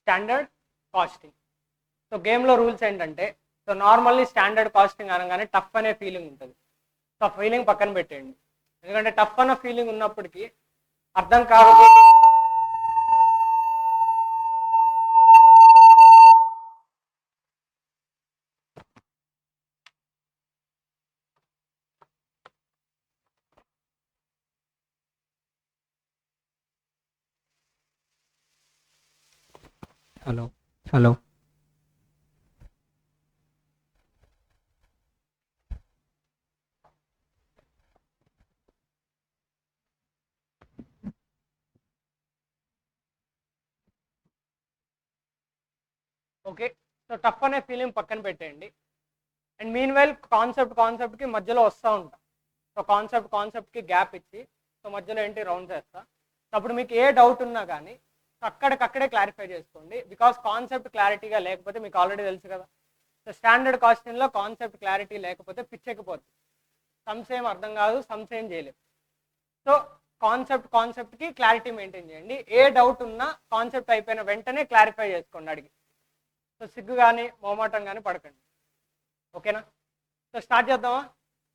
Standard costing. So గేమ్లో rules ఏంటంటే, so normally standard casting అనగానే టఫ్ అనే ఫీలింగ్ ఉంటుంది. సో ఆ ఫీలింగ్ పక్కన పెట్టేయండి, ఎందుకంటే టఫ్ అన్న ఫీలింగ్ ఉన్నప్పటికీ అర్థం కాకపోతే hello hello okay. So tough అనే ఫీలింగ్ పక్కన పెట్టేయండి. అండ్ మీన్ వైల్ కాన్సెప్ట్కి మధ్యలో వస్తూ ఉంటాం. సో కాన్సెప్ట్కి గ్యాప్ ఇచ్చి, సో మధ్యలో ఏంటి రౌండ్ చేస్తా. అప్పుడు మీకు ఏ డౌట్ ఉన్నా కానీ అక్కడికక్కడే క్లారిఫై చేసుకోండి. బికాస్ కాన్సెప్ట్ క్లారిటీగా లేకపోతే మీకు ఆల్రెడీ తెలుసు కదా, సో స్టాండర్డ్ కాస్టింగ్లో కాన్సెప్ట్ క్లారిటీ లేకపోతే పిచ్చెక్కిపోతుంది, సమ్స్ ఏం అర్థం కాదు, సమ్స్ ఏం చేయలేము. సో కాన్సెప్ట్కి క్లారిటీ మెయింటైన్ చేయండి. ఏ డౌట్ ఉన్నా కాన్సెప్ట్ అయిపోయిన వెంటనే క్లారిఫై చేసుకోండి అడిగి. సో సిగ్గు కానీ మొహమాటం కానీ పడకండి, ఓకేనా? సో స్టార్ట్ చేద్దామా?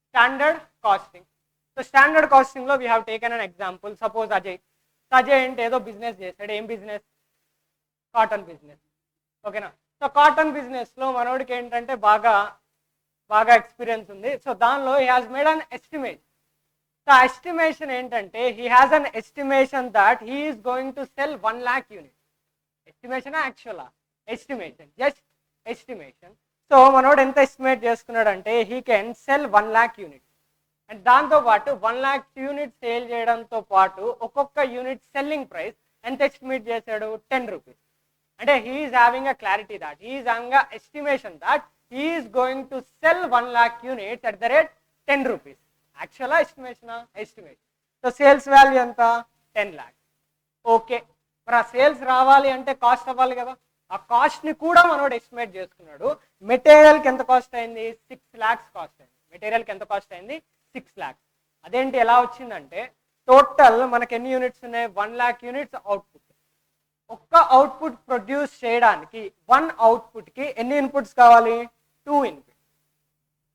Standard costing. సో స్టాండర్డ్ కాస్టింగ్లో we have taken an example. Suppose Ajay ఏంటి ఏదో బిజినెస్ చేశాడు. ఏం బిజినెస్? కాటన్ బిజినెస్, ఓకేనా? సో కాటన్ బిజినెస్లో మనోడికి ఏంటంటే బాగా ఎక్స్పీరియన్స్ ఉంది. సో దానిలో he has made an estimate. So ఆ ఎస్టిమేషన్ ఏంటంటే, he has an estimation that he is going to sell 1 lakh unit. ఎస్టిమేషనా యాక్చువలా? Estimation, just estimation. సో మనోడు ఎంత ఎస్టిమేట్ చేసుకున్నాడు అంటే, he can sell 1 lakh unit. And దాంతోపాటు 1 lakh యూనిట్ సేల్ చేయడంతో పాటు ఒక్కొక్క యూనిట్ సెల్లింగ్ ప్రైస్ ఎంత ఎస్టిమేట్ చేశాడు? 10 రూపీస్. అంటే he is having a clarity that he is having a estimation that he is going to sell 1 lakh units at the rate 10 rupees. యాక్చువలా ఎస్టిమేషనా? Estimation. So sales value ఎంత? 10 lakhs. Okay, మరి ఆ sales రావాలి అంటే కాస్ట్ అవ్వాలి కదా. ఆ కాస్ట్ని కూడా మనోడు ఎస్టిమేట్ చేసుకున్నాడు. మెటీరియల్కి ఎంత కాస్ట్ అయింది? 6 lakhs కాస్ట్ అయింది. మెటీరియల్కి ఎంత కాస్ట్ అయింది? 6 lakhs. అదేంటి ఎలా వచ్చిందంటే, టోటల్ మనకి ఎన్ని యూనిట్స్ ఉన్నాయి? 1 lakh యూనిట్స్ అవుట్పుట్. ఒక్క అవుట్పుట్ ప్రొడ్యూస్ చేయడానికి 1 అవుట్పుట్కి ఎన్ని ఇన్పుట్స్ కావాలి? 2 ఇన్పుట్స్.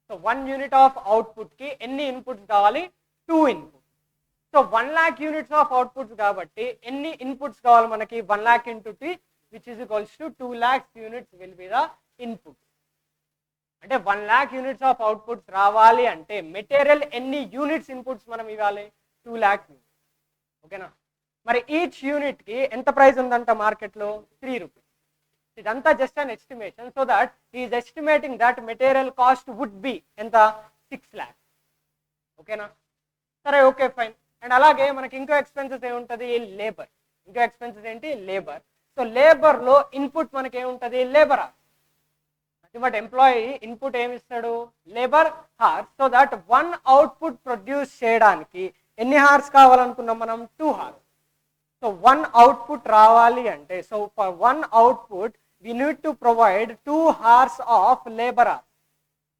సో 1 యూనిట్ ఆఫ్ అవుట్పుట్కి ఎన్ని ఇన్పుట్స్ కావాలి? 2 inputs. So 1 lakh units of outputs కాబట్టి ఎన్ని ఇన్పుట్స్ కావాలి మనకి? 1 lakh into T, which is equals to 2 lakhs units will be the input. అంటే 1 lakh యూనిట్స్ ఆఫ్ అవుట్పుట్స్ రావాలి అంటే మెటీరియల్ ఎన్ని యూనిట్స్ ఇన్పుట్స్ మనం ఇవ్వాలి? 2 lakhs units, ఓకేనా? మరి ఈచ్ యూనిట్కి ఎంత ప్రైస్ ఉందంట మార్కెట్లో? 3 రూపీస్. ఇదంతా just an estimation. So that is estimating that material cost would be ఎంత? 6 lakhs, ఓకేనా? సరే, ఓకే, ఫైన్. అండ్ అలాగే మనకి ఇంకో ఎక్స్పెన్సెస్ ఏముంటుంది? లేబర్. ఇంకో ఎక్స్పెన్సెస్ ఏంటి? లేబర్. సో లేబర్లో ఇన్పుట్ మనకి ఏముంటుంది? Labour horse. But employee input ఏమి ఇస్తాడు? Labour horse. So that 1 output produce చేయడానికి ఎన్ని హార్స్ కావాలనుకున్నాం మనం? 2 హార్స్. సో 1 అవుట్పుట్ రావాలి అంటే, so for 1 output we need to provide 2 hours of labor hours.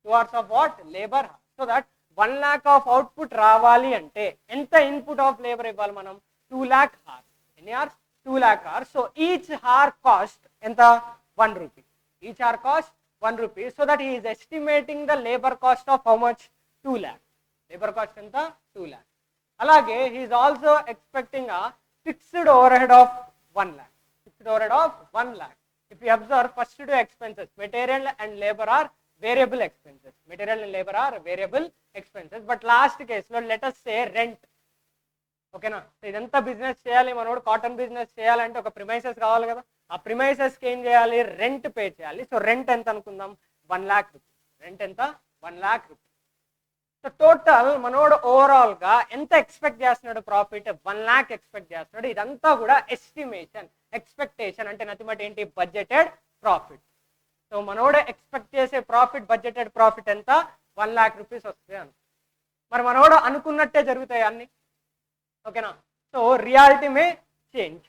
2 hours of what? Labor hours. So that 1 lakh of output రావాలి అంటే ఎంత input of labour ఇవ్వాలి మనం? 2 lakh hours. ఎన్ని hours? 2 lakh hours. So each hour cost ఎంత? 1 rupee. Each hour cost 1 rupee. So that he is estimating the labor cost of how much? 2 lakhs. Labour cost ఎంత? 2 lakhs. అలాగే he is also expecting a fixed overhead of 1 lakh. Fixed overhead of 1 lakh. If you observe, first 2 expenses, material and labor, are variable expenses. Material and labor are variable expenses. But last case lo, let us say rent. ఓకేనా? So ఇదంతా business చేయాలి మనోడు, cotton business చేయాలంటే ఒక premises కావాలి కదా. ఆ ప్రిమైసెస్కి ఏం చేయాలి? రెంట్ పే చేయాలి. సో రెంట్ ఎంత అనుకుందాం? 1 lakh రూపీస్. రెంట్ ఎంత? 1 lakh రూపీస్. సో టోటల్ మనోడు ఓవరాల్గా ఎంత ఎక్స్పెక్ట్ చేస్తున్నాడు? ప్రాఫిట్ 1 lakh ఎక్స్పెక్ట్ చేస్తున్నాడు. ఇదంతా కూడా ఎస్టిమేషన్, ఎక్స్పెక్టేషన్ అంటే నథింగ్ ఏంటి? Budgeted profit. సో మనోడు ఎక్స్పెక్ట్ చేసే ప్రాఫిట్, బడ్జెటెడ్ ప్రాఫిట్ ఎంత? 1 lakh రూపీస్ వస్తుంది అని. మరి మనోడు అనుకున్నట్టే జరుగుతాయి అన్ని, ఓకేనా? సో రియాలిటీ మే చేంజ్.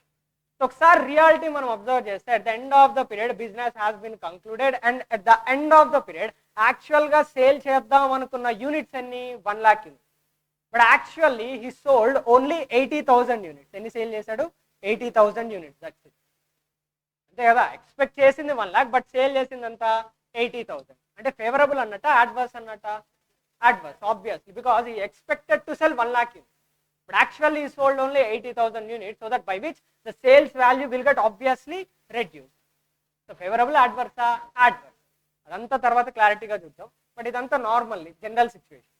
సో ఒకసారి రియాలిటీ మనం అబ్జర్వ్ చేస్తే, at the end of the period business has been concluded and at the end of the period యాక్చువల్గా సేల్ చేద్దాం అనుకున్న యూనిట్స్ ఎన్ని? 1 lakh units. But actually he sold only 80,000 units. ఎన్ని sale చేశాడు? 80,000 units. That's it. అంతే కదా, expect చేసింది 1 lakh but sale చేసింది అంత 80,000. అంటే ఫేవరబుల్ అన్నట్ట అడ్వర్స్ అన్నట్ట? అడ్వర్స్ ఆబ్వియస్లీ, బికాస్ ఈ expected to sell 1 lakh units, but actually he sold only 80,000 units, so that by which the sales value will get obviously reduced. So favorable adverse adverse, అదంతా తర్వాత క్లారిటీగా చూద్దాం, but ఇదంతా normally general situation.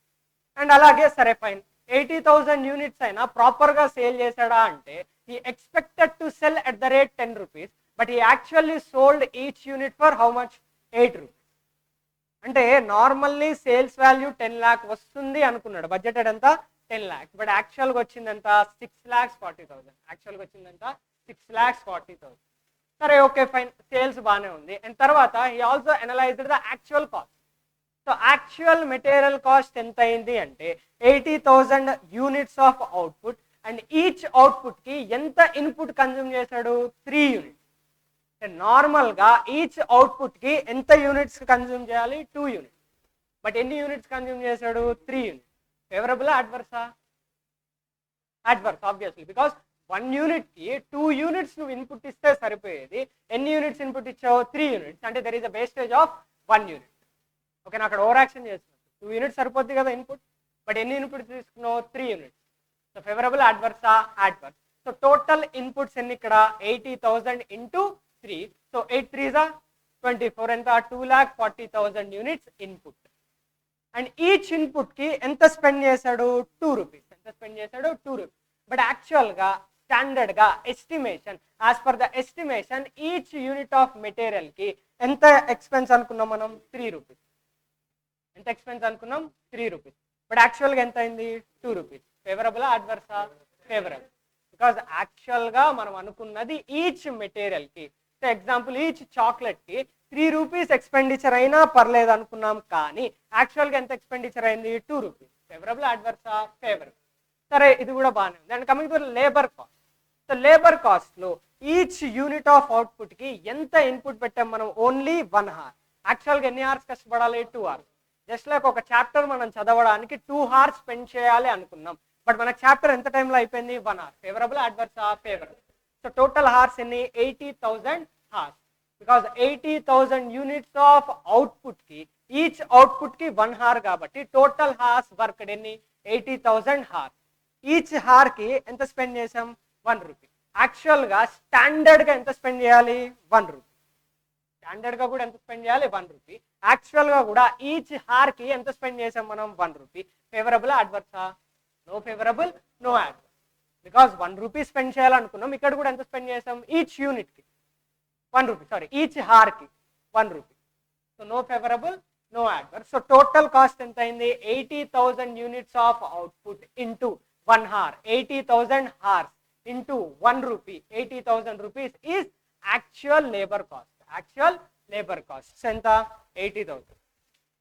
And అలాగే సరే fine, 80,000 units అయినా ప్రాపర్గా sale చేశాడా అంటే he expected to sell at the rate 10 rupees, but he actually sold each unit for how much? 8 rupees. అంటే నార్మల్లీ సేల్స్ వాల్యూ 10 lakh వస్తుంది అనుకున్నాడు, బడ్జెటెడ్ ఎంత 10 lakhs, బట్ యాక్చువల్గా వచ్చిందంత 6,40,000. యాక్చువల్గా వచ్చిందంత 6,40,000. సరే ఓకే ఫైన్, సేల్స్ బాగానే ఉంది. అండ్ తర్వాత he also analysed the actual cost. So actual material cost ఎంత అయింది అంటే 80,000 units of output, and each అవుట్పుట్కి ఎంత ఇన్పుట్ కన్జ్యూమ్ చేశాడు? 3 యూనిట్స్. నార్మల్గా ఈచ్ అవుట్పుట్కి ఎంత యూనిట్స్ కన్జ్యూమ్ చేయాలి? 2 యూనిట్స్, బట్ ఎన్ని యూనిట్స్ కన్జ్యూమ్ చేశాడు? 3 యూనిట్స్. ఫేవరబుల్ అడ్వర్సా? అడ్వర్స్ ఆబ్వియస్లీ, బికాస్ 1 యూనిట్కి 2 యూనిట్స్ నువ్వు ఇన్పుట్ ఇస్తే సరిపోయేది, ఎన్ని యూనిట్స్ ఇన్పుట్ ఇచ్చావు? 3 యూనిట్స్. అంటే there is a wastage of 1 unit. Okay, నా అక్కడ ఓవర్ యాక్షన్ చేస్తున్నాను. 2 యూనిట్స్ సరిపోద్ది కదా ఇన్పుట్, బట్ ఎన్ని ఇన్పుట్ తీసుకున్నావు? 3 యూనిట్స్. సో ఫేవరబుల్ అడ్వర్సా? అడ్వర్స్. సో టోటల్ ఇన్పుట్స్ ఎన్ని ఇక్కడ? 80,000 ఇంటూ 3. సో 8 3s 24, ఎంత? 2,40,000 యూనిట్స్ ఇన్పుట్. అండ్ ఈచ్ ఇన్పుట్కి ఎంత స్పెండ్ చేశాడు? 2 రూపీస్. ఎంత స్పెండ్ చేశాడు? 2 రూపీస్. బట్ యాక్చువల్గా స్టాండర్డ్గా estimation, as per the estimation each unit of మెటీరియల్కి ఎంత ఎక్స్పెన్స్ అనుకున్నాం మనం? 3 రూపీస్. ఎంత ఎక్స్పెన్స్ అనుకున్నాం? 3 రూపీస్. బట్ యాక్చువల్గా ఎంత అయింది? 2 రూపీస్. ఫేవరబుల్ అడ్వర్సా? ఫేవరబుల్, బికాజ్ యాక్చువల్గా మనం అనుకున్నది ఈచ్ మెటీరియల్కి. సో ఎగ్జాంపుల్ ఈచ్ చాక్లెట్కి 3 రూపీస్ ఎక్స్పెండిచర్ అయినా పర్లేదు అనుకున్నాం, కానీ యాక్చువల్గా ఎంత ఎక్స్పెండిచర్ అయింది? 2 రూపీస్. ఫేవరబుల్ అడ్వర్సా? ఫేవరబుల్. సరే ఇది కూడా బాగానే ఉంది. And coming to labour cost. So labour కాస్ట్లో ఈచ్ యూనిట్ ఆఫ్ అవుట్పుట్కి ఎంత ఇన్పుట్ పెట్టాం మనం? Only 1 hour. యాక్చువల్గా ఎన్ని అవర్స్ కష్టపడాలి? 2 hours. జస్ట్ లైక్ ఒక చాప్టర్ మనం చదవడానికి 2 hours స్పెండ్ చేయాలి అనుకున్నాం, బట్ మన చాప్టర్ ఎంత టైంలో అయిపోయింది? 1 hour. ఫేవరబుల్ అడ్వర్సా? ఫేవరబుల్. సో టోటల్ హార్స్ ఎన్ని? 80,000 హార్స్, బికాస్ 80,000 యూనిట్స్ ఆఫ్ అవుట్పుట్కి ఈచ్ అవుట్పుట్కి 1 hour కాబట్టి టోటల్ హార్స్ వర్క్డ్ ఎన్ని? 80,000 హార్స్. ఈచ్ హార్కి ఎంత స్పెండ్ చేసాం? 1 రూపీ. యాక్చువల్గా స్టాండర్డ్గా ఎంత స్పెండ్ చేయాలి? 1 రూపీ. స్టాండర్డ్గా కూడా ఎంత స్పెండ్ చేయాలి? 1 రూపీ. యాక్చువల్గా కూడా ఈచ్ హార్కి ఎంత స్పెండ్ చేసాం మనం? 1 రూపీ. ఫేవరబుల్ అడ్వర్సా? No favourable, no adverse, because 1 rupee spend చేయాలనుకున్నాం. ఇక్కడ కూడా ఎంత స్పెండ్ చేసాం? ఈచ్ యూనిట్కి 1 రూపీ, సారీ ఈచ్ హార్కి 1 rupee. So no favourable, no adverse. So total cost ఎంత అయింది? 80,000 units of output into 1 hour. 80,000 hours into 1 rupee. 80,000 rupees is actual labor cost. Actual labor cost. So ఎంత? 80,000.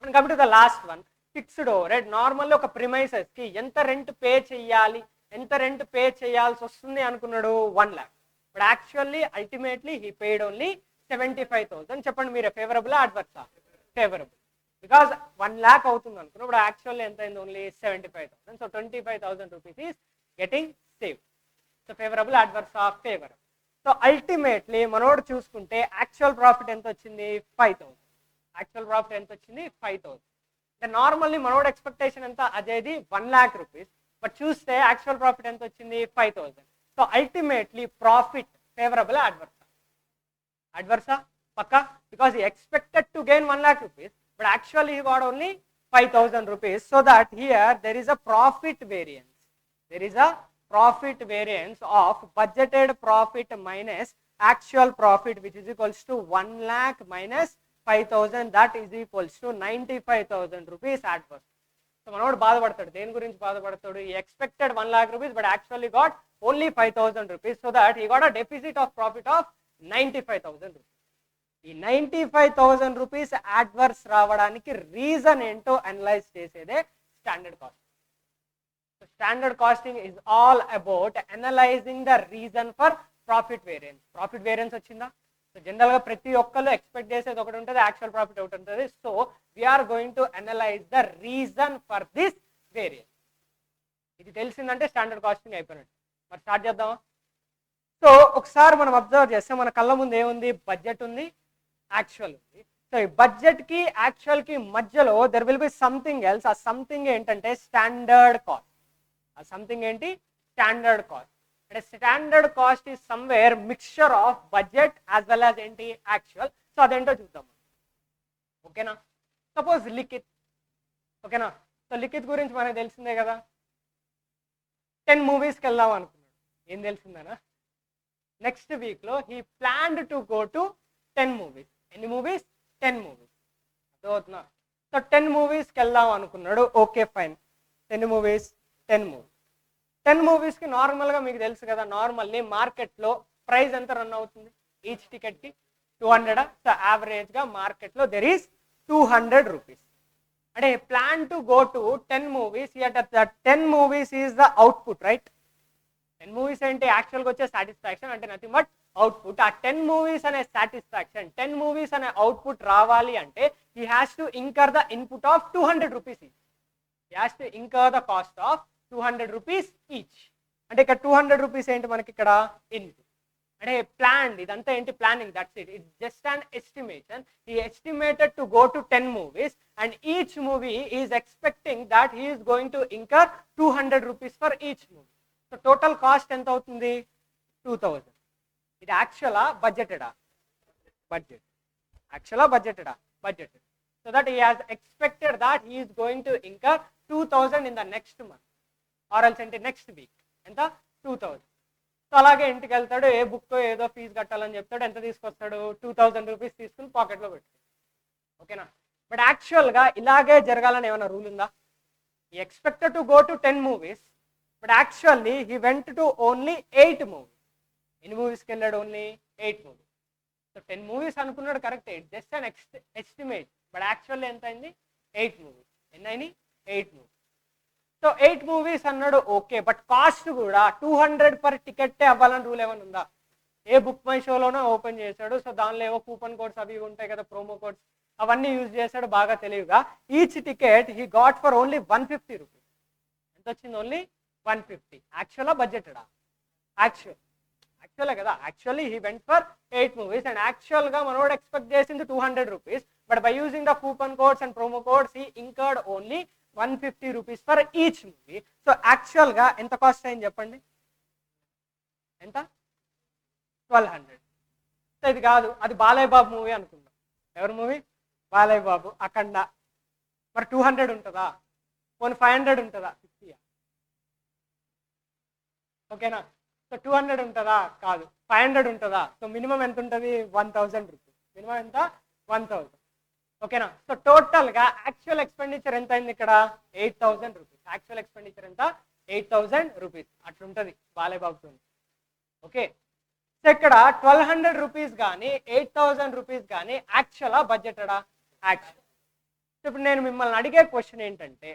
And come to the last one, fixed overhead. Normally ఒక premises కి ఎంత rent pay చేయాలి, ఎంత rent pay చేయాల్సి వస్తుంది అనుకున్నాడు? 1 lakh. But actually ultimately he paid only 75,000. చెప్పండి మీరే, ఫేవరబుల్ అడ్వర్సా? ఫేవరబుల్, బికాస్ 1 lakh అవుతుంది అనుకున్నాం, ఇప్పుడు యాక్చువల్లీ ఎంత అయింది? ఓన్లీ 75,000. సో 25,000 rupees is getting save. So favourable అడ్వర్సా? ఫేవరబుల్. సో అల్టిమేట్లీ మనోడు చూసుకుంటే యాక్చువల్ ప్రాఫిట్ ఎంత వచ్చింది? 5,000. యాక్చువల్ ప్రాఫిట్ ఎంత వచ్చింది? 5,000. నార్మల్లీ మనోడు ఎక్స్పెక్టేషన్ ఎంత? అదేది 1 lakh రూపీస్, బట్ చూస్తే యాక్చువల్ ప్రాఫిట్ ఎంత వచ్చింది? 5,000. సో అల్టిమేట్లీ ప్రాఫిట్ ఫేవరబుల్ అడ్వర్సా? అడ్వర్సా పక్కా, because he expected to gain 1 lakh rupees, but actually he got only 5,000 rupees. So that here there is a profit variance. There is a profit variance of budgeted profit minus actual profit, which is equals to 1 lakh minus 5,000. That is equals to 95,000 rupees adverse. So మనోడు బాధపడతాడు. దేని గురించి బాధపడతాడు? He expected 1 lakh rupees, but actually got only 5,000 rupees. So that he got a deficit of profit of 95,000 rupees. ఈ 95,000 rupees adverse రావడానికి reason ఏంటో analyse చేసేదే standard cost. Standard casting is all about analysing the reason for profit variance. Profit variance వచ్చిందా? So జనరల్గా ప్రతి ఒక్కరు expect చేసేది ఒకటి ఉంటుంది, యాక్చువల్ ప్రాఫిట్ ఒకటి ఉంటుంది. So we are going to analyse the reason for this variance. ఇది తెలిసిందంటే స్టాండర్డ్ కాస్టింగ్ అయిపోయినట్టు. మరి స్టార్ట్ చేద్దామా? సో ఒకసారి మనం అబ్జర్వ్ చేస్తే మన కళ్ళ ముందు ఏముంది, బడ్జెట్ ఉంది, యాక్చువల్ ఉంది. సో ఈ బడ్జెట్కి యాక్చువల్కి మధ్యలో there will be something else. ఆ సంథింగ్ ఏంటంటే స్టాండర్డ్ కాస్ట్. ఆ సంథింగ్ ఏంటి, స్టాండర్డ్ కాస్ట్. అంటే standard cost is somewhere mixture of budget as well as ఏంటి, యాక్చువల్. సో అదేంటో చూద్దాం. ఓకేనా, సపోజ్ లిఖిత్. ఓకేనా, సో లిఖిత్ గురించి మనకు తెలిసిందే కదా, 10 మూవీస్కి వెళ్దాం అనుకున్నాడు. ఏం తెలిసిందనా, నెక్స్ట్ వీక్లో he planned to go to 10 movies. ఎన్ని మూవీస్, 10 మూవీస్. అర్థమవుతున్నా. సో 10 మూవీస్కి వెళ్దాం అనుకున్నాడు. Okay fine, 10 movies, 10 movies. 10 మూవీస్కి నార్మల్గా మీకు తెలుసు కదా, నార్మల్లీ మార్కెట్లో ప్రైస్ ఎంత రన్ అవుతుంది ఈచ్ టికెట్కి, 200. సో యావరేజ్గా మార్కెట్లో దెర్ ఈస్ 200 రూపీస్. అంటే plan to go to 10 movies, at the 10 movies is the output, right. 10 movies ఏంటి, యాక్చువల్గా వచ్చే సాటిస్ఫాక్షన్ అంటే నథింగ్ బట్ అవుట్పుట్. ఆ 10 మూవీస్ అనే సాటిస్ఫాక్షన్, 10 మూవీస్ అనే అవుట్పుట్ రావాలి అంటే he has to incur the input of 200 rupees each. He has to incur the cost of 200 rupees each. అంటే ఇక్కడ 200 రూపీస్ ఏంటి మనకి ఇక్కడ ఇన్పుట్. అంటే ప్లాన్, ఇదంతా ఏంటి, planning, that's it. It's just an estimation. He estimated to go to 10 movies and each movie is expecting that he is going to incur 200 rupees for each movie. So total cost ఎంత అవుతుంది, 2000. ఇది యాక్చువలా బడ్జెటెడా, budget. యాక్చువలా బడ్జెటెడా, budgeted. So that he has expected that he is going to incur 2000 in the next month or else అంటే next week. ఎంత, 2000. So అలాగే ఇంటికి వెళ్తాడు, ఏ బుక్ ఏదో ఫీజు కట్టాలని చెప్తాడు. ఎంత తీసుకొస్తాడు, 2000 రూపీస్ తీసుకుని పాకెట్లో పెడతాడు. ఓకేనా, బట్ యాక్చువల్గా ఇలాగే జరగాలని ఏమైనా రూల్ ఉందా? ఈ expected to go to 10 movies, but actually he went to only 8 movies. ఎన్ని మూవీస్కి వెళ్ళాడు, ఓన్లీ 8 మూవీస్. సో 10 మూవీస్ అనుకున్నాడు, correct, just an estimate. But actually ఎంత అయింది, 8 మూవీస్. ఎన్ని అయినాయి, 8 మూవీస్. సో 8 మూవీస్ అన్నాడు, ఓకే, బట్ కాస్ట్ కూడా 200 పర్ టికెట్టే అవ్వాలని రూల్ ఏమైనా ఉందా? ఏ బుక్ మై షోలోనో ఓపెన్ చేశాడు. సో దానిలో ఏవో కూపన్ కోడ్స్ అవి ఉంటాయి కదా, ప్రోమో కోడ్స్, అవన్నీ యూజ్ చేశాడు బాగా తెలివిగా. Each ticket he got for only 150 rupees. ఎంత వచ్చింది, ఓన్లీ 150. యాక్చువల్లా బడ్జెటెడా, యాక్చువలే కదా. Actually he went for 8 movies and యాక్చువల్గా మనోడు ఎక్స్పెక్ట్ చేసింది 200 rupees. But by using the coupon codes and promo codes he incurred only 150 rupees for each movie. So యాక్చువల్గా ఎంత cost అయింది చెప్పండి, ఎంత, 1200. సో ఇది కాదు, అది బాలయ్య బాబు మూవీ అనుకుందాం. ఎవరి మూవీ, బాలయ్య బాబు, అఖండ. మరి 200 ఉంటుందా, పోనీ 500 ఉంటుందా, 50. ఓకేనా, సో 200 ఉంటుందా, కాదు, 500 ఉంటుందా. సో మినిమం ఎంత ఉంటుంది, 1000 రూపీస్. మినిమం ఎంత, 1000. ఓకేనా, సో టోటల్గా యాక్చువల్ ఎక్స్పెండిచర్ ఎంత అయింది ఇక్కడ, 8000 రూపీస్. యాక్చువల్ ఎక్స్పెండిచర్ ఎంత, 8000 రూపీస్. అట్లుంటుంది బాలయ్య బాబుతో. ఓకే, సో ఇక్కడ 1200 రూపీస్ కానీ 8000 రూపీస్ కానీ యాక్చువలా బడ్జెటడా, యాక్చువల్. సో ఇప్పుడు నేను మిమ్మల్ని అడిగే క్వశ్చన్ ఏంటంటే,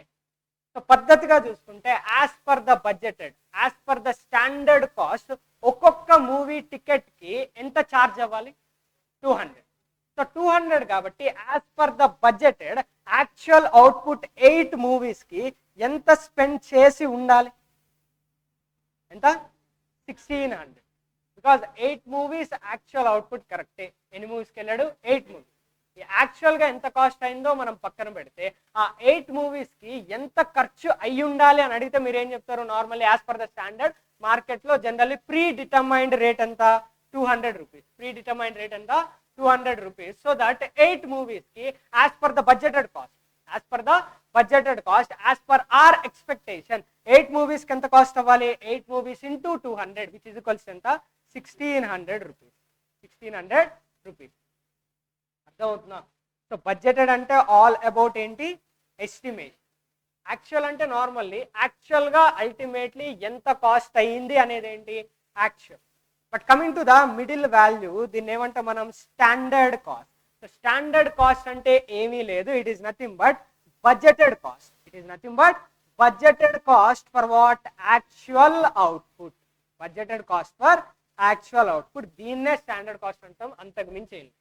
సో పద్ధతిగా చూసుకుంటే as per the budgeted, as per the standard cost ఒక్కొక్క మూవీ టికెట్కి ఎంత ఛార్జ్ అవ్వాలి, 200. సో 200 కాబట్టి as per the budgeted actual output 8 మూవీస్కి ఎంత స్పెండ్ చేసి ఉండాలి, ఎంత, 1600. బికాజ్ 8 మూవీస్ యాక్చువల్ అవుట్పుట్ కరెక్టే. ఎన్ని మూవీస్కి వెళ్ళాడు, 8 మూవీస్. యాక్చువల్గా ఎంత కాస్ట్ అయిందో మనం పక్కన పెడితే ఆ 8 మూవీస్కి ఎంత ఖర్చు అయ్యి ఉండాలి అని అడిగితే మీరు ఏం చెప్తారు, normally as per the standard మార్కెట్లో జనరల్లీ ప్రీ డిటర్మైన్డ్ రేట్ ఎంత, 200 రూపీస్. ప్రీ డిటర్మైన్డ్ రేట్ ఎంత, 200 rupees. So that 8 movies ki as per the budgeted cost, as per the budgeted cost, as per our expectation 8 movies ki enta cost avvali, 8 movies into 200 which is equals to enta, 1600 rupees. 1600 rupees. అర్థం అవుతుందా? So budgeted అంటే all about ఏంటి, estimation. Actual అంటే normally యాక్చువల్గా ultimately ఎంత cost అయ్యింది అనేది ఏంటి, actual. But coming to the middle value, దీన్ని ఏమంటే మనం standard cost. So standard cost అంటే ఏమీ లేదు, it is nothing but budgeted cost. It is nothing but budgeted cost for what, actual output. Budgeted cost for actual output, దీన్నే standard cost అంటాం, అంతకు మించి ఏం లేదు.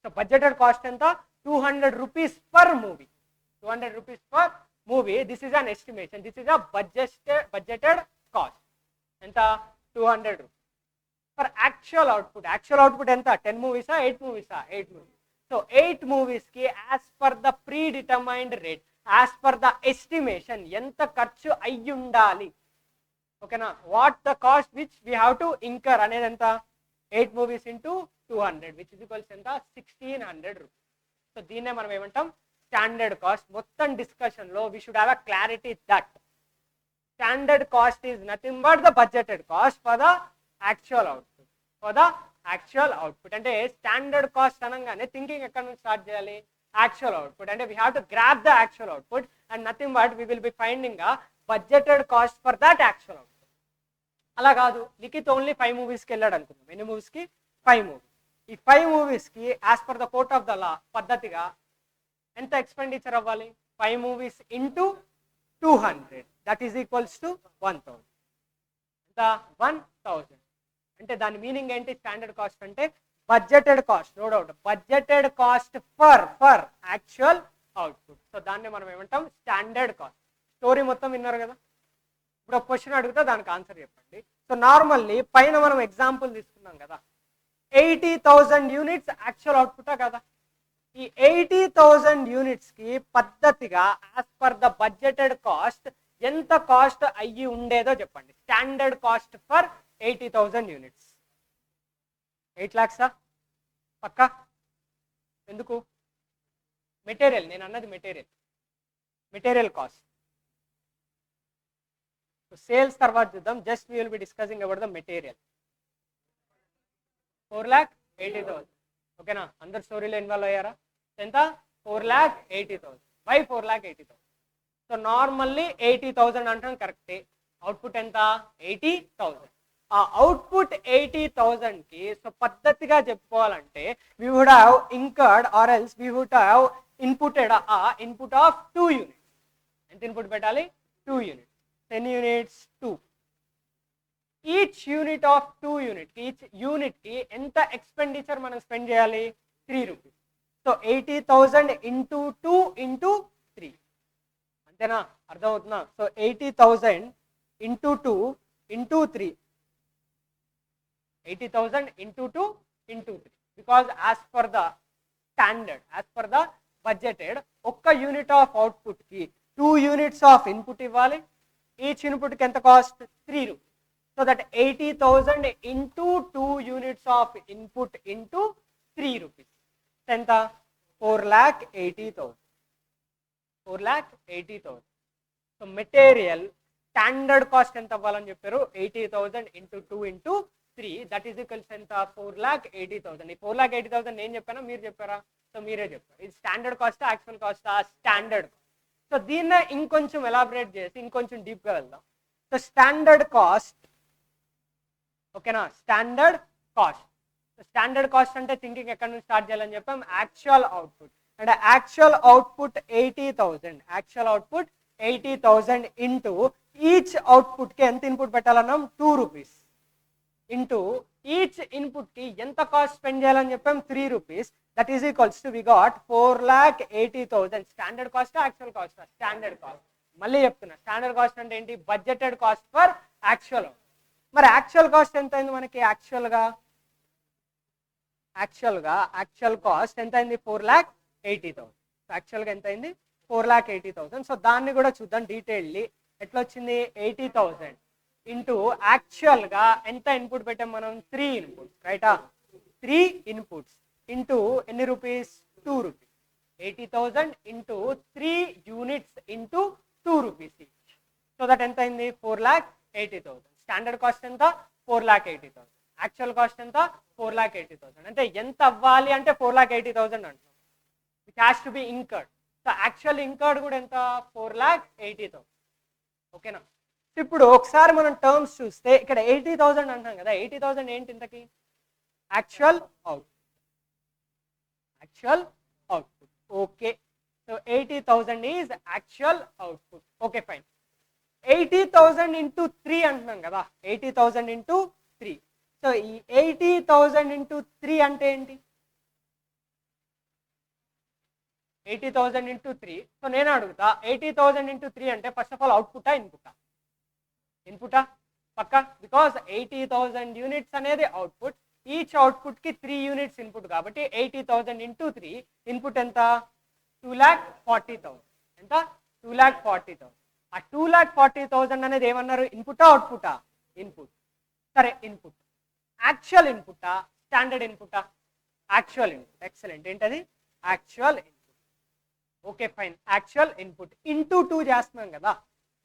సో బడ్జెటెడ్ కాస్ట్ ఎంత, 200 rupees per movie. 200 rupees per movie. This is an estimation, this is a budgeted cost. ఎంత, 200 rupees. For actual output ఎంత 10 మూవీసా 8 మూవీసా 8 movies. So 8 మూవీస్కి as per the pre determined rate, as per the estimation ఎంత ఖర్చు అయ్యి ఉండాలి, ఓకేనా, what the cost which we have to incur అనేది ఎంత, 8 movies into 200 which is equals ఎంత 1600 రూపీస్. సో దీన్నే మనం ఏమంటాం స్టాండర్డ్ కాస్ట్. మొత్తం డిస్కషన్లో we should have a clarity that standard cost is nothing but the budgeted cost for the actual output. అంటే standard cost అనగానే థింకింగ్ ఎక్కడ నుంచి స్టార్ట్ చేయాలి, యాక్చువల్ అవుట్పుట్. అంటే we have to grab the actual output and nothing but we will B finding a budgeted cost for that actual output. అలా కాదు, Likhith only 5 మూవీస్కి వెళ్ళాడు అనుకుందాం. ఎన్ని మూవీస్కి 5 మూవీస్. ఈ 5 మూవీస్కి as per the court of the law పద్ధతిగా ఎంత ఎక్స్పెండిచర్ అవ్వాలి, 5 movies into 200 that is equals to 1000. ఎంత 1000. అంటే దాని మీనింగ్ ఏంటి, స్టాండర్డ్ కాస్ట్ అంటే budgeted cost, no doubt budgeted cost for actual output. So దాన్ని మనం ఏమంటాం స్టాండర్డ్ కాస్ట్. స్టోరీ మొత్తం విన్నారు కదా, ఇప్పుడు ఒక క్వశ్చన్ అడిగితే దానికి ఆన్సర్ చెప్పండి. సో నార్మల్లీ పైన మనం ఎగ్జాంపుల్ తీసుకున్నాం కదా, 80,000 యూనిట్స్ యాక్చువల్ అవుట్పుటా కదా. ఈ 80,000 యూనిట్స్కి పద్ధతిగా as per the budgeted cost ఎంత కాస్ట్ అయ్యి ఉండేదో చెప్పండి. Standard cost for 80,000 units 8 lakhs పక్కా. ఎందుకు, మెటీరియల్, నేను అన్నది మెటీరియల్ కాస్ట్. సేల్స్ తర్వాత చూద్దాం, just we will be discussing about the material. 4,80,000. ఓకేనా, అందరు స్టోరీలో ఇన్వాల్వ్ అయ్యారా? ఎంత 4,80,000 బై 4,80,000. సో నార్మల్లీ 80,000 అంటాం కరెక్టే, అవుట్పుట్ ఎంత 80,000. ఆ అవుట్పుట్ 80,000కి సో పద్ధతిగా చెప్పుకోవాలంటే we would have incurred or else we would have inputted a input of 2 units. ఎంత ఇన్పుట్ పెట్టాలి, 2 units. 10 units 2. Each unit of 2 unit, each యూనిట్కి ఎంత ఎక్స్పెండిచర్ మనం స్పెండ్ చేయాలి, 3 రూపీస్. సో 80,000 ఇంటూ 2 ఇంటూ 3, అంతేనా, అర్థమవుతుందా? So 80,000 into 2 into 3, 80,000 into 2 into 3, because as per the standard, as per the budgeted ఒక్క unit of అవుట్పుట్కి 2 యూనిట్స్ ఆఫ్ ఇన్పుట్ ఇవ్వాలి. Each ఇన్పుట్కి ఎంత cost, 3 rupees. So that 80,000 into 2 units of input into 3 rupees ఎంత, 4,80,000. 4,80,000. So material standard cost ఎంత అవ్వాలని చెప్పారు, 80,000 into 2 into 3 that is equals ఎంత 4,80,000. ఈ 4,80,000 నేను చెప్పానా మీరు చెప్పారా? సో మీరే చెప్పారు. ఇది స్టాండర్డ్ కాస్టా యాక్చువల్ కాస్టా? స్టాండర్డ్. సో దీన్నే ఇంకొంచెం ఎలాబరేట్ చేసి ఇంకొంచెం డీప్గా వెళ్దాం. సో స్టాండర్డ్ కాస్ట్, ఓకేనా, స్టాండర్డ్ కాస్ట్ అంటే థింకింగ్ ఎక్కడ నుంచి స్టార్ట్ చేయాలని చెప్పాం, యాక్చువల్ అవుట్పుట్. అంటే యాక్చువల్ అవుట్పుట్ 80,000 ఇంటూ ఈచ్ అవుట్పుట్కి ఎంత ఇన్పుట్ పెట్టాలన్నాం, 2 రూపీస్ ఇంటూ ఈచ్ ఇన్పుట్కి ఎంత కాస్ట్ స్పెండ్ చేయాలని చెప్పాం, 3 rupees. That is equals to we got 4,80,000. Standard కాస్టా యాక్చువల్ కాస్టా? Standard cost. మళ్ళీ చెప్తున్నా, స్టాండర్డ్ కాస్ట్ అంటే ఏంటి, బడ్జెటెడ్ కాస్ట్ ఫర్ యాక్చువల్. మరి యాక్చువల్ కాస్ట్ ఎంత అయింది మనకి, యాక్చువల్ కాస్ట్ ఎంత అయింది, 4,80,000. యాక్చువల్గా ఎంత అయింది, 4,80,000. సో దాన్ని కూడా చూద్దాం డీటెయిల్లీ. ఎట్లా వచ్చింది, 80,000 ఇంటూ యాక్చువల్గా ఎంత ఇన్పుట్ పెట్టాం మనం, 3 ఇన్పుట్స్, రైటా, 3 ఇన్పుట్స్ ఇంటూ ఎన్ని rupees, 2 rupees. 80,000 into 3 units into 2 rupees each. So that ఎంత అయింది, 4,80,000. స్టాండర్డ్ కాస్ట్ ఎంత, 4,80,000. యాక్చువల్ కాస్ట్ ఎంత, 4,80,000. అంటే ఎంత అవ్వాలి అంటే 4,80,000 అంటాం, which has to be incurred. So actual incurred కూడా ఎంత, 4,80,000. ఓకేనా. ఇప్పుడు ఒకసారి మనం టర్మ్స్ చూస్తే ఇక్కడ 80,000 అంటాం కదా, 80,000 ఏంటి ఇంతకి, actual output. Okay, so 80,000 is actual output. Okay fine. 80,000 into 3 అంటున్నాం కదా, 80,000 ఇంటూ 3. సో ఈ 80,000 ఇంటూ 3 అంటే ఏంటి, 80,000 ఇంటూ 3. సో నేను అడుగుతా 80,000 ఇంటూ 3 అంటే ఫస్ట్ ఆఫ్ ఆల్ అవుట్పుటా ఇన్పుటా? పక్క, బికాస్ 80,000 యూనిట్స్ అనేది అవుట్పుట్, ఈచ్ అవుట్పుట్కి 3 యూనిట్స్ ఇన్పుట్ కాబట్టి 80,000 ఇంటూ 3 ఇన్పుట్ ఎంత 2,40,000. ఎంత 2,40,000. ఆ 2,40,000 అనేది ఏమన్నారు, ఇన్పుటా అవుట్పుటా? ఇన్పుట్. సరే ఇన్పుట్. యాక్చువల్ ఇన్పుటా స్టాండర్డ్ ఇన్పుటా? Actual input. ఎక్సలెంట్. ఏంటది? Actual input. Okay fine. Actual input into 2 చేస్తున్నాం కదా.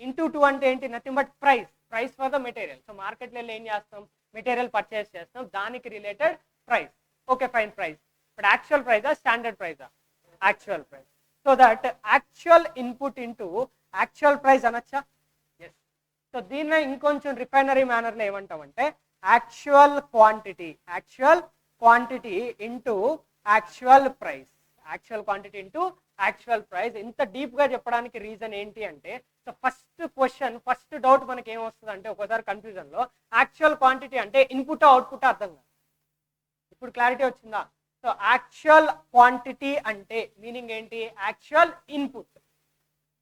ఇంటూ 2 అంటే ఏంటి? Nothing but price. Price for the material. So మార్కెట్లో ఏం చేస్తాం, మెటీరియల్ పర్చేస్ చేస్తాం, దానికి related price. Okay fine, price. ఇప్పుడు యాక్చువల్ ప్రైజా స్టాండర్డ్ ప్రైజా? Actual price. So that actual input into actual price అనొచ్చా? ఎస్. సో దీన్ని ఇంకొంచెం రిఫైనరీ మేనర్లో ఏమంటామంటే actual quantity. Actual quantity into actual price. Actual quantity into actual price. ఇంత డీప్గా చెప్పడానికి రీజన్ ఏంటి అంటే, so first question, first doubt మనకి ఏమొస్తుంది అంటే ఒకసారి కన్ఫ్యూజన్లో, యాక్చువల్ క్వాంటిటీ అంటే ఇన్పుట్ అవుట్పుట్ అర్థం కాదు. ఇప్పుడు క్లారిటీ వచ్చిందా? సో యాక్చువల్ క్వాంటిటీ అంటే మీనింగ్ ఏంటి? Actual input.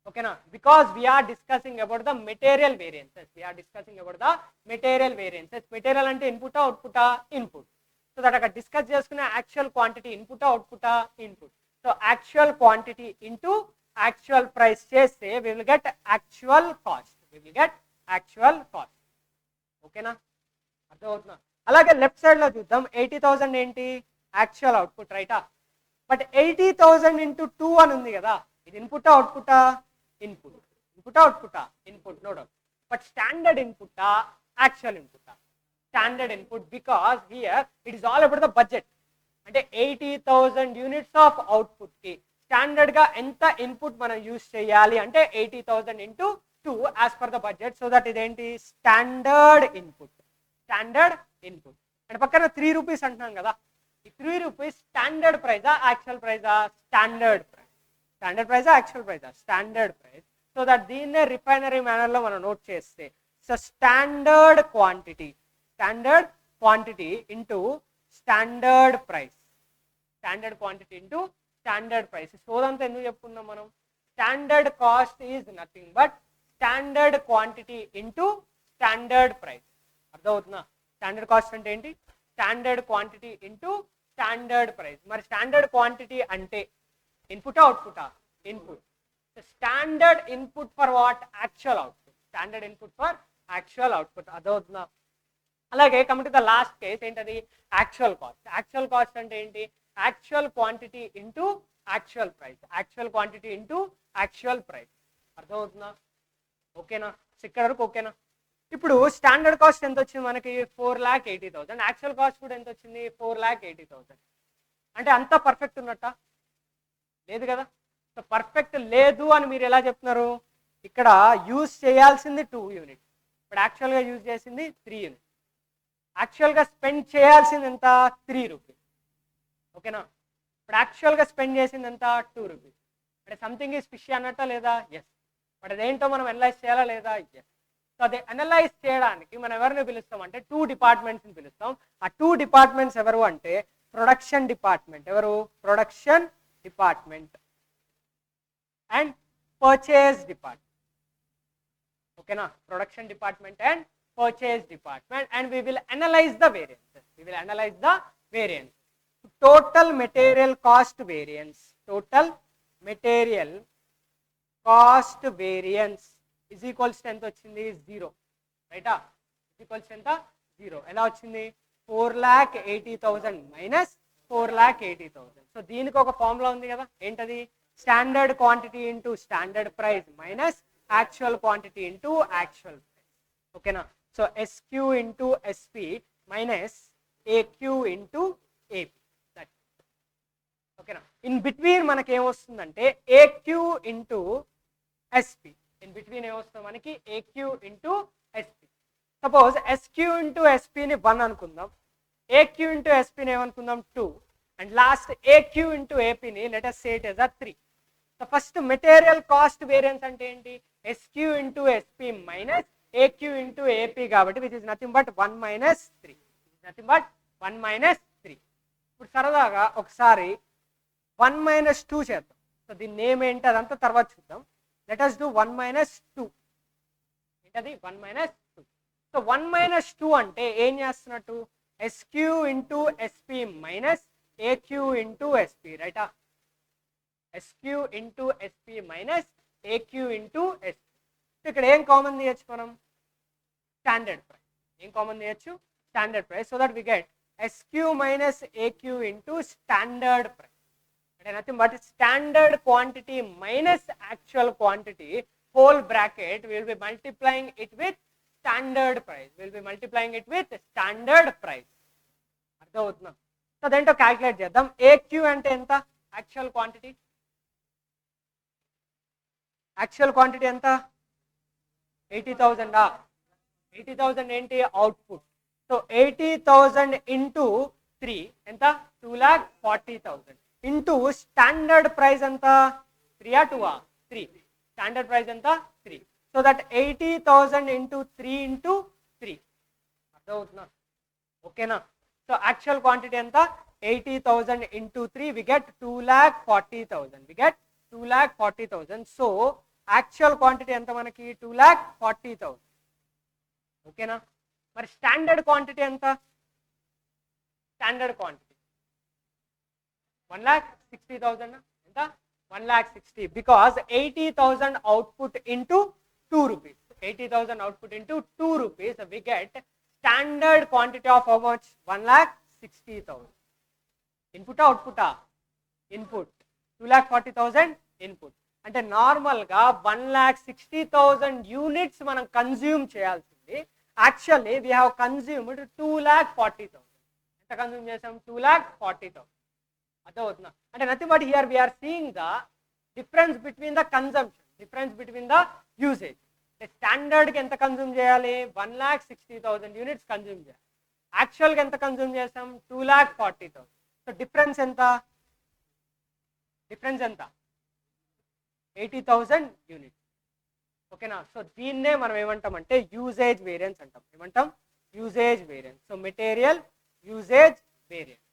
ఓకేనా? Because we are discussing about the material variances. We are discussing about the material variances. Material అంటే ఇన్పుటా అవుట్పుటా? ఇన్పుట్. సో దట్ అక్కడ డిస్కస్ చేసుకునే యాక్చువల్ క్వాంటిటీ ఇన్పుటా అవుట్పుటా? Input. So actual quantity into actual price చేస్తే we will get actual cost. We will get actual cost. ఓకేనా? అర్థమవుతుందా? అలాగే లెఫ్ట్ సైడ్ లో చూద్దాం. 80,000 ఏంటి? యాక్చువల్ అవుట్పుట్, రైటా? బట్ 80,000 ఇంటూ 2 అని ఉంది కదా, ఇది ఇన్పుటా అవుట్పుటా? ఇన్పుట్. ఇన్పుటా అవుట్పుటా? Input, no doubt. But standard ఇన్పుటా యాక్చువల్ ఇన్పుటా? Standard input, because here it is all about the budget. అంటే 80,000 యూనిట్స్ ఆఫ్ అవుట్పుట్ కి స్టాండర్డ్ గా ఎంత ఇన్పుట్ మనం యూజ్ చేయాలి అంటే 80,000 into 2 as per the budget. So that ఇదేంటి? Standard input. Standard input. అంటే పక్కన 3 రూపీస్ అంటున్నాం కదా, ఈ 3 రూపీస్ స్టాండర్డ్ ప్రైజా యాక్చువల్ ప్రైజా? Standard price. స్టాండర్డ్ ప్రైజా యాక్చువల్ ప్రైజా? Standard price. సో దట్ దీన్నే రిఫైనరీ మేనర్లో మనం నోట్ చేస్తే, so standard quantity, standard quantity into standard price. Standard quantity into standard price. సోదంతా ఎందుకు చెప్పుకుందాం మనం? Standard cost is nothing but standard quantity into standard price. అర్థమవుతుందా? స్టాండర్డ్ కాస్ట్ అంటే ఏంటి? Standard quantity into standard price. మరి standard quantity అంటే ఇన్పుటా అవుట్పుటా? Input. Standard input for what? Actual output. Standard input for actual output. అర్థమవుతుందా? అలాగే coming to the last case ఏంటది? Actual cost. యాక్చువల్ కాస్ట్ అంటే ఏంటి? Actual quantity into actual price. Actual quantity into actual price. అర్థమవుతుందా? ఓకేనా? ఇక్కడ వరకు ఓకేనా? ఇప్పుడు స్టాండర్డ్ కాస్ట్ ఎంత వచ్చింది మనకి? 4,80,000. యాక్చువల్ కాస్ట్ కూడా ఎంత వచ్చింది? 4,80,000. అంటే అంతా పర్ఫెక్ట్ ఉన్నట్ట? లేదు కదా. సో పర్ఫెక్ట్ లేదు అని మీరు ఎలా చెప్తున్నారు? ఇక్కడ యూజ్ చేయాల్సింది 2 యూనిట్స్, ఇప్పుడు యాక్చువల్గా యూజ్ చేసింది 3 యూనిట్స్. యాక్చువల్గా స్పెండ్ చేయాల్సింది ఎంత? 3 రూపీస్. ఓకేనా? ఇప్పుడు యాక్చువల్గా స్పెండ్ చేసింది ఎంత? 2 రూపీస్. అంటే సంథింగ్ ఈజ్ ఫిష్ అన్నట్ట లేదా? ఎస్. బట్ అదేంటో మనం అనలైజ్ చేయాలా లేదా? ఎస్. సో అది అనలైజ్ చేయడానికి మనం ఎవరిని పిలుస్తాం అంటే 2 డిపార్ట్మెంట్స్ని పిలుస్తాం. ఆ 2 డిపార్ట్మెంట్స్ ఎవరు అంటే ప్రొడక్షన్ డిపార్ట్మెంట్. ఎవరు? Production department and purchase department. ఓకేనా? Production department and purchase department, and we will analyze the variances. We will analyze the variance. Total material cost variance. Total material cost variance is equals to ఎంత వచ్చింది? 0. రైటా? is equals to ఎంత? 0. ఎలా వచ్చింది? 4,80,000 minus 4,80,000. So దీనికి ఒక formula ఉంది కదా, ఏంటది? Standard quantity into standard price minus actual quantity into actual price. ఓకేనా? So SQ into SP minus AQ into AP. ఓకేనా? ఇన్ బిట్వీన్ మనకి ఏమొస్తుందంటే AQ into SP. In between ఏమొస్తుంది మనకి? AQ into SP. Suppose SQ into SPని 1 అనుకుందాం, AQ into SPని ఏమనుకుందాం? 2, అండ్ లాస్ట్ AQ ఇంటూ APని let us say it as a 3. So first material cost variance అంటే ఏంటి? SQ into SP minus AQ into AP కాబట్టి which is nothing but 1 minus 3. Nothing but 1 minus 3. ఇప్పుడు సరదాగా ఒకసారి 1 minus 2 చేద్దాం. So దీని name ఏంటి అదంతా తర్వాత చూద్దాం. Let us do 1 minus 2. ఏంటది? 1 మైనస్ 2. సో 1 మైనస్ 2 అంటే ఏం చేస్తున్నట్టు SQ into SP minus AQ into SP, రైటా? SQ into SP minus AQ into SP. ఇక్కడ ఏం కామన్ తీయచ్చు మనం? Standard price. ఏం కామన్ తీయచ్చు? Standard price. So that we get SQ minus AQ into standard price. అంటే nothing but standard quantity minus actual quantity whole bracket, we will be multiplying it with standard price. We will be multiplying it with standard price. అర్థం అవుతుందా? So అదేంటో calculate చేద్దాం. AQ అంటే ఎంత? Actual quantity. Actual quantity ఎంత? 80,000. 80,000 ఏంటి? Output. So 80,000 into 3 ఎంత? 2,40,000 into standard price ఎంత? 3 ఆ 2 ఆ? 3. స్టాండర్డ్ ప్రైస్ ఎంత? 3. So that 80,000 into 3 into 3. అర్థం అవుతుందా? ఓకేనా? సో యాక్చువల్ క్వాంటిటీ ఎంత? 80,000 into 3 we get 2,40,000. We get 2,40,000. So actual quantity ఎంత మనకి? 2,40,000. ఓకేనా? మరి స్టాండర్డ్ క్వాంటిటీ ఎంత? Standard quantity 1,60,000. ఎంత? 1,60,000. because 80,000 output into 2 rupees. 80,000 output into 2 rupees. We get standard quantity of how much? 1,60,000. Input output? Input. 2,40,000 input. అంటే నార్మల్గా 1,60,000 units మనం consume చేయాల్సింది. Actually we have consumed 2,40,000. ఎంత కన్జ్యూమ్ చేసాం? 2,40,000. అర్థమవుతుందా? అంటే nothing but here we are seeing the difference between the consumption, difference between the usage. స్టాండర్డ్కి ఎంత కన్జ్యూమ్ చేయాలి? 1,60,000 యూనిట్స్ కన్జ్యూమ్ చేయాలి. యాక్చువల్గా ఎంత కన్జ్యూమ్ చేసాం? 2,40,000. సో డిఫరెన్స్ ఎంత? డిఫరెన్స్ ఎంత? 80,000 యూనిట్స్. ఓకేనా? సో దీన్నే మనం ఏమంటామంటే యూసేజ్ వేరియన్స్ అంటాం. ఏమంటాం? Usage variance. So material usage variance.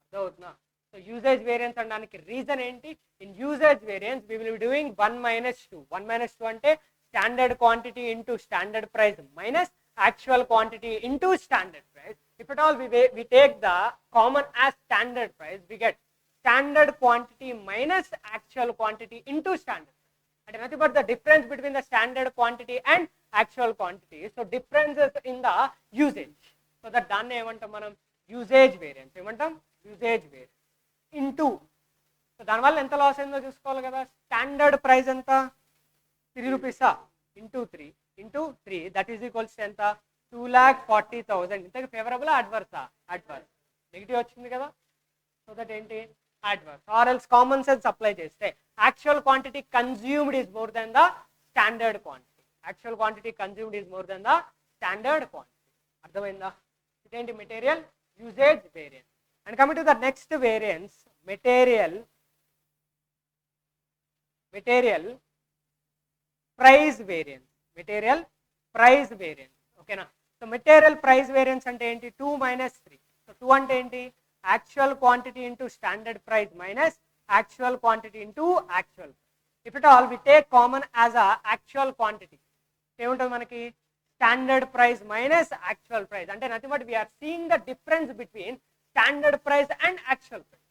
అర్థమవుతుందా? సో యూసేజ్ వేరియన్స్ అనడానికి రీజన్ ఏంటి? In usage variance we will be doing 1 minus 2. 1 minus 2 అంటే standard quantity into standard price minus actual quantity into standard price. If at all we take the common as standard price, we get standard quantity minus actual quantity into standard price. And nothing but the difference between the standard quantity and actual quantity. So differences in the usage. So that danne emantam manam usage variance. Emantam usage variance into. So దాని వల్ల ఎంత loss అయిందో చూసుకోవాలి కదా. Standard price ఎంత? 3 రూపీసా? Into 3 into 3 that is equals ఎంత? 2,40,000. ఇంతకు ఫేవరబుల్ అడ్వర్సా? అడ్వర్స్. నెగిటివ్ వచ్చింది కదా. సో దట్ ఏంటి? Adverse. Or else common sense apply చేస్తే actual quantity consumed is more than the standard quantity. Actual quantity consumed is more than the standard quantity. అర్థమైందా? ఇదేంటి? Material usage variance. And coming to the next variance, material price variance. Material price variance. ఓకేనా? So material price variance అంటే ఏంటి? 2 minus 3. So 2 అంటే ఏంటి? Actual quantity into standard price minus actual quantity into actual. If it all we take common as a actual quantity, ఏముంటుంది మనకి? Standard price minus actual price. అంటే nothing but we are seeing the difference between standard price and actual price.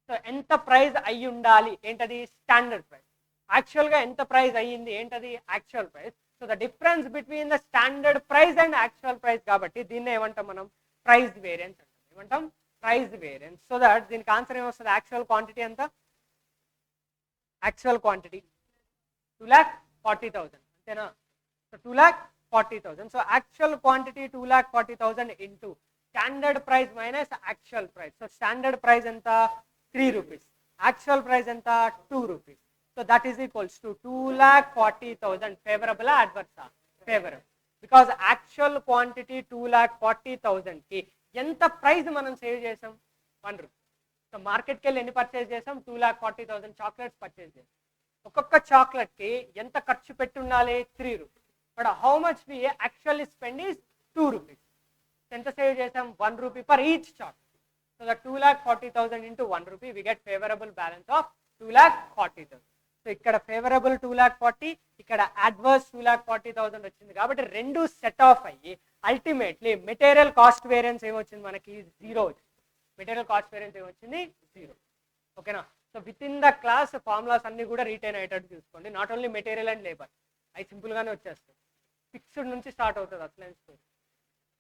So ఎంత price అయ్యి ఉండాలి? ఏంటది? Standard price. యాక్చువల్గా ఎంత price అయ్యింది? ఏంటది? Actual price. So the difference between the standard price and actual price కాబట్టి దీన్నే ఏమంటాం మనం? ప్రైస్ వేరియన్స్ అంటాం. ఏమంటాం? Price variance. సో దట్ దీనికి ఆన్సర్ ఏమొస్తుంది? యాక్చువల్ క్వాంటిటీ ఎంత? Actual quantity 2,40,000. అంతేనా? So 2,40,000. So actual quantity 2,40,000 into standard price minus actual price. So standard price ఎంత? 3 రూపీస్. యాక్చువల్ ప్రైస్ ఎంత? 2 rupees. So that is equals to 2,40,000. Favorable or adverse? Favorable. Because actual quantity 2,40,000 ki ఎంత price మనం save చేసాం? 1 rupee. So మార్కెట్కి వెళ్ళి ఎన్ని purchase చేసాం? 2,40,000 chocolates purchase చేసాం. ఒక్కొక్క చాక్లెట్కి ఎంత ఖర్చు పెట్టి ఉండాలి? 3 rupees. But how much we actually spend is 2 rupees. ఎంత సేవ్ చేసాం? 1 rupee per each chocolate. So the 2,40,000 into 1 rupee we get favorable balance of 2,40,000. So ఇక్కడ ఫేవరబుల్ 2,40,000, ఇక్కడ అడ్వర్స్ 2,40,000 వచ్చింది. కాబట్టి రెండు సెట్ ఆఫ్ అయ్యి అల్టిమేట్లీ మెటీరియల్ కాస్ట్ వేరియన్స్ ఏమొచ్చింది మనకి 0 వచ్చింది. మెటీరియల్ కాస్ట్ వేరియన్స్ ఏమొచ్చింది 0. ఓకేనా. So with in the class formulas అన్ని కూడా రీటైన్ అయ్యేటట్టు చూసుకోండి. Not only material and labour, అవి సింపుల్గానే వచ్చేస్తాయి. ఫిక్స్డ్ నుంచి స్టార్ట్ అవుతుంది అట్లనే స్టోరీ.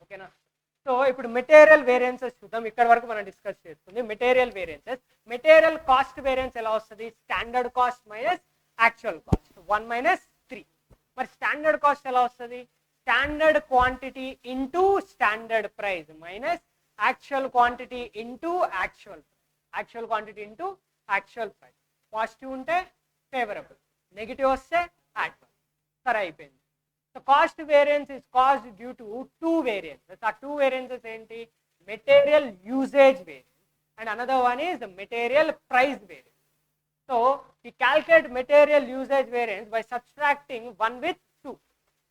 ఓకేనా. సో ఇప్పుడు మెటీరియల్ వేరియన్సెస్ చూద్దాం. ఇక్కడ వరకు మనం డిస్కస్ చేస్తుంది material variances. Material cost variance ఎలా వస్తుంది? Standard cost minus actual cost 1 - 3. మరి స్టాండర్డ్ కాస్ట్ ఎలా వస్తుంది? Standard quantity into standard price minus actual quantity into actual quantity into actual price. Positive ఉంటే ఫేవరబుల్, నెగిటివ్ వస్తే అడ్వర్స్. సరే అయిపోయింది. So cost variance is cost due to 2 variances. ఆ 2 variances ఏంటి? Material usage variance and another one is material price variance. So we calculate material usage variance by subtracting 1 with 2,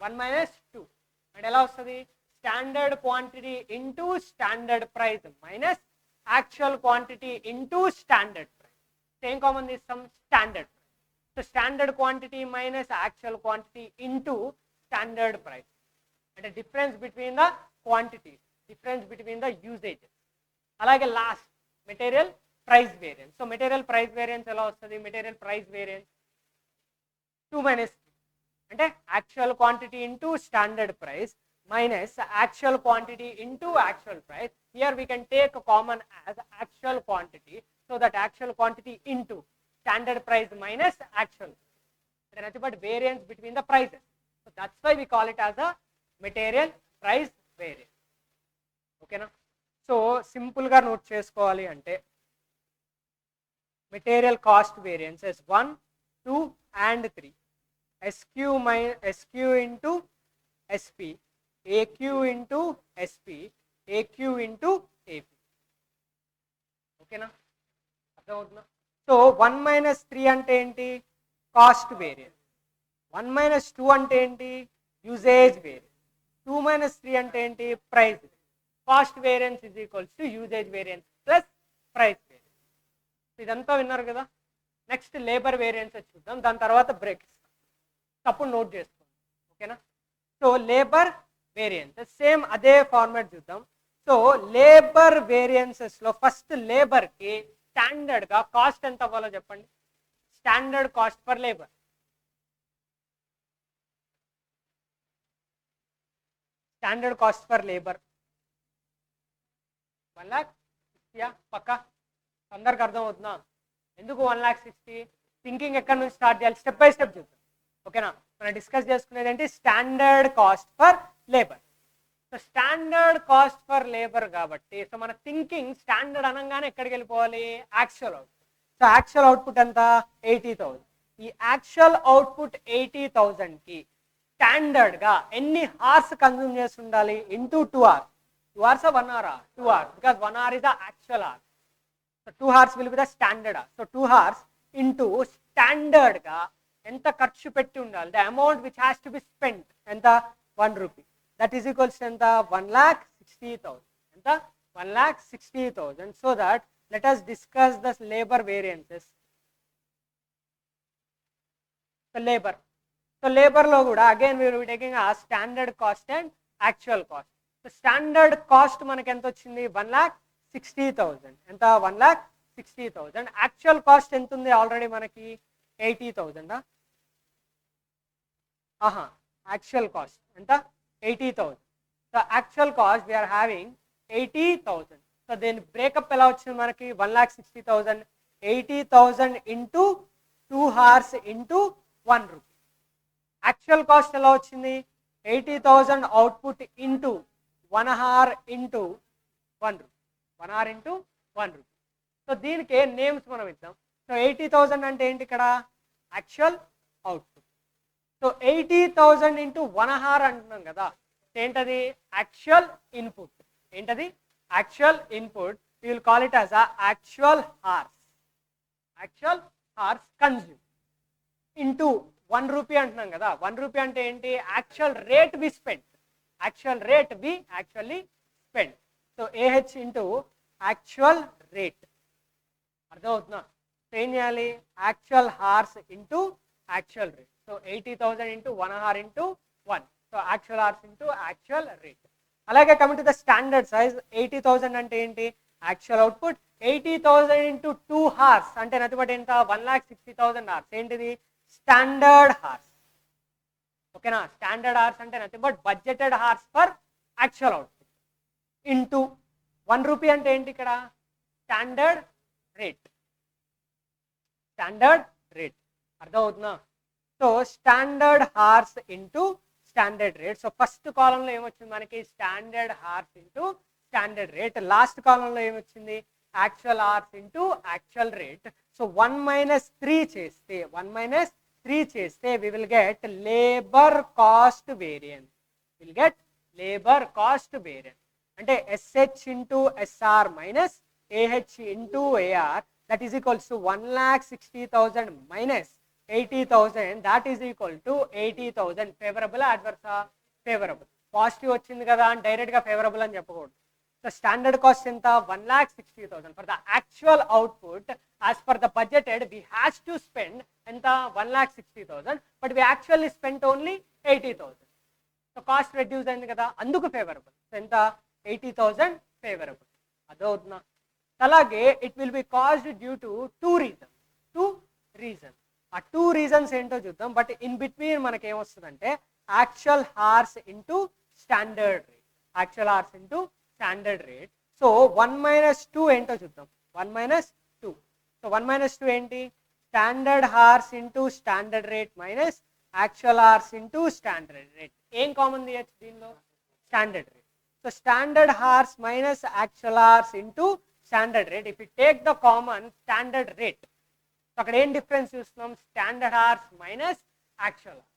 1 - 2. And ఎలా వస్తుంది? Standard quantity into standard price minus actual quantity into standard price. Same common తీస్తాం standard price. So standard quantity minus actual quantity into standard price అంటే difference between the quantity, difference between the usages. అలాగే last material price variance. So material price variance ఎలా వస్తుంది? Material price variance 2 - 3 అంటే actual quantity into standard price minus actual quantity into actual price. Here we can take a common as actual quantity, so that actual quantity into standard price minus actual. There is nothing but variance between the prices. So that's why we call it as a material price variance. Okay na? So simple ga note chesukovali ante material cost variances 1, 2 and 3. SQ into SP, AQ into SP, AQ into AP. Okay na? అర్థమవుతుందా? So 1 - 3 అంటే ఏంటి? Cost variance. 1 - 2 అంటే ఏంటి? Usage variance. 2 - 3 అంటే ఏంటి? Price. Cost variance is equals to usage variance plus price variance. ఇదంతా విన్నారు కదా. నెక్స్ట్ లేబర్ వేరియన్సెస్ చూద్దాం, దాని తర్వాత బ్రేక్ ఇస్తాం. తప్పుడు నోట్ చేసుకోండి. ఓకేనా. సో లేబర్ వేరియన్సెస్ సేమ్ అదే ఫార్మాట్ చూద్దాం. సో లేబర్ వేరియన్సెస్ లో ఫస్ట్ లేబర్ కి స్టాండర్డ్ గా కాస్ట్ ఎంత అవ్వాలో చెప్పండి. Standard cost for labour standard cost for labour 1,60,000 పక్కా అందరికి అర్థం అవుతుందా? ఎందుకు 1,60,000? థింకింగ్ ఎక్కడి నుంచి స్టార్ట్ చేయాలి? స్టెప్ బై స్టెప్ చూద్దాం. ఓకేనా. మనం డిస్కస్ చేసుకునేది ఏంటి? Standard cost for labour. So standard cost for labour కాబట్టి సో మన థింకింగ్ స్టాండర్డ్ అనగానే ఎక్కడికి వెళ్ళిపోవాలి? Actual output. So actual output ఎంత? 80,000. ఈ యాక్చువల్ అవుట్పుట్ 80,000 కి స్టాండర్డ్ గా ఎన్ని హార్స్ కన్జ్యూమ్ చేసి ఉండాలి? Into 2 hours. 2 hours 1 hour? 2 hours, because 1 hour is the actual hour. So 2 hours will be the standard hour. So 2 hours into standard గా ఎంత ఖర్చు పెట్టి ఉండాలి? The amount which has to be spent ఎంత? 1 rupee. That is equals ఎంత? 1,60,000. ఎంత? 1,60,000. So that let us discuss the labor variances. So labour. So labour లో కూడా again we will be taking a standard cost and actual cost. So standard cost మనకి ఎంత వచ్చింది? 1,60,000. ఎంత? 1,60,000. Actual cost ఎంత ఉంది ఆల్రెడీ మనకి? 80,000. ఆహా, యాక్చువల్ కాస్ట్ ఎంత? 80,000. So actual cost we are having 80,000. So దీని బ్రేకప్ ఎలా వచ్చింది మనకి? 1,60,000. 80,000 into 2 hours into 1 rupee. Actual cost ఎలా వచ్చింది? 80,000 output into 1 hour into 1 rupee. 1 hour into 1 rupee. So దీనికి నేమ్స్ మనం ఇద్దాం. సో 80,000 అంటే ఏంటి ఇక్కడ? Actual output. So 80,000 into 1 hour అంటున్నాం కదా, ఏంటది? Actual input. ఏంటది? Actual input. we will call it as a actual hours. Actual hours consume into 1 rupee అంటున్నాం కదా. 1 rupee అంటే ఏంటి? Actual rate we spend. Actual rate we actually spend. So AH into actual rate. అర్థమవుతుందా? ఏం చేయాలి, actual hours into actual rate. So 80,000 into 1 hour into 1. So actual hours into actual rate. అలాగే coming to the standard size, 80,000 అంటే ఏంటి, actual output. 80,000 into 2 hours అంటే nothing ఎంత, 1,60,000 hours. ఏంటిది, standard hours. ఓకేనా, స్టాండర్డ్ హార్స్ అంటే nothing but budgeted hours for actual output into 1 rupee అంటే ఏంటి ఇక్కడ, స్టాండర్డ్ రేట్. స్టాండర్డ్ రేట్ అర్థమవుతుందా. So standard hours into standard rate. So first కాలంలో ఏమొచ్చింది మనకి, standard hours into standard rate. Last కాలంలో ఏమొచ్చింది, actual hours into actual rate. So 1 - 3 చేస్తే we will get labour cost variance. Will get labour cost variance అంటే SH into SR minus AH into AR, that is equals to 1,60,000 minus 80,000, that is equal to 80,000. Favourable అడ్వర్సా, favourable. Positive వచ్చింది కదా అని డైరెక్ట్గా favourable అని చెప్పకూడదు. So standard cost ఎంత, 1,60,000 for the actual output. As per the budgeted we has to spend ఎంత, 1,60,000, but we actually spend only 80,000. So cost reduce అయింది కదా, అందుకు ఫేవరబుల్. సో ఎంత, 80,000 ఫేవరబుల్. అదవుతుందా. అలాగే it will be caused due to 2 reasons. ఆ 2 reasons ఏంటో చూద్దాం. But in between మనకి ఏమొస్తుందంటే actual hours into standard rate. Actual hours into standard rate. So 1 - 2 ఏంటో చూద్దాం. 1 - 2. సో 1 - 2 ఏంటి, standard hours into standard rate minus actual hours into standard rate. ఏం common తీయచ్చు దీనిలో, standard rate. So standard hours minus actual hours into standard rate. If you take the common standard rate, so అక్కడ ఏం difference చూస్తున్నాం, standard hours minus actual hours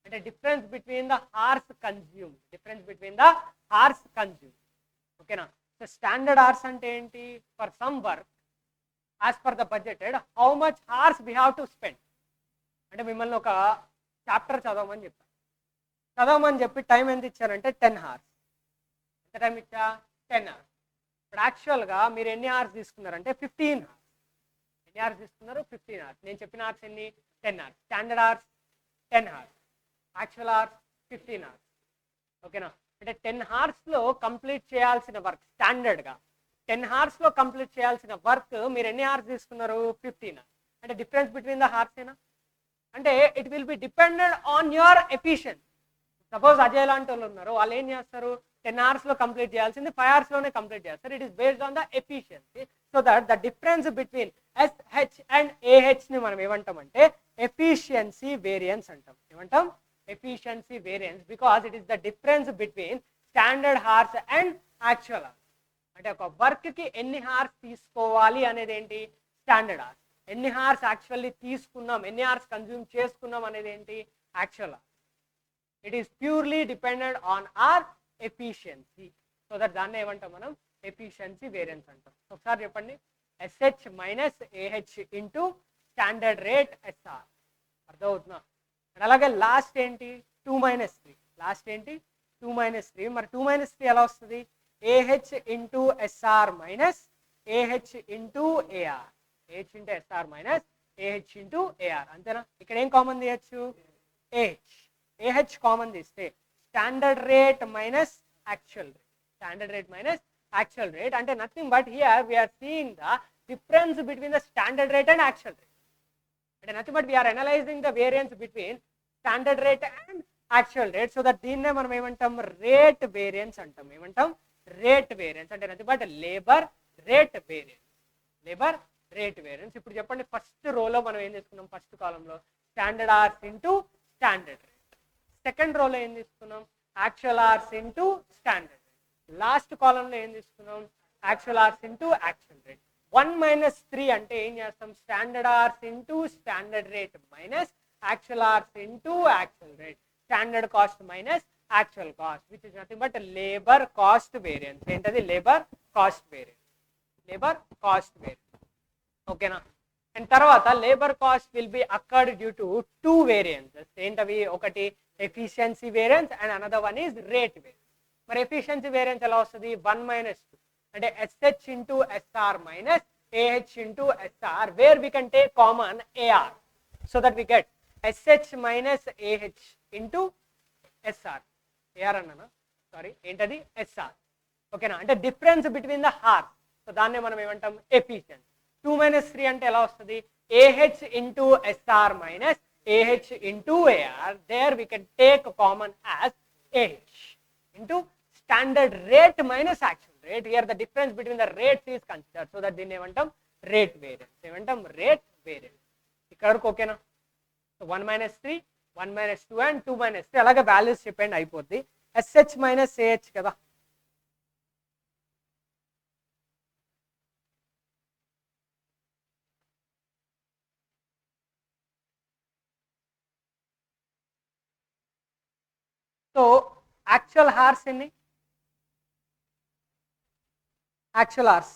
అంటే difference between the hours consume. ఓకేనా. So standard hours అంటే ఏంటి, for some work as per the budgeted how much hours we have to spend. అంటే మిమ్మల్ని ఒక చాప్టర్ చదవమని చెప్పి టైం ఎంత ఇచ్చారంటే 10 hours. ఎంత టైం ఇచ్చా, 10 hours. ఇప్పుడు యాక్చువల్గా మీరు ఎన్ని అవర్స్ తీసుకున్నారంటే 15 hours. ఎన్ని అవర్స్ తీసుకున్నారు, 15 hours. నేను చెప్పిన అవర్స్ ఎన్ని, 10 hours. Standard hours 10 hours, actual hours 15 hours. ఓకేనా. అంటే 10 hours కంప్లీట్ చేయాల్సిన వర్క్, స్టాండర్డ్గా 10 hours కంప్లీట్ చేయాల్సిన వర్క్ మీరు ఎన్ని అవర్స్ తీసుకున్నారు, 15 hours. అంటే డిఫరెన్స్ బిట్వీన్ ద హార్స్ ఏనా. అంటే it will be dependent on your efficiency. Suppose Ajay లాంటి వాళ్ళు ఉన్నారు, వాళ్ళు ఏం చేస్తారు, 10 hours కంప్లీట్ చేయాల్సింది 5 hours కంప్లీట్ చేస్తారు. It is based on the efficiency. So that the difference between SH and AH ని మనం ఏమంటామంటే ఎఫిషియన్సీ వేరియన్స్ అంటాం. ఏమంటాం, efficiency variance, because it is the difference between standard hours and actual hours. అంటే ఒక work కి ఎన్ని హార్స్ తీసుకోవాలి అనేది ఏంటి, స్టాండర్డ్ హార్స్. ఎన్ని హార్స్ యాక్చువల్లీ తీసుకున్నాం, ఎన్ని హార్స్ కన్జ్యూమ్ చేసుకున్నాం అనేది ఏంటి, actual hours. It is purely dependent on our efficiency. So that దాన్ని ఏమంటాం మనం, ఎఫిషియన్సీ వేరియన్స్ అంటాం. ఒకసారి చెప్పండి, SH minus AH into standard rate SR. అర్థమవుతుందా. అలాగే లాస్ట్ ఏంటి, 2 - 3. లాస్ట్ ఏంటి, 2 - 3. మరి 2 - 3 ఎలా వస్తుంది, AH into SR minus AH into AR. AH into SR minus AH into AR. అంతేనా. ఇక్కడ ఏం కామన్ తీయచ్చు, AH కామన్ తీస్తే standard rate minus actual rate. Standard rate minus actual rate అంటే nothing but here we are seeing the difference between the standard rate and actual rate. అంటే nothing but we are analysing the variance between standard rate and actual rate. So that దీన్నే మనం ఏమంటాం, rate variance అంటాం. ఏమంటాం, rate variance అంటే nothing but labour rate variance. Labour rate variance. ఇప్పుడు చెప్పండి, first రోలో మనం ఏం తీసుకున్నాం, ఫస్ట్ కాలంలో standard hours into standard rate. Second రోలో ఏం తీసుకున్నాం, actual hours into standard rate. Last కాలంలో ఏం తీసుకున్నాం, actual hours into actual rate. 1 - 3 అంటే ఏం చేస్తాం, standard hours into standard rate minus actual hours into actual rate. Standard cost minus actual cost, which is nothing but labour cost variance. ఏంటది, labour cost variance. Labour cost variance. ఓకేనా. And తర్వాత labour cost will be occurred due to 2 variances. ఏంటవి, ఒకటి efficiency variance and another one is rate variance. మరి efficiency variance ఎలా వస్తుంది, 1 - 2 అంటే SH into SR minus AH into SR, where we can take common AR, so that we get SH minus AH into SR. AR అన్నా sorry ఏంటది SR. ఓకేనా, అంటే difference between the horse. So దాన్నే మనం ఏమంటాం ఎఫిషియన్సీ. 2 minus 3 అంటే ఎలా వస్తుంది? AH into SR minus AH into AR. There we can take common as AH into standard rate minus actual rate. Here the difference between the rates is considered, so that దీన్ని ఏమంటాం rate variance. ఏమంటాం rate variance. ఇక్కడ వరకు ఓకేనా? So 1 minus 3, 1 minus 2 and 2 minus 3 అలాగే values చెప్పండి అయిపోద్ది. SH minus AH కదా. సో యాక్చువల్ హార్స్ ఎన్ని? Actual hours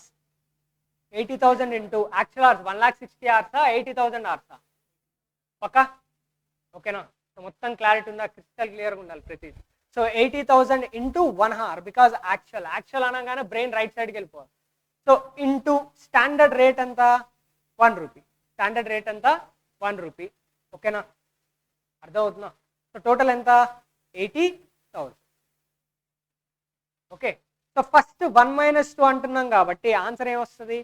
80,000 into actual hours 1,60,000 హార్సా 80,000 హార్సా? పక్కా ఓకేనా? సో మొత్తం క్లారిటీ ఉందా? క్రిస్టల్ క్లియర్గా ఉండాలి ప్రతిదీ. So 80,000 into 1 hour, because actual అనగానే బ్రెయిన్ రైట్ సైడ్కి వెళ్ళిపోవాలి. సో ఇంటూ స్టాండర్డ్ రేట్ ఎంత? 1 రూపీ. స్టాండర్డ్ రేట్ ఎంత? 1 రూపీ. ఓకేనా, అర్థమవుతుందా? సో టోటల్ ఎంత? 80,000. ఓకే, సో ఫస్ట్ 1 minus 2 అంటున్నాం కాబట్టి ఆన్సర్ ఏమొస్తుంది?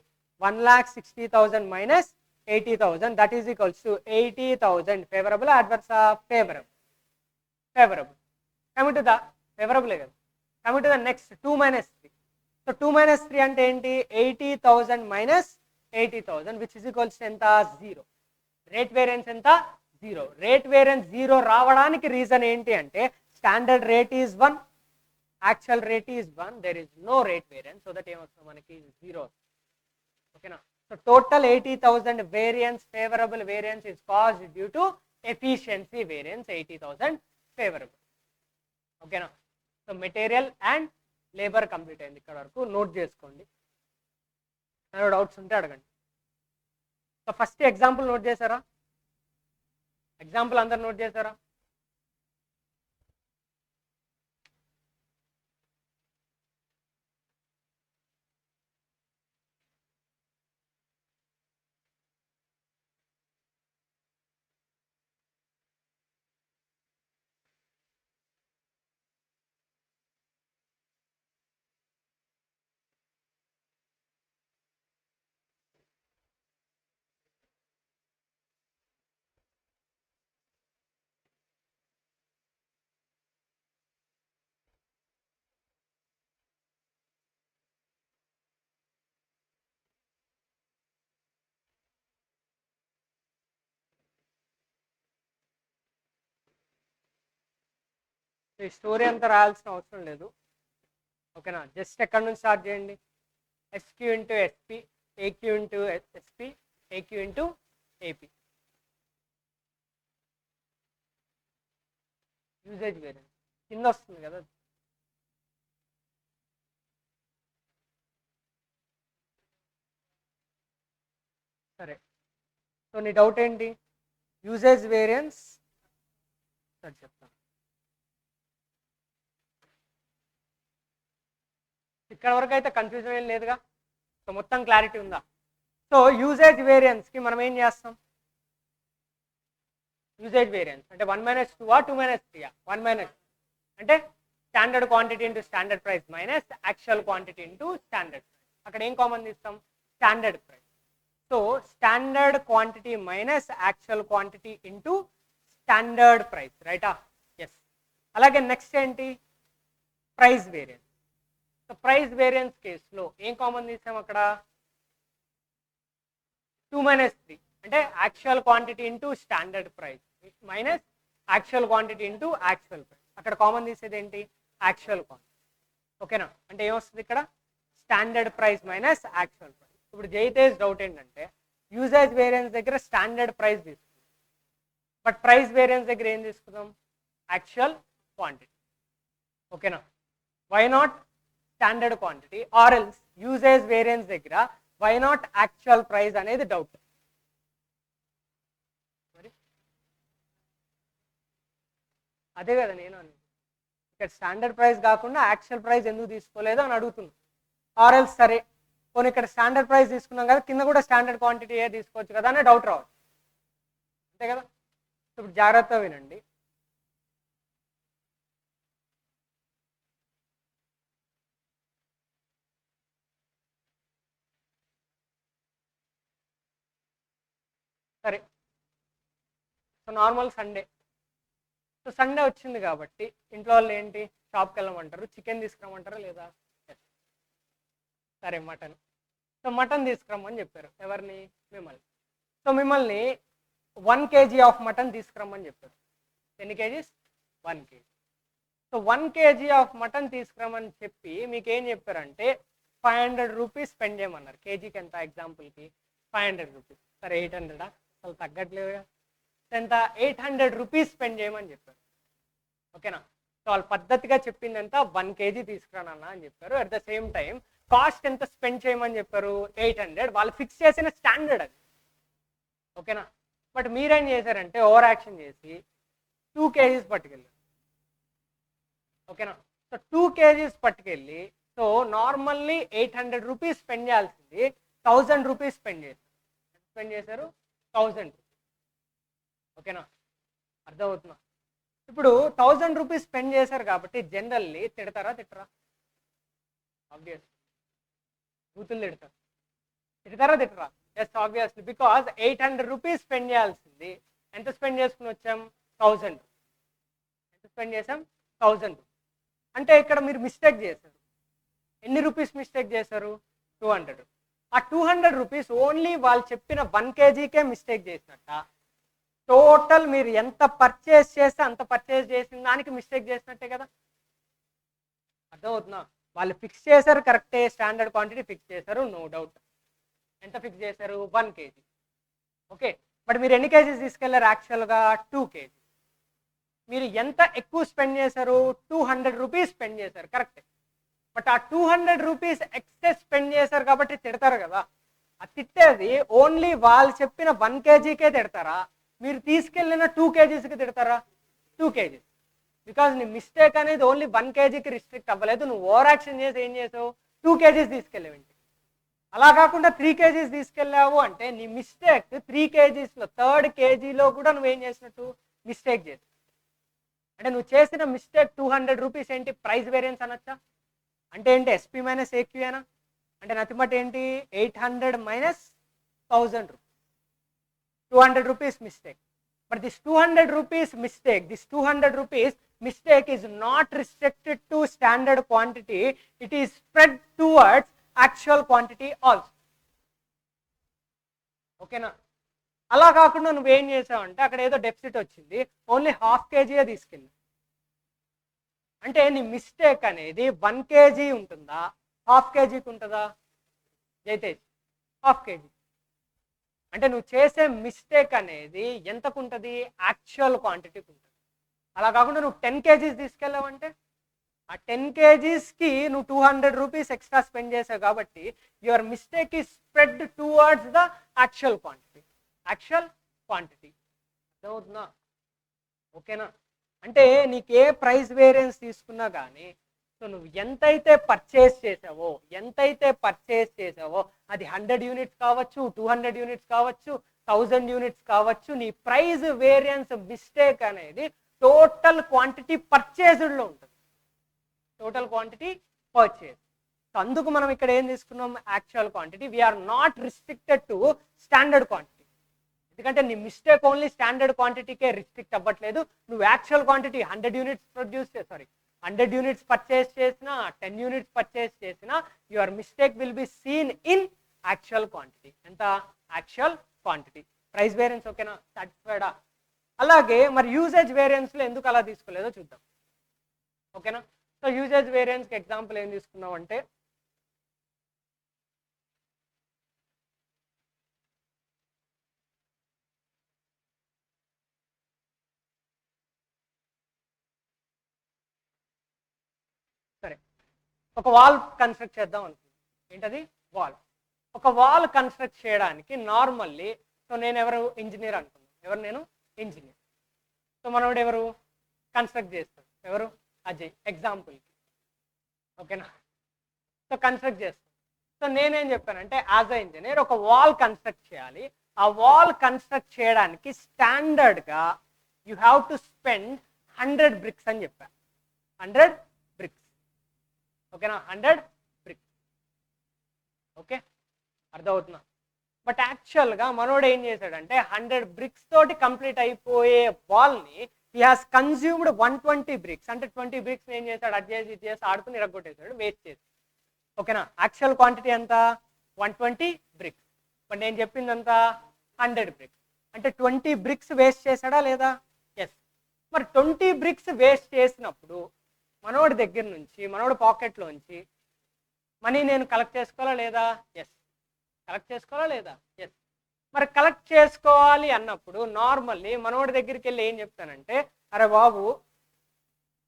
1,60,000 minus 80,000, that is equals to 80,000. Favorable, adverse, favorable. Favorable. Coming to the favorable కదా. Coming to the next 2 minus 3. So 2 minus 3 అంటే ఏంటి? 80,000 minus 80,000, which is equals to ఎంత? 0. Rate variance ఎంత? 0. Rate variance 0 రావడానికి reason ఏంటి అంటే standard rate is 1, actual rate is 1, there is no rate variance, so that ఏమొస్తుంది మనకి? 0. ఓకేనా? So total 80,000 variance, favorable variance is caused due to efficiency variance. 80,000 favorable. Okay na? So material and labor complete అయింది. ఇక్కడ వరకు note చేసుకోండి. ఏమైనా doubts ఉంటే అడగండి. సో ఫస్ట్ ఎగ్జాంపుల్ నోట్ చేశారా? ఎగ్జాంపుల్ అందరు నోట్ చేశారా? ఈ స్టోరీ అంతా రాయాల్సిన అవసరం లేదు. ఓకేనా, జస్ట్ ఎక్కడి నుంచి స్టార్ట్ చేయండి? SQ into SP, AQ into SP, AQ into AP. Usage variance కింద వస్తుంది కదా. సరే, సో నీ డౌట్ ఏంటి? యూజేజ్ వేరియన్స్ సరే చెప్తాను. ఇక్కడ వరకు అయితే కన్ఫ్యూజన్ ఏం లేదుగా. సో మొత్తం క్లారిటీ ఉందా? సో యూజేజ్ వేరియన్స్కి మనం ఏం చేస్తాం? యూజేజ్ వేరియన్స్ అంటే 1 minus 2 2 minus 3 1 minus అంటే standard quantity into standard price minus actual quantity into standard price. అక్కడ ఏం కామన్ తీస్తాం? Standard price. So standard quantity minus actual quantity into standard price, రైటా? ఎస్. అలాగే నెక్స్ట్ ఏంటి? Price variance. So price variance కేసులో ఏం common తీసాం? అక్కడ 2 minus 3 అంటే actual quantity into standard price minus actual quantity into actual price. అక్కడ common తీసేది ఏంటి? Actual quantity. ఓకేనా, అంటే ఏమొస్తుంది ఇక్కడ? Standard price minus actual price. ఇప్పుడు జైతేజ్ డౌట్ ఏంటంటే యూజేజ్ వేరియన్స్ దగ్గర స్టాండర్డ్ ప్రైస్ తీసుకుందాం, బట్ ప్రైస్ వేరియన్స్ దగ్గర ఏం తీసుకుందాం? Actual quantity. ఓకేనా, why not standard quantity or else usage variance దగ్గర వై నాట్ యాక్చువల్ ప్రైస్ అనేది డౌట్. మరి అదే కదా నేను అనేది, ఇక్కడ స్టాండర్డ్ ప్రైస్ కాకుండా యాక్చువల్ ప్రైస్ ఎందుకు తీసుకోలేదు అని అడుగుతున్నా. ఆర్ ఎల్స్ సరే కొన్ని ఇక్కడ స్టాండర్డ్ ప్రైస్ తీసుకున్నాం కదా, కింద కూడా స్టాండర్డ్ క్వాంటిటీ ఏ తీసుకోవచ్చు కదా అనే డౌట్ రావచ్చు, అంతే కదా. ఇప్పుడు జాగ్రత్తగా వినండి. సరే, so normal Sunday, so Sunday వచ్చింది కాబట్టి ఇంట్లో వాళ్ళు ఏంటి షాప్కి వెళ్ళమంటారు, చికెన్ తీసుకురమ్మంటారా లేదా? సరే మటన్, సో మటన్ తీసుకురమ్మని చెప్పారు ఎవరిని? మిమ్మల్ని. సో మిమ్మల్ని 1 kg ఆఫ్ మటన్ తీసుకురమ్మని చెప్పారు. ఎన్ని kgs? 1 kg. So 1 kg of mutton తీసుకురమ్మని చెప్పి మీకు ఏం చెప్పారంటే 500 రూపీస్ స్పెండ్ చేయమన్నారు. కేజీకి ఎంత? ఎగ్జాంపుల్కి 500 రూపీస్. సరే 800 అసలు తగ్గట్లేదు, ఎంత? 800 రూపీస్ స్పెండ్ చేయమని చెప్పారు. ఓకేనా? సో వాళ్ళు పద్ధతిగా చెప్పింది ఎంత? 1 kg తీసుకురానన్నా అని చెప్పారు. At the same time cost ఎంత స్పెండ్ చేయమని చెప్పారు? 800. వాళ్ళు ఫిక్స్ చేసిన స్టాండర్డ్ అది. ఓకేనా? బట్ మీరేం చేశారంటే ఓవర్ యాక్షన్ చేసి 2 kgs పట్టుకెళ్ళారు. ఓకేనా? సో 2 kgs పట్టుకెళ్ళి, సో నార్మల్లీ 800 రూపీస్ స్పెండ్ చేయాల్సింది 1000 రూపీస్ స్పెండ్ చేశారు 1000. ఓకేనా? అర్థమవుతుందా? ఇప్పుడు 1000 రూపీస్ స్పెండ్ చేశారు కాబట్టి జనరల్లీ తిడతారా తిట్టరా? ఆబ్వియస్ బూతులు తిడతారా తిట్టరా? Yes obviously, because 800 rupees spend చేయాల్సింది ఎంత స్పెండ్ చేసుకుని వచ్చాం? 1000. ఎంత స్పెండ్ చేసాం? 1000. అంటే ఇక్కడ మీరు మిస్టేక్ చేశారు. ఎన్ని రూపీస్ మిస్టేక్ చేశారు? 200. ఆ 200 రూపీస్ ఓన్లీ వాళ్ళు చెప్పిన 1 kgకే మిస్టేక్ చేసినట్ట, టోటల్ మీరు ఎంత పర్చేస్ చేస్తే అంత పర్చేస్ చేసిన దానికి మిస్టేక్ చేసినట్టే కదా. అర్థమవుతుందా? వాళ్ళు ఫిక్స్ చేశారు కరెక్టే, స్టాండర్డ్ క్వాంటిటీ ఫిక్స్ చేశారు, నో డౌట్. ఎంత ఫిక్స్ చేశారు? 1 kg. ఓకే, బట్ మీరు ఎన్ని కేజీస్ తీసుకెళ్లారు? యాక్చువల్గా 2 kg. మీరు ఎంత ఎక్కువ స్పెండ్ చేశారు? 200 రూపీస్ స్పెండ్ చేశారు, కరెక్టే. బట్ ఆ 200 రూపీస్ ఎక్సెస్ స్పెండ్ చేశారు కాబట్టి తిడతారు కదా. ఆ తిట్టేది ఓన్లీ వాళ్ళు చెప్పిన 1 kgకే తిడతారా, మీరు తీసుకెళ్ళిన 2 kgsకి తిడతారా? 2 kgs. బికాజ్ నీ మిస్టేక్ అనేది ఓన్లీ 1 kgకి రిస్ట్రిక్ట్ అవ్వలేదు, నువ్వు ఓవర్ యాక్షన్ చేసి ఏం చేసావు? 2 kgs తీసుకెళ్ళావు. అలా కాకుండా 3 kgs తీసుకెళ్ళావు అంటే నీ మిస్టేక్ 3 kgsలో 3rd kgలో కూడా నువ్వేం చేసినట్టు? మిస్టేక్ చేసావు. అంటే నువ్వు చేసిన మిస్టేక్ 200 రూపీస్ ఏంటి? ప్రైస్ వేరియన్స్ అనొచ్చా? అంటే ఏంటి? ఎస్పీ మైనస్ ఏక్యూనా? అంటే నథింగ్ బట్ ఏంటి? 800 minus 1000 rupees, 200 rupees mistake. But this 200 rupees mistake is not restricted to standard quantity, it is spread towards actual quantity also. ఓకేనా? అలా కాకుండా నువ్వేం చేసావంటే అక్కడ ఏదో డెఫిసిట్ వచ్చింది, ఓన్లీ 1/2 kg తీసుకెళ్ళి, అంటే నీ మిస్టేక్ అనేది 1 kg ఉంటుందా 1/2 kgకి ఉంటుందా? జైతేజ్ 1/2 kg. అంటే నువ్వు చేసే మిస్టేక్ అనేది ఎంతకు ఉంటుంది? యాక్చువల్ క్వాంటిటీకి ఉంటుంది. అలా కాకుండా నువ్వు 10 kgs తీసుకెళ్ళావంటే ఆ 10 kgsకి నువ్వు 200 రూపీస్ ఎక్స్ట్రా స్పెండ్ చేసావు కాబట్టి your mistake is spread towards the actual quantity. అర్థమవుతుందా? ఓకేనా? అంటే నీకు ఏ ప్రైస్ వేరియన్స్ తీసుకున్నా కానీ, సో నువ్వు ఎంతైతే పర్చేస్ చేసావో అది 100 యూనిట్స్ కావచ్చు, 200 యూనిట్స్ కావచ్చు, 1000 యూనిట్స్ కావచ్చు, నీ ప్రైస్ వేరియన్స్ మిస్టేక్ అనేది టోటల్ క్వాంటిటీ పర్చేజ్డ్లో ఉంటుంది. Total quantity purchase. సో అందుకు మనం ఇక్కడ ఏం తీసుకున్నాం? Actual quantity. We are not restricted to standard quantity. ఎందుకంటే నీ మిస్టేక్ ఓన్లీ స్టాండర్డ్ క్వాంటిటీకే రిస్ట్రిక్ట్ అవ్వట్లేదు. నువ్వు యాక్చువల్ క్వాంటిటీ 100 యూనిట్స్ పర్చేస్ చేసినా, 10 యూనిట్స్ పర్చేస్ చేసినా, your mistake will be seen in actual quantity. ఎంత? Actual quantity. ప్రైస్ వేరియన్స్ ఓకేనా? సాటిస్ఫైడా? అలాగే మరి యూజేజ్ వేరియన్స్లో ఎందుకు అలా తీసుకోలేదో చూద్దాం. ఓకేనా? సో యూజేజ్ వేరియన్స్కి ఎగ్జాంపుల్ ఏం తీసుకున్నాం అంటే, సరే ఒక వాల్ కన్స్ట్రక్ట్ చేద్దాం అనుకుంటున్నాం. ఏంటది? వాల్. ఒక వాల్ కన్స్ట్రక్ట్ చేయడానికి నార్మల్లీ, సో నేను ఎవరు? ఇంజనీర్ అనుకున్నాను. ఎవరు? నేను ఇంజనీర్. సో మనోడు ఎవరు? కన్స్ట్రక్ట్ చేస్తాడు. ఎవరు? అజయ్ ఎగ్జాంపుల్కి. ఓకేనా? సో కన్స్ట్రక్ట్ చేస్తాం. సో సో నేనేం చెప్పానంటే యాజ్ అ ఇంజనీర్ ఒక వాల్ కన్స్ట్రక్ట్ చేయాలి. ఆ వాల్ కన్స్ట్రక్ట్ చేయడానికి స్టాండర్డ్గా you have to spend 100 bricks అని చెప్పాను. 100 bricks. ఓకేనా? 100 bricks. ఓకే, అర్థమవుతుందా? బట్ యాక్చువల్గా మనోడు ఏం చేశాడంటే 100 bricks తోటి కంప్లీట్ అయిపోయే వాల్ని హీ హాస్ కన్జ్యూమ్డ్ 120 bricks. అంటే 20 bricks ఏం చేశాడు, అది చేసి ఇది చేసి ఆడుకుని ఇరగొట్టేశాడు, వేస్ట్ చేసి. ఓకేనా? యాక్చువల్ క్వాంటిటీ ఎంత? 120 bricks. బట్ నేను చెప్పిందంతా 100 bricks. అంటే 20 bricks వేస్ట్ చేశాడా లేదా? ఎస్. మరి 20 bricks వేస్ట్ చేసినప్పుడు మనోడి దగ్గర నుంచి, మనోడి పాకెట్లోంచి మనీ నేను కలెక్ట్ చేసుకోవాలా లేదా? ఎస్. కలెక్ట్ చేసుకోవాలా లేదా? ఎస్. మరి కలెక్ట్ చేసుకోవాలి అన్నప్పుడు నార్మల్లీ మనోడి దగ్గరికి వెళ్ళి ఏం చెప్తానంటే, అరే బాబు,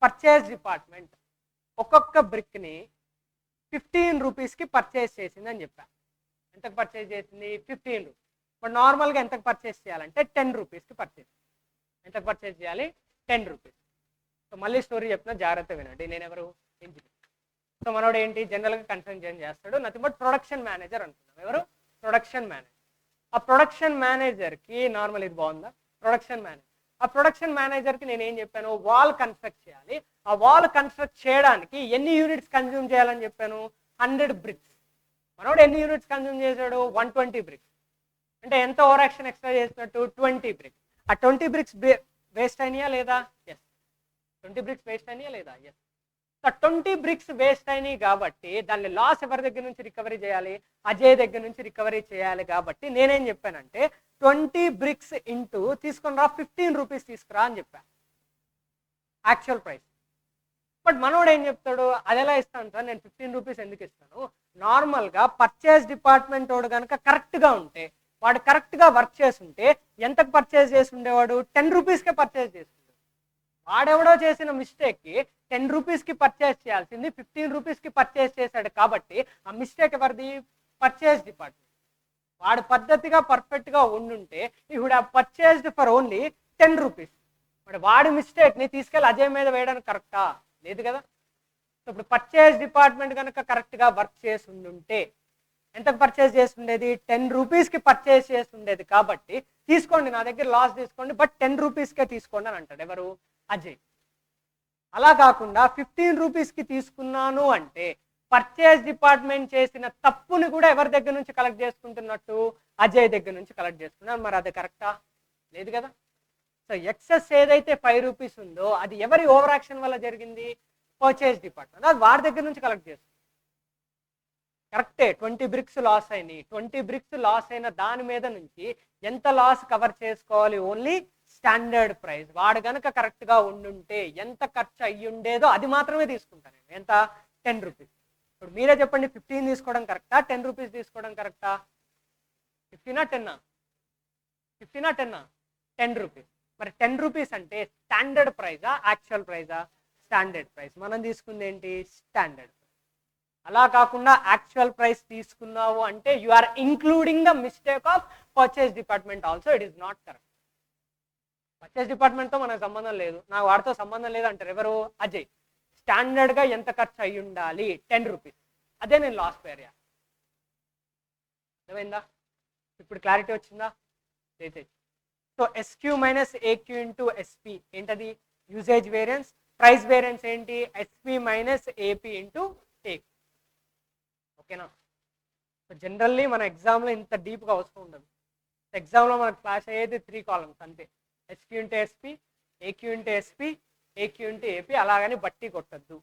పర్చేజ్ డిపార్ట్మెంట్ ఒక్కొక్క బ్రిక్ని 15 రూపీస్కి పర్చేజ్ చేసింది అని చెప్పాను. ఎంతకు పర్చేజ్ చేసింది? 15 రూపీస్. బట్ నార్మల్గా ఎంతకు పర్చేజ్ చేయాలంటే 10 రూపీస్కి పర్చేజ్. ఎంతకు పర్చేజ్ చేయాలి? 10 రూపీస్. సో మళ్ళీ స్టోరీ చెప్తున్నా, జాగ్రత్త వినండి. నేను ఎవరు? ఇంజనీర్. సో మనోడు ఏంటి, జనరల్గా కన్సల్టేషన్ చేస్తాడు, నథింగ్ బట్ ప్రొడక్షన్ మేనేజర్ అనుకున్నాం. ఎవరు? Production manager. ఆ ప్రొడక్షన్ మేనేజర్కి నార్మల్ ఇది బాగుందా? Production manager. ఆ ప్రొడక్షన్ మేనేజర్కి నేను ఏం చెప్పాను, వాల్ కన్స్ట్రక్ట్ చేయాలి. ఆ వాల్ కన్స్ట్రక్ట్ చేయడానికి ఎన్ని యూనిట్స్ కన్జ్యూమ్ చేయాలని చెప్పాను? 100 bricks. మనోడు ఎన్ని యూనిట్స్ కన్జ్యూమ్ చేశాడు? 120 bricks. అంటే ఎంత ఓవర్ యాక్షన్ ఎక్స్ట్రా చేసినట్టు? 20 bricks. ఆ 20 bricks వేస్ట్ అయినాయా లేదా? ఎస్. 20 bricks వేస్ట్ అయినాయా లేదా? ఎస్. సో 20 bricks వేస్ట్ అయినాయి కాబట్టి దాన్ని లాస్ ఎవరి దగ్గర నుంచి రికవరీ చేయాలి? అజయ్ దగ్గర నుంచి రికవరీ చేయాలి. కాబట్టి నేనేం చెప్పానంటే 20 bricks ఇంటూ తీసుకొని రా 15 రూపీస్ తీసుకురా అని చెప్పాను, యాక్చువల్ ప్రైస్. బట్ మనోడు ఏం చెప్తాడు, అది ఎలా ఇస్తాను సార్, నేను 15 రూపీస్ ఎందుకు ఇస్తాను? నార్మల్గా పర్చేజ్ డిపార్ట్మెంట్ వాడు కనుక కరెక్ట్గా ఉంటే, వాడు కరెక్ట్గా వర్క్ చేస్తుంటే ఎంతకు పర్చేజ్ చేసి ఉండేవాడు? 10 రూపీస్కే పర్చేజ్ చేస్తుండే. వాడెవడో చేసిన మిస్టేక్కి 10 రూపీస్కి పర్చేజ్ చేయాల్సింది 15 రూపీస్కి పర్చేజ్ చేశాడు. కాబట్టి ఆ మిస్టేక్ ఎవరిది? Purchase department. వాడు పద్ధతిగా పర్ఫెక్ట్గా ఉండుంటే ఈ would have purchased for only 10 rupees. మరి వాడి మిస్టేక్ని తీసుకెళ్ళి అజయ్ మీద వేయడానికి కరెక్టా? లేదు కదా. సో ఇప్పుడు పర్చేజ్ డిపార్ట్మెంట్ కనుక కరెక్ట్గా వర్క్ చేసి ఉండుంటే ఎంతకు పర్చేజ్ చేస్తుండేది? 10 రూపీస్కి పర్చేజ్ చేస్తుండేది. కాబట్టి తీసుకోండి, నా దగ్గర లాస్ తీసుకోండి, బట్ 10 రూపీస్కే తీసుకోండి అని అంటాడు. ఎవరు? అజయ్. అలా కాకుండా 15 రూపీస్కి తీసుకున్నాను అంటే పర్చేజ్ డిపార్ట్మెంట్ చేసిన తప్పుని కూడా ఎవరి దగ్గర నుంచి కలెక్ట్ చేసుకుంటున్నట్టు? అజయ్ దగ్గర నుంచి కలెక్ట్ చేసుకున్నాను. మరి అది కరెక్టా? లేదు కదా. సో ఎక్సెస్ ఏదైతే 5 రూపీస్ ఉందో అది ఎవరి ఓవర్ యాక్షన్ వల్ల జరిగింది? Purchase department. అది వాడి దగ్గర నుంచి కలెక్ట్ చేస్తుంది. కరెక్టే, 20 bricks లాస్ అయినాయి. 20 bricks లాస్ అయిన దాని మీద నుంచి ఎంత లాస్ కవర్ చేసుకోవాలి? Only standard price. వాడు కనుక కరెక్ట్గా ఉండుంటే ఎంత ఖర్చు అయ్యి ఉండేదో అది మాత్రమే తీసుకుంటాను. ఎంత? 10 రూపీస్. ఇప్పుడు మీరే చెప్పండి, 15 తీసుకోవడం కరెక్టా, 10 రూపీస్ తీసుకోవడం కరెక్టా? 15 10 15 10 10 రూపీస్. మరి 10 రూపీస్ అంటే స్టాండర్డ్ ప్రైజా, యాక్చువల్ ప్రైజా? Standard price. మనం తీసుకుంది ఏంటి? స్టాండర్డ్. అలా కాకుండా యాక్చువల్ ప్రైస్ తీసుకున్నావు అంటే you are including the mistake of purchase department also. It is not correct. Purchase డిపార్ట్మెంట్తో మనకు సంబంధం లేదు, నాకు వాడితో సంబంధం లేదు అంటారు. ఎవరు? అజయ్. స్టాండర్డ్గా ఎంత ఖర్చు అయ్యి ఉండాలి? 10 రూపీస్. అదే నేను లాస్ట్ పేరియా. అర్థమైందా? ఇప్పుడు క్లారిటీ వచ్చిందా? అయితే so SQ minus AQ into SP ఏంటది? Usage variance. ప్రైస్ వేరియన్స్ ఏంటి? SP minus AP into AQ. ఓకేనా? సో జనరల్లీ మన ఎగ్జామ్లో ఇంత డీప్గా అవసరం ఉండదు. ఎగ్జామ్లో మనకు క్లాస్ అయ్యేది 3 కాలమ్స్ అంతే. SQ into SP, AQ into SP, AQ into AP. అలాగని బట్టి కొట్టద్దు.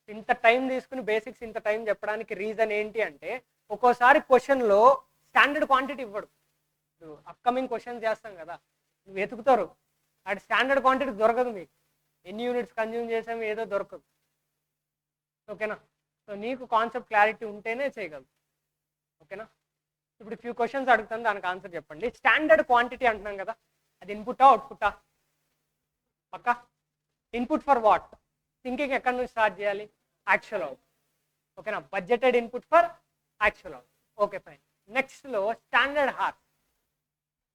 ఇంత టైం తీసుకుని బేసిక్స్ ఇంత టైం చెప్పడానికి రీజన్ ఏంటి అంటే ఒక్కోసారి క్వశ్చన్లో స్టాండర్డ్ క్వాంటిటీ ఇవ్వడు. అప్కమింగ్ క్వశ్చన్స్ చేస్తాం కదా, నువ్వు వెతుకుతారు, అటు స్టాండర్డ్ క్వాంటిటీ దొరకదు మీకు. ఎన్ని యూనిట్స్ కన్జ్యూమ్ చేసాము ఏదో దొరకదు. ఓకేనా? సో నీకు కాన్సెప్ట్ క్లారిటీ ఉంటేనే చేయగలరు. ఓకేనా? ఇప్పుడు ఫ్యూ క్వశ్చన్స్ అడుగుతాను, దానికి ఆన్సర్ చెప్పండి. స్టాండర్డ్ క్వాంటిటీ అంటున్నాం కదా, అది ఇన్పుటా అవుట్పుటా? పక్క ఇన్పుట్ ఫర్ వాట్? థింకింగ్ ఎక్కడి నుంచి స్టార్ట్ చేయాలి? Actual out. ఓకేనా? Budgeted input for actual out. Okay fine. నెక్స్ట్లో స్టాండర్డ్ హార్స్.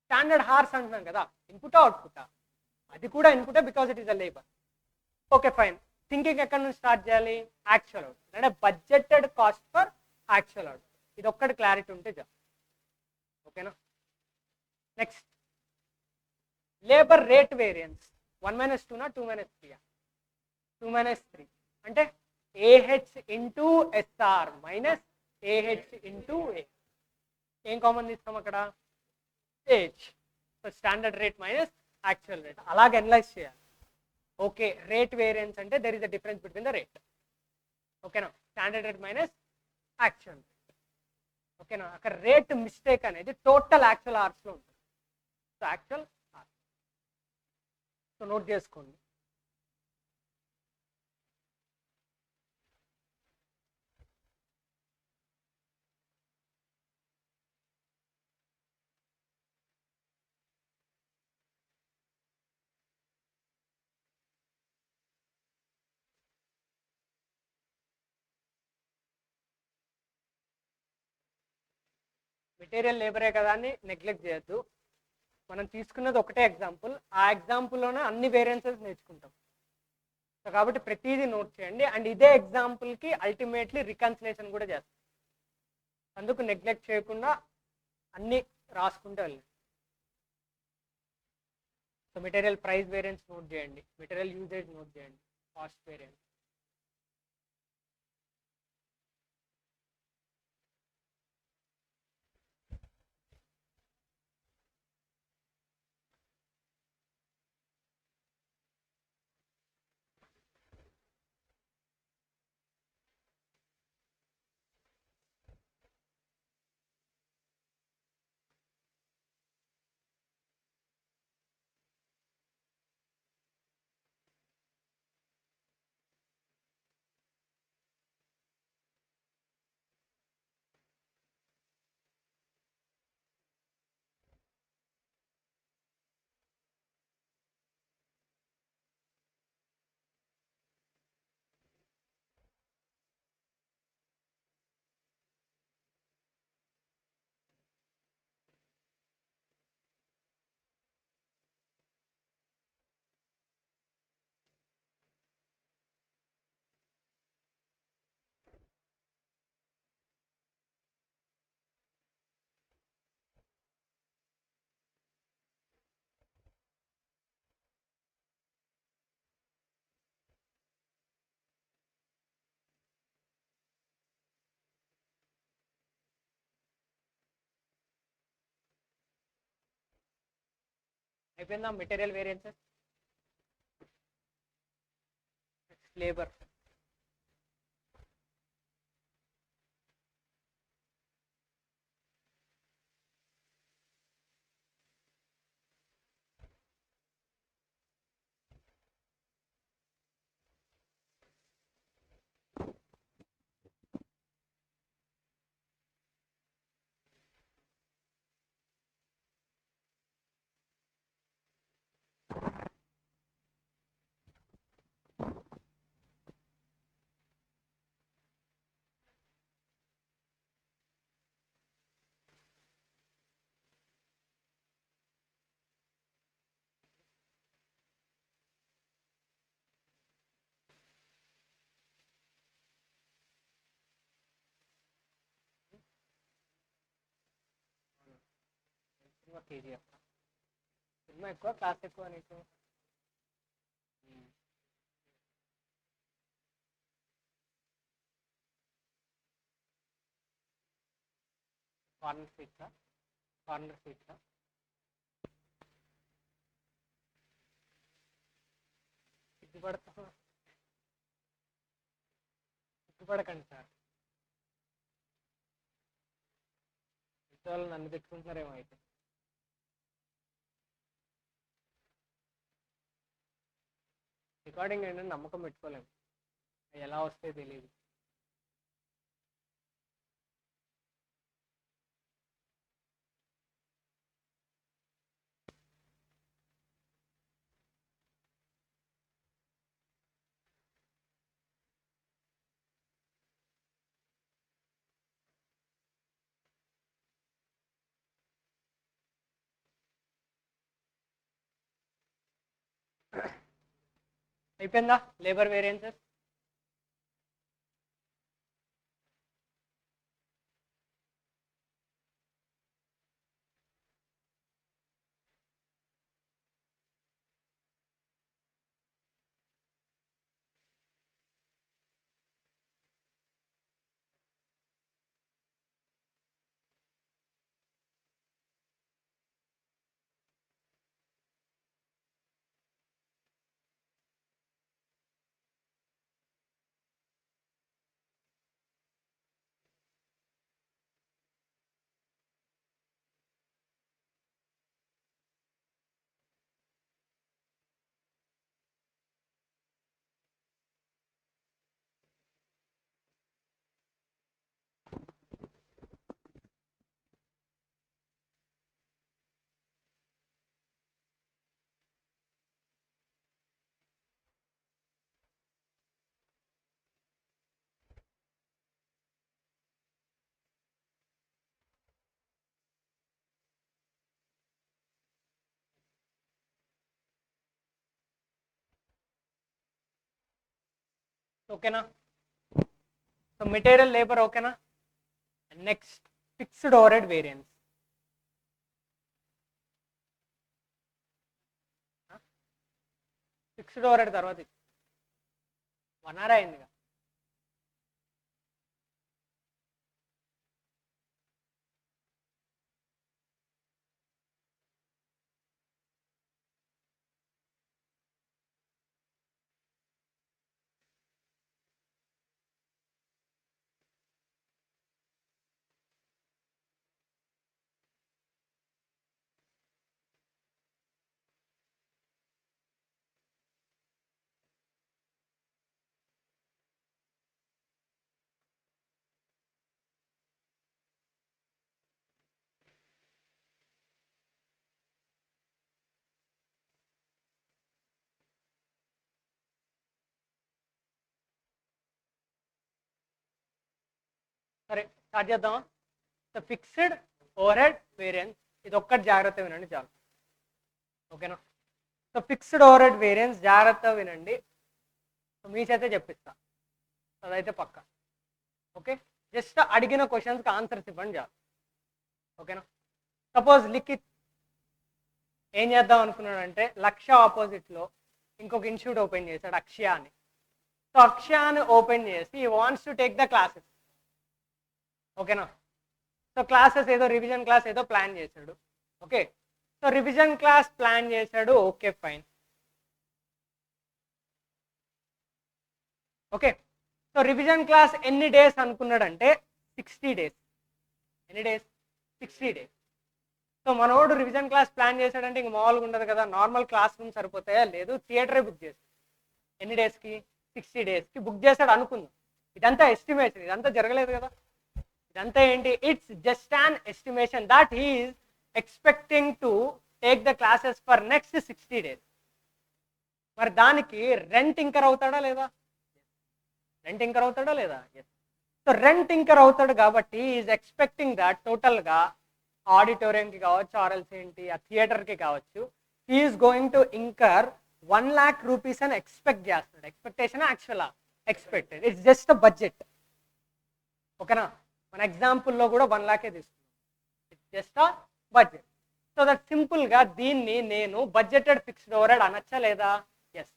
స్టాండర్డ్ హార్స్ అంటున్నాం కదా, ఇన్పుటా అవుట్పుటా? అది కూడా ఇన్పుటే, because it is a labour. Okay fine. Thinking ఎక్కడి నుంచి స్టార్ట్ చేయాలి? Actual out. అంటే budgeted cost for actual out. ఇది ఒక్కటి క్లారిటీ ఉంటే చాలు. ఓకేనా? నెక్స్ట్ లేబర్ రేట్ వేరియన్స్ 1 - 2 2 - 3 2 - 3 అంటే AH into SR minus AH into A. ఏం కామన్ తీస్తాం అక్కడ? AH. So standard rate minus actual rate, అలాగే అనలైజ్ చేయాలి. ఓకే, రేట్ వేరియన్స్ అంటే there is a difference between the rate. ఓకేనా? Standard rate minus actual rate. ఓకేనా? అక్కడ rate mistake అనేది టోటల్ యాక్చువల్ అవర్స్లో ఉంటుంది. So actual hours. So note చేసుకోండి. మెటీరియల్ లేబరే కదా అని నెగ్లెక్ట్ చేయొద్దు. మనం తీసుకున్నది ఒకటే ఎగ్జాంపుల్, ఆ ఎగ్జాంపుల్లోనే అన్ని వేరియన్సెస్ నేర్చుకుంటాం. సో కాబట్టి ప్రతిదీ నోట్ చేయండి. అండ్ ఇదే ఎగ్జాంపుల్కి అల్టిమేట్లీ రికన్సిలేషన్ కూడా చేస్తాం. అందుకు నెగ్లెక్ట్ చేయకుండా అన్నీ రాసుకుంటూ వెళ్ళండి. So material price variance note చేయండి, మెటీరియల్ యూజేజ్ నోట్ చేయండి, కాస్ట్ వేరియన్స్. అయిపోయిందా material variances? Labour. Cinema KGF. Cinema ఎక్కువ, క్లాస్ ఎక్కువ నీకు? కార్నర్ సీట్సా? కార్నర్ సీట్సా? సిగ్గుపడకండి సార్. వాళ్ళు నన్ను పెట్టుకుంటున్నారేమో అయితే. రికార్డింగ్ ఏంటంటే నమ్మకం పెట్టుకోలేము, ఎలా వస్తే తెలియదు. అయిపోయిందా లేబర్ వేరియన్సెస్? ఓకేనా? సో మెటీరియల్ లేబర్ ఓకేనా? Next fixed overhead variance. Fixed overhead తర్వాత 1 hour అయింది. సరే స్టార్ట్ చేద్దామా? సో ఫిక్స్డ్ ఓవర్హెడ్ వేరియన్స్, ఇది ఒక్కటి జాగ్రత్త వినండి చాలు. ఓకేనా? సో ఫిక్స్డ్ ఓవర్హెడ్ వేరియన్స్ జాగ్రత్త వినండి. సో మీ చేతే చెప్పిస్తా, అదైతే పక్క. ఓకే, జస్ట్ అడిగిన క్వశ్చన్స్కి ఆన్సర్స్ ఇవ్వండి చాలు. ఓకేనా? సపోజ్ లిఖిత్ ఏం చేద్దాం అనుకున్నాడంటే లక్ష్య ఆపోజిట్లో ఇంకొక ఇన్స్టిట్యూట్ ఓపెన్ చేశాడు, అక్షయ అని. సో అక్షయాన్ని ఓపెన్ చేసి he wants to take the classes. ఓకేనా? సో క్లాసెస్ ఏదో రివిజన్ క్లాస్ ఏదో ప్లాన్ చేశాడు. Okay, so revision class plan చేశాడు. Okay fine. Okay, so revision class ఎన్ని డేస్ అనుకున్నాడంటే 60 days. ఎన్ని డేస్? 60 days. సో మనోడు రివిజన్ క్లాస్ ప్లాన్ చేశాడంటే ఇంక మామూలుగా ఉండదు కదా, నార్మల్ క్లాస్ రూమ్ సరిపోతాయా? లేదు, థియేటరే బుక్ చేశాడు. ఎన్ని డేస్కి? 60 daysకి బుక్ చేశాడు అనుకుందాం. ఇదంతా ఎస్టిమేషన్, ఇదంతా జరగలేదు కదా. ఇదంతా ఏంటి? It's just an estimation that he is expecting to take the classes for next 60 days. మరి దానికి రెంట్ ఇంకర్ అవుతాడా లేదా? రెంట్ ఇంకర్ అవుతాడా లేదా? ఎస్. సో రెంట్ ఇంకర్ అవుతాడు కాబట్టి ఈజ్ ఎక్స్పెక్టింగ్ దట్ టోటల్గా ఆడిటోరియంకి కావచ్చు, ఆర్ఎల్స్ ఏంటి ఆ థియేటర్కి కావచ్చు, is going to incur 1 lakh rupees అని ఎక్స్పెక్ట్ చేస్తాడు. ఎక్స్పెక్టేషన్ యాక్చువల్గా expected, it's just a budget. ఓకేనా? మన ఎగ్జాంపుల్లో కూడా 1 lakh తీసుకున్నాం, it's just a budget. So that సింపుల్గా దీన్ని నేను బడ్జెటెడ్ ఫిక్స్డ్ ఓవర్హెడ్ అనొచ్చా లేదా? ఎస్.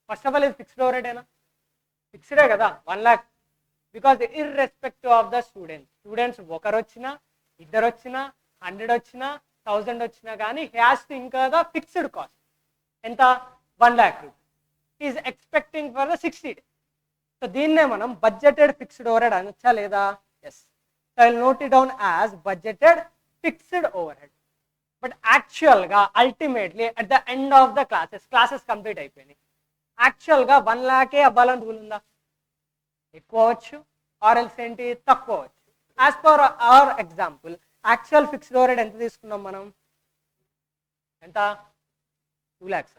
ఫస్ట్ ఆఫ్ ఆల్ ఇది ఫిక్స్డ్ ఓవర్హెడేనా? ఫిక్స్డే కదా 1 lakh, because irrespective of the students ఒకరు వచ్చినా, ఇద్దరు వచ్చినా, 100 వచ్చినా, 1000 వచ్చినా కానీ has to incur the fixed cost. ఎంత? 1 lakh rupees. Is expecting for the 60 days. So దీన్నే మనం బడ్జెటెడ్ ఫిక్స్డ్ ఓవర్హెడ్ అనొచ్చా లేదా? Yes. So I will note it down as budgeted fixed overhead. But యాక్చువల్గా ultimately at the end of the classes complete అయిపోయినాయి. యాక్చువల్గా 1 lakh అవ్వాలని rule ఉందా? ఎక్కువ అవ్వచ్చు, ఆర్ఎల్స్ ఏంటి తక్కువ అవ్వచ్చు. As per our example actual fixed overhead ఎంత తీసుకున్నాం మనం? ఎంత? 2 lakhs,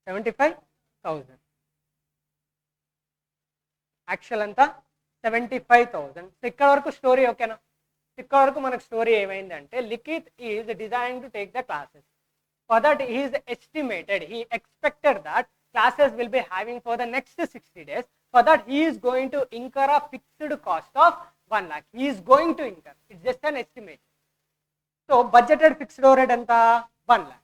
75,000. యాక్చువల్ అంతా 75,000. సో ఇక్కడ వరకు స్టోరీ ఓకేనా? ఇక్కడ వరకు మనకు స్టోరీ ఏమైందంటే Likhith is designing to take the classes. For that he is estimated, he expected that classes will be having for the next 60 days. For that he is going to incur a fixed cost of 1 lakh. He is going to incur, it's just an estimate. So budgeted fixed overhead anta 1 lakh.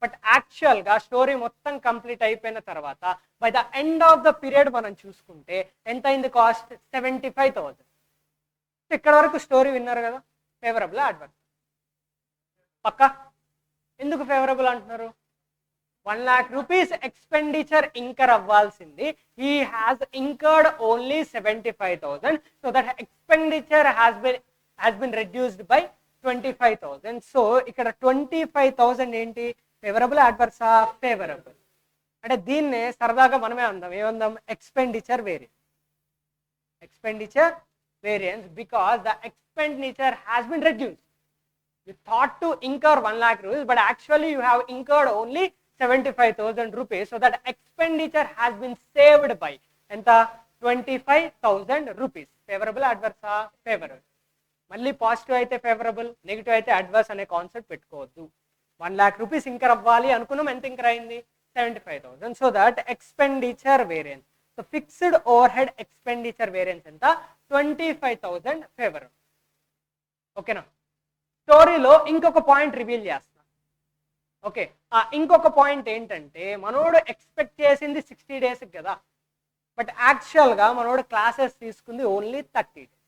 But actual ga story మొత్తం complete అయిపోయిన తర్వాత by the end of the period మనం చూసుకుంటే ఎంత అయింది cost? 75,000. ఇక్కడ వరకు story విన్నారు కదా, ఫేవరబుల్ అడ్వర్స్ పక్కా? ఎందుకు ఫేవరబుల్ అంటున్నారు? 1 lakh rupees ఎక్స్పెండిచర్ ఇంకర్ అవ్వాల్సింది, he has incurred only 75,000. So that expenditure has been reduced by 25,000. So ఇక్కడ 25,000 ఏంటి? ఫేవరబుల్ అడ్వర్సా? ఫేవరబుల్. అంటే దీన్నే సరదాగా మనమే అందాం, ఏమందాం? Expenditure variance. Expenditure variance because the expenditure has been reduced. You thought to incur 1 lakh rupees, but actually you have incurred only 75,000 rupees. So that expenditure has been saved by enta 25,000 rupees. Favorable adverse? Favorable. Malli positive aithe favorable, negative aithe adverse ane concept pettukovoddu. 1 lakh rupees incur avvali anukunnam, enta incur ayindi? 75,000. So that expenditure variance. So fixed over head expenditure variance ఎంత 25,000 favour. ఓకేనా. స్టోరీలో ఇంకొక point reveal చేస్తా. Okay, ఇంకొక point ఏంటంటే మనోడు expect చేసింది 60 days కదా, బట్ యాక్చువల్గా మనోడు క్లాసెస్ తీసుకుంది ఓన్లీ 30 days.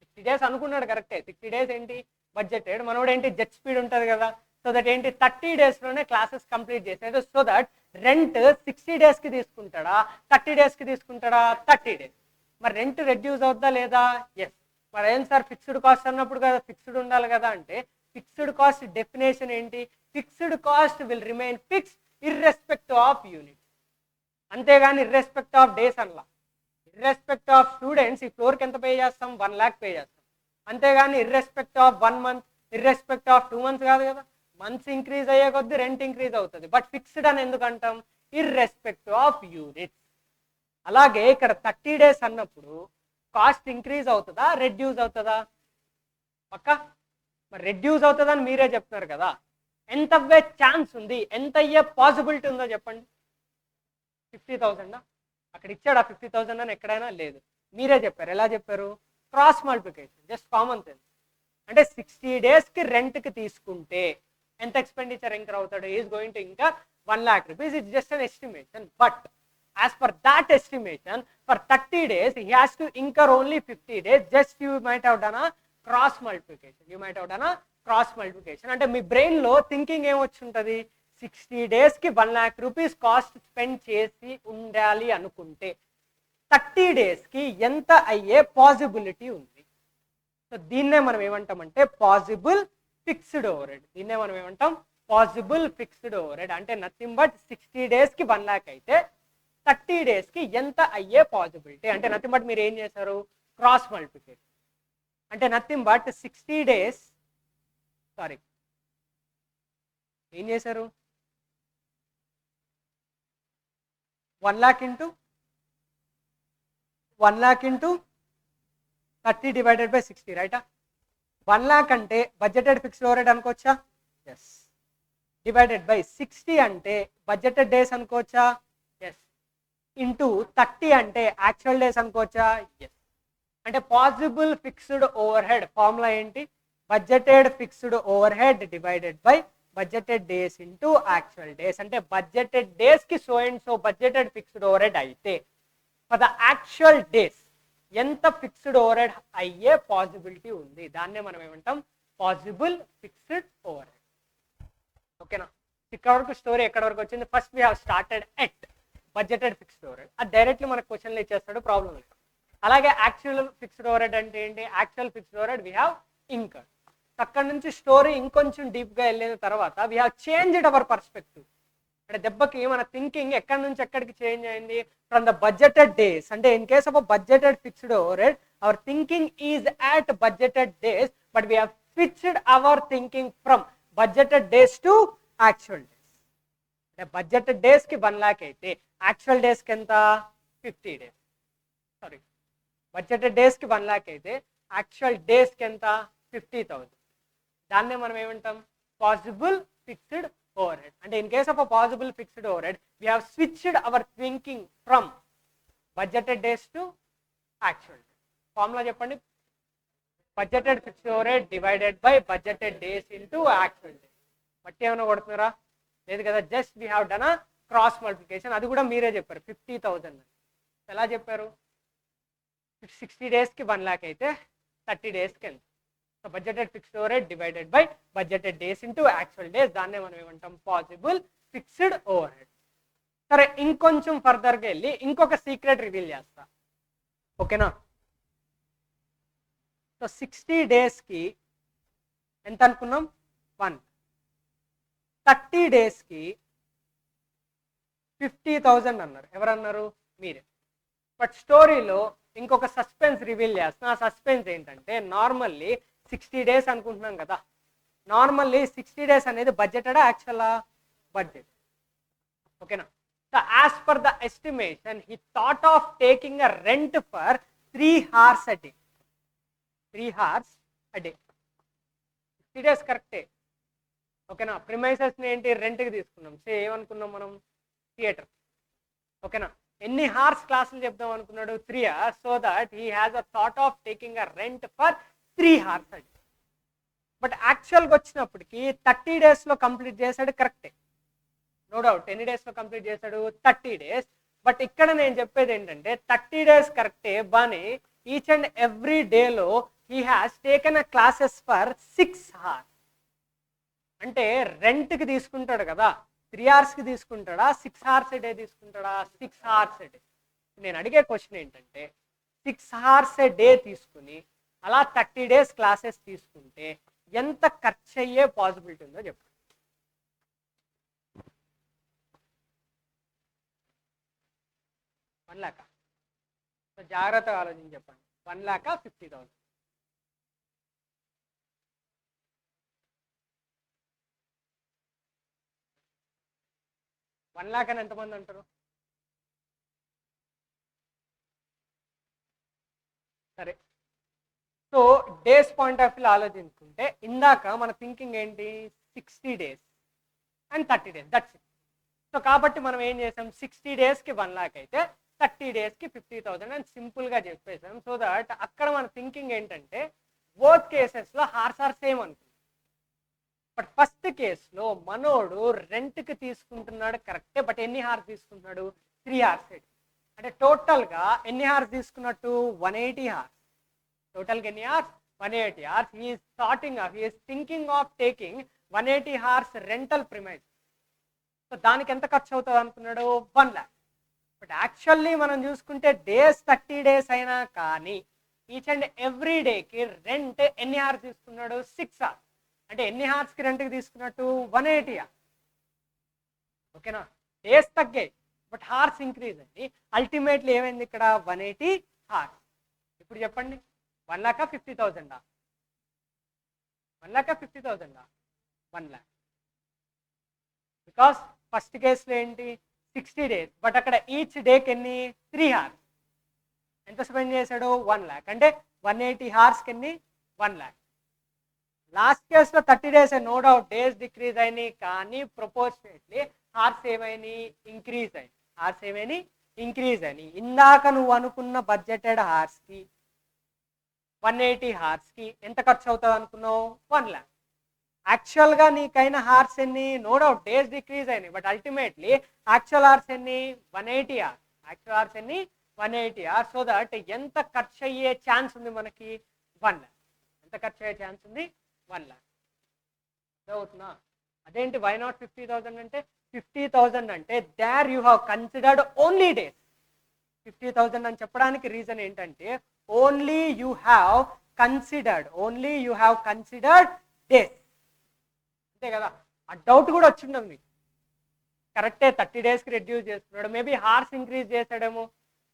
60 days అనుకున్నాడు కరెక్టే, 60 days ఏంటి బడ్జెటెడ్, మనోడు ఏంటి జెట్ స్పీడ్ ఉంటుంది కదా, సో దట్ ఏంటి 30 daysలోనే క్లాసెస్ కంప్లీట్ చేసేది. So that rent 60 daysకి తీసుకుంటాడా 30 daysకి తీసుకుంటాడా 30 days. మరి రెంట్ రెడ్యూస్ అవుద్దా లేదా? ఎస్. మరి ఏం సార్ ఫిక్స్డ్ కాస్ట్ అన్నప్పుడు కదా ఫిక్స్డ్ ఉండాలి కదా అంటే, ఫిక్స్డ్ కాస్ట్ డెఫినేషన్ ఏంటి? Fixed cost will remain fixed irrespective of unit, అంతేగాని ఇర్రెస్పెక్ట్ ఆఫ్ డేస్ అనలా. ఇర్రెస్పెక్ట్ ఆఫ్ స్టూడెంట్స్ ఈ ఫ్లోర్కి ఎంత పే చేస్తాం 1 lakh పే చేస్తాం, అంతేగాని irrespective of 1 month ఇర్రెస్పెక్ట్ of 2 months కాదు కదా. మంత్స్ ఇంక్రీజ్ అయ్యే కొద్దీ రెంట్ ఇంక్రీజ్ అవుతుంది, బట్ ఫిక్స్డ్ అని ఎందుకు అంటాం? ఇర్రెస్పెక్ట్ ఆఫ్ యూనిట్స్. అలాగే ఇక్కడ 30 days అన్నప్పుడు కాస్ట్ ఇంక్రీజ్ అవుతుందా రెడ్యూస్ అవుతుందా? పక్క మరి రెడ్యూస్ అవుతుందని మీరే చెప్తున్నారు కదా, ఎంత అవ్వే ఛాన్స్ ఉంది, ఎంత అయ్యే పాసిబిలిటీ ఉందో చెప్పండి. 50,000 అక్కడ ఇచ్చాడా 50,000 అని? ఎక్కడైనా లేదు, మీరే చెప్పారు. ఎలా చెప్పారు? Cross multiplication, just common sense. అంటే 60 daysకి రెంట్కి తీసుకుంటే ఎంత ఎక్స్పెండిచర్ ఇంకర్ అవుతాడు? Is going to incur 1 lakh rupees. It's just an estimation, but as per that estimation for 30 days he has to incur only 50 days. Just you might have done a cross multiplication, అంటే మీ brain లో thinking ఏమొచ్చి ఉంటుంది, 60 daysకి 1 lakh rupees cost spend చేసి ఉండాలి అనుకుంటే 30 daysకి ఎంత అయ్యే possibility ఉంది. So దీన్నే మనం ఏమంటామంటే పాసిబుల్ ఫిక్స్డ్ ఓవర్ హెడ్. దీన్నే మనం ఏమంటాం పాసిబుల్ ఫిక్స్డ్ ఓవర్ హెడ్. అంటే నథింగ్ బట్ 60 daysకి 1 lakh అయితే 30 daysకి ఎంత అయ్యే పాసిబిలిటీ, అంటే నథింగ్ బట్ మీరు ఏం చేశారు క్రాస్ మల్టిప్లికేషన్. అంటే నథింగ్ బట్ 60 days ఏం చేశారు 1 lakh ఇంటూ 30 డివైడెడ్ బై 60, రైటా? 1 lakh అంటే బడ్జెటెడ్ ఫిక్స్డ్ ఓవర్ హెడ్ అనుకోవచ్చా? ఎస్. డివైడెడ్ బై 60 అంటే బడ్జెటెడ్ డేస్ అనుకోవచ్చా? ఎస్. ఇంటూ 30 అంటే యాక్చువల్ డేస్ అనుకోవచ్చా? ఎస్. అంటే possible fixed over head formula ఏంటి? Budgeted fixed over head divided by budgeted days into actual days. అంటే budgeted డేస్కి so and so budgeted fixed over head అయితే for the actual days ఎంత fixed over head అయ్యే possibility ఉంది, దాన్నే మనం ఏమంటాం పాసిబుల్ ఫిక్స్డ్ ఓవర్ హెడ్. ఓకేనా. ఇక్కడ వరకు స్టోరీ ఎక్కడ వరకు వచ్చింది? First we have started at budgeted fixed over head. అది డైరెక్ట్లీ మనకు క్వశ్చన్లు ఇచ్చేస్తాడు, ప్రాబ్లం లేదు. అలాగే యాక్చువల్ ఫిక్స్డ్ ఓవర్ హెడ్ అంటే ఏంటి? Actual fixed over head we have incurred. అక్కడ నుంచి స్టోరీ ఇంకొంచెం డీప్గా వెళ్ళిన తర్వాత we have changed our perspective. అంటే దెబ్బకి మన థింకింగ్ ఎక్కడి నుంచి ఎక్కడికి చేంజ్ అయింది? From the budgeted days. అంటే in case of budgeted fixed over head our thinking is at budgeted days, but we have switched our thinking from budgeted days to actual days. అంటే budgeted డేస్కి 1 lakh అయితే actual డేస్కి ఎంత 50 days. Sorry, budgeted డేస్కి 1 lakh అయితే actual డేస్కి ఎంత 50,000. దాన్నే మనం ఏమంటాం పాసిబుల్ ఫిక్స్డ్ ఓవర్ హెడ్. అంటే in case of a possible fixed over head we have switched our thinking from budgeted days to actual days. Formula చెప్పండి. Budgeted fixed over head divided by budgeted days into actual days. బట్టి ఏమైనా కొడుతున్నారా? లేదు కదా, just we have done a cross multiplication. అది కూడా మీరే చెప్పారు 50,000. ఎలా చెప్పారు? 60 daysకి 1 lakh అయితే 30 daysకి ఎంత? So budgeted fixed over head divided by budgeted days into actual days, దాన్నే మనం ఏమంటాం పాసిబుల్ ఫిక్స్డ్ ఓవర్ హెడ్. సరే, ఇంకొంచెం ఫర్దర్గా వెళ్ళి ఇంకొక సీక్రెట్ రివీల్ చేస్తా. ఓకేనా. సో 60 daysకి ఎంత అనుకున్నాం 1, 30 daysకి 50,000 అన్నారు. ఎవరన్నారు? మీరే. బట్ స్టోరీలో ఇంకొక సస్పెన్స్ రివీల్ చేస్తున్నా. ఆ సస్పెన్స్ ఏంటంటే నార్మల్లీ 60 days అనుకుంటున్నాం కదా, నార్మల్లీ 60 days అనేది బడ్జెటెడా యాక్చువల్లా? బడ్జెట్. ఓకేనా. So as per the estimation he thought of taking a rent for 3 hours a day. 3 hours a day. 60 days కరెక్టే. ఓకేనా. ప్రిమైసెస్ని ఏంటి రెంట్కి తీసుకున్నాం. ఏమనుకున్నాం మనం? థియేటర్. ఓకేనా. ఎన్ని హార్స్ క్లాసులు చెప్దాం అనుకున్నాడు 3 hours, so that he has a thought of taking a rent for 3 hours అండి. బట్ యాక్చువల్గా వచ్చినప్పటికి 30 daysలో కంప్లీట్ చేశాడు, కరెక్టే, నో డౌట్. ఎన్ని డేస్లో కంప్లీట్ చేశాడు? 30 days. బట్ ఇక్కడ నేను చెప్పేది ఏంటంటే 30 days కరెక్టే, బాని ఈచ్ అండ్ ఎవ్రీ డేలో he has taken a classes for 6 hours. అంటే రెంట్కి తీసుకుంటాడు కదా, 3 hours తీసుకుంటాడా, 6 hours a day తీసుకుంటాడా? 6 hours a day. నేను అడిగే క్వశ్చన్ ఏంటంటే 6 hours a day తీసుకుని అలా 30 days క్లాసెస్ తీసుకుంటే ఎంత ఖర్చు అయ్యే పాసిబిలిటీ ఉందో చెప్పండి. $1 lakh. సో జాగ్రత్తగా ఆలోచించి చెప్పండి, 1,50,000. $1 lakh అని ఎంతమంది అంటారు? సరే, so days point of view ఆలోచించుకుంటే ఇందాక మన థింకింగ్ ఏంటి? 60 days and 30 days, that's it. So కాబట్టి మనం ఏం చేసాం, 60 daysకి 1 lakh అయితే 30 daysకి 50,000 అని సింపుల్గా చెప్పేసాం. సో దట్ అక్కడ మన థింకింగ్ ఏంటంటే బోత్ కేసెస్లో హార్స్ ఆర్ సేమ్ అనుకుంటాం. బట్ ఫస్ట్ కేసులో మనోడు రెంట్కి తీసుకుంటున్నాడు, కరెక్టే, బట్ ఎన్ని హార్స్ తీసుకుంటున్నాడు? 3 hours. అంటే టోటల్గా ఎన్ని హార్స్ తీసుకున్నట్టు? 180 hours. టోటల్గా ఎన్ని hours? 180 hours. He's thinking of taking 180 hours rental premise. So దానికి ఎంత ఖర్చు అవుతుంది అనుకున్నాడు? 1 lakh. బట్ యాక్చువల్లీ మనం చూసుకుంటే డేస్ 30 days అయినా కానీ ఈచ్ అండ్ ఎవ్రీ డేకి రెంట్ ఎన్ని hours తీసుకున్నాడు? 6 hours. అంటే ఎన్ని హార్స్కి రెంట్కి తీసుకున్నట్టు? 180 hours. ఓకేనా? డేస్ తగ్గాయి బట్ హార్స్ ఇంక్రీజ్ అయ్యి అల్టిమేట్లీ ఏమైంది ఇక్కడ? 180 hours. ఇప్పుడు చెప్పండి, 1 lakh 50,000? 1 lakh 50,000? 1 lakh. Because first కేసులో ఏంటి? 60 days, బట్ అక్కడ ఈచ్ డేకి ఎన్ని? 3 hours. ఎంత స్పెండ్ చేశాడు? 1 lakh. అంటే 180 hours ఎన్ని? 1 lakh. లాస్ట్ కేసులో 30 days, no doubt days decrease అయినాయి, కానీ ప్రపోర్షనేట్లీ హార్స్ ఏమైనాయి? ఇంక్రీజ్ అయినాయి. హార్స్ ఏమైనాయి? ఇంక్రీజ్ అయినాయి. ఇందాక నువ్వు అనుకున్న బడ్జెటెడ్ హార్స్కి 180 hours ఎంత ఖర్చు అవుతుంది అనుకున్నావు? 1 lakh. యాక్చువల్గా నీకైనా హార్స్ ఎన్ని? నో డౌట్ డేస్ డిక్రీజ్ అయినాయి, బట్ అల్టిమేట్లీ యాక్చువల్ హార్స్ ఎన్ని? 180 hours. యాక్చువల్ హార్స్ ఎన్ని? 180 hours. సో దట్ ఎంత ఖర్చు అయ్యే ఛాన్స్ ఉంది మనకి? 1 lakh. ఎంత ఖర్చు అయ్యే ఛాన్స్ ఉంది? 1 lakh. అవుతున్నా? అదేంటి వై నాట్ 50,000 అంటే? 50,000 అంటే there you have considered only days. 50,000 అని చెప్పడానికి రీజన్ ఏంటంటే only you have considered days. అంతే కదా? ఆ డౌట్ కూడా వచ్చిండదు మీకు. కరెక్టే, 30 daysకి రెడ్యూస్ చేసుకున్నాడు, మేబీ హార్స్ ఇంక్రీజ్ చేశాడేమో,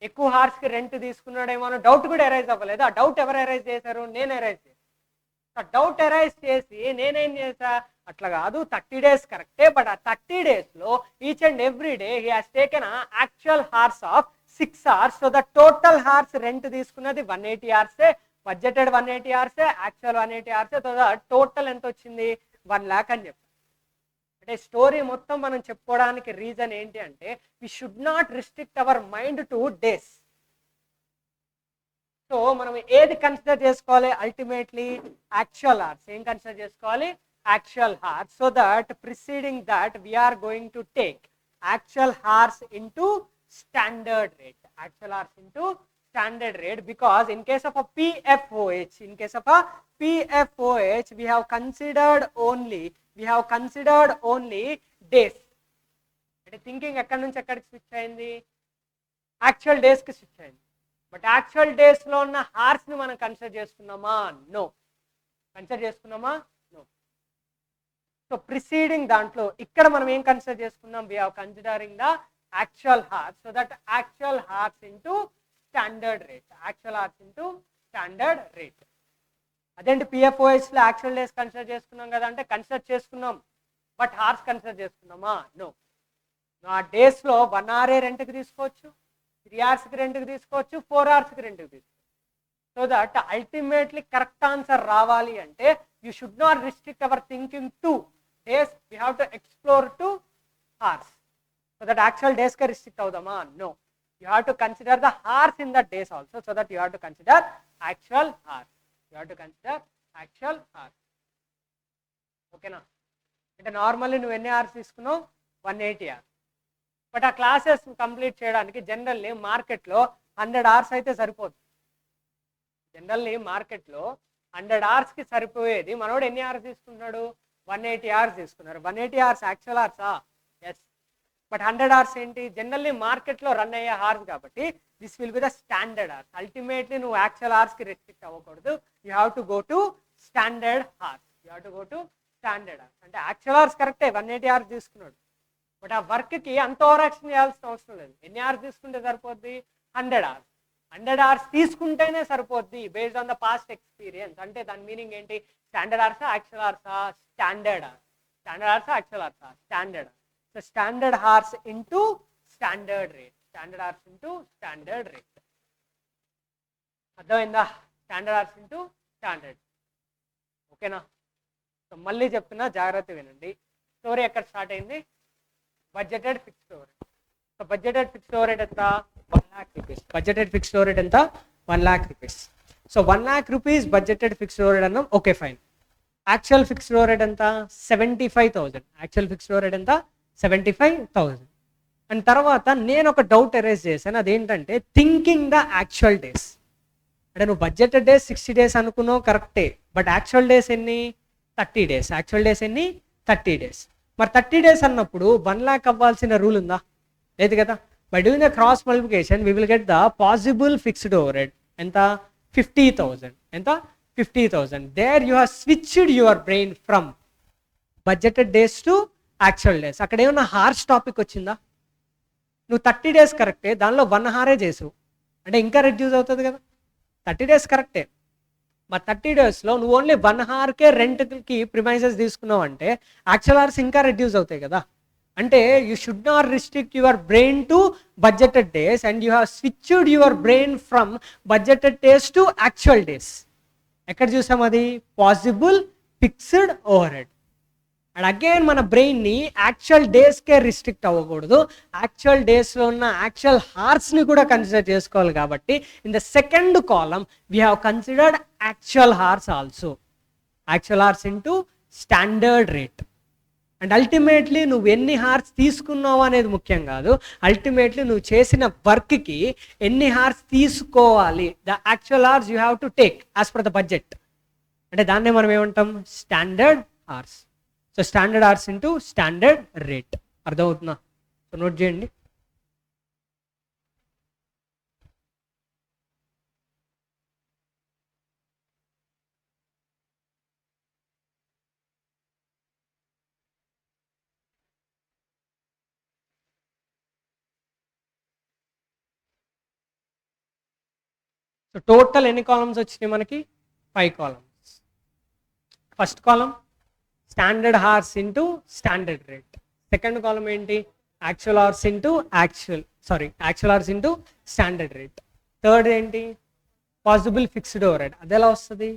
ఎక్కువ హార్స్కి రెంట్ తీసుకున్నాడేమో అని డౌట్ కూడా అరైజ్ అవ్వలేదు. ఆ డౌట్ ఎవరు అరైజ్ చేశారు? నేను అరైజ్ చేశాను. డౌట్ అరైజ్ చేసి నేనేం చేశా? అట్లా కాదు, 30 days కరెక్టే, బట్ ఆ 30 daysలో each and every day he has taken actual hours of 6 hours. So the total hours rent తీసుకున్నది 180 hours, budgeted 180 hours, actual 180 hours. So the total ఎంత వచ్చింది? 1 lakh అని చెప్పారు. అంటే స్టోరీ మొత్తం మనం చెప్పుకోవడానికి రీజన్ ఏంటి అంటే we should not restrict our mind to days. So మనం ఏది కన్సిడర్ చేసుకోవాలి? Ultimately actual hours. ఏం కన్సిడర్ చేసుకోవాలి? Actual hours. So that preceding that we're going to take actual hours into standard rate. Actual hours into standard rate, because in case of a PFOH, we have considered only days. అంటే thinking ఎక్కడి నుంచి ఎక్కడికి switch అయింది? Actual డేస్కి switch అయింది. But actual డేస్లో ఉన్న హార్స్ని మనం కన్సిడర్ చేసుకున్నామా? నో. కన్సిడర్ చేసుకున్నామా? నో. సో ప్రిసీడింగ్ దాంట్లో ఇక్కడ మనం ఏం కన్సిడర్ చేసుకున్నాం? We have considering the actual hours. So that actual hours into standard rate. Actual hours into standard rate. అదేంటి పిఎఫ్ఓహెచ్లో యాక్చువల్ డేస్ కన్సిడర్ చేసుకున్నాం కదా అంటే కన్సిడర్ చేసుకున్నాం, బట్ హార్స్ కన్సిడర్ చేసుకున్నామా? నో. ఆ డేస్లో 1 hour రెంట్కి తీసుకోవచ్చు, 3 hours రెంట్కి తీసుకోవచ్చు, 4 hours రెంట్కి తీసుకోవచ్చు. So that ultimately correct answer రావాలి అంటే you should not restrict our thinking to days, we have to explore to hours. So that actual డేస్కే రిస్ట్రిక్ట్ అవుదామా? No. You have to consider the hours in the days also, so that you have to consider actual hours. You have to consider actual hours. ఓకేనా? అంటే normally నువ్వు ఎన్ని hours తీసుకున్నావు? 180 hours. But ఆ classes complete చేయడానికి generally మార్కెట్లో 100 hours అయితే సరిపోతుంది. జనరల్లీ మార్కెట్లో 100 అవర్స్కి సరిపోయేది మనోడు ఎన్ని అవర్స్ తీసుకుంటున్నాడు? 180 అవర్స్ తీసుకున్నారు. 180 అవర్స్ యాక్చువల్ అవర్సా? ఎస్. బట్ 100 అవర్స్ ఏంటి? జనరల్లీ మార్కెట్లో రన్ అయ్యే అవర్స్ కాబట్టి this will be the standard hours. Ultimately నువ్వు యాక్చువల్ అవర్స్కి రెస్ట్రిక్ట్ అవ్వకూడదు. You have to go to standard hours. You have to go to standard hours. అంటే actual hours కరెక్టే, 180 hours తీసుకున్నాడు. బట్ ఆ వర్క్కి అంత ఓవర్ యాక్షన్ చేయాల్సిన అవసరం లేదు. ఎన్ని అవర్స్ తీసుకుంటే సరిపోద్ది? 100 అవర్స్. 100 అవర్స్ తీసుకుంటేనే సరిపోద్ది based on the past experience. అంటే దాని మీనింగ్ ఏంటి? స్టాండర్డ్ అవర్సా యాక్చువల్ అవర్సా? Standard hours. స్టాండర్డ్ అవర్సా యాక్చువల్ అవర్సా? Standard. So standard hours into standard rate. Standard hours into standard rate. అర్థమైందా? Standard hours into standard. ఓకేనా? సో మళ్ళీ చెప్తున్నా, జాగ్రత్త వినండి. స్టోరీ ఎక్కడ స్టార్ట్ అయింది? Budgeted fixed over head. So budgeted fixed over head ఎంత? 1 lakh rupees. Budgeted fixed over head ఎంత? 1 lakh rupees. So 1 lakh rupees budgeted fixed over head అన్నాం. Okay fine. Actual fixed over head ఎంత? 75,000. Actual fixed over head ఎంత? 75,000. And తర్వాత నేను ఒక doubt erase చేశాను. అదేంటంటే థింకింగ్ ద యాక్చువల్ డేస్. అంటే నువ్వు బడ్జెటెడ్ డేస్ 60 days అనుకున్నావు, కరెక్టే. బట్ యాక్చువల్ డేస్ ఎన్ని? 30 days. యాక్చువల్ డేస్ ఎన్ని? 30 days. మరి 30 days అన్నప్పుడు 1 lakh అవ్వాల్సిన రూల్ ఉందా? లేదు కదా. By doing the cross multiplication we will get the possible fixed over head ఎంత? 50,000. ఎంత? 50,000. There you have switched your brain from budgeted days to actual days. అక్కడ ఏమన్నా హార్స్ టాపిక్ వచ్చిందా? నువ్వు 30 days కరెక్టే, దానిలో 1 hour చేసావు అంటే ఇంకా రెడ్యూస్ అవుతుంది కదా. 30 days కరెక్టే, మరి 30 daysలో నువ్వు ఓన్లీ 1 hourకే రెంట్కి ప్రిమైసెస్ తీసుకున్నావు అంటే యాక్చువల్ అవర్స్ ఇంకా రెడ్యూస్ అవుతాయి కదా. అంటే you should not restrict your brain to budgeted days and you have switched your brain from budgeted days to actual days. ఎక్కడ చూసాం అది? Possible fixed over head. And again మన బ్రెయిన్ని యాక్చువల్ డేస్కే రిస్ట్రిక్ట్ అవ్వకూడదు, యాక్చువల్ డేస్లో ఉన్న యాక్చువల్ హార్స్ని కూడా కన్సిడర్ చేసుకోవాలి. కాబట్టి in the second column we have considered actual horse also. Actual hours into standard rate. And ultimately నువ్వు ఎన్ని హార్స్ తీసుకున్నావు అనేది ముఖ్యం కాదు, అల్టిమేట్లీ నువ్వు చేసిన వర్క్కి ఎన్ని హార్స్ తీసుకోవాలి, the actual hours you have to take as per the budget. అంటే దాన్నే మనం ఏమంటాం? Standard hours. So standard hours into standard rate. అర్థమవుతుందా? సో నోట్ చేయండి. సో టోటల్ ఎన్ని కాలమ్స్ వచ్చినాయి మనకి? 5 columns. First column standard hours into standard rate. Second column ఏంటి? Actual hours into actual hours into standard rate. Third ఏంటి? Possible fixed over head. అది ఎలా వస్తుంది?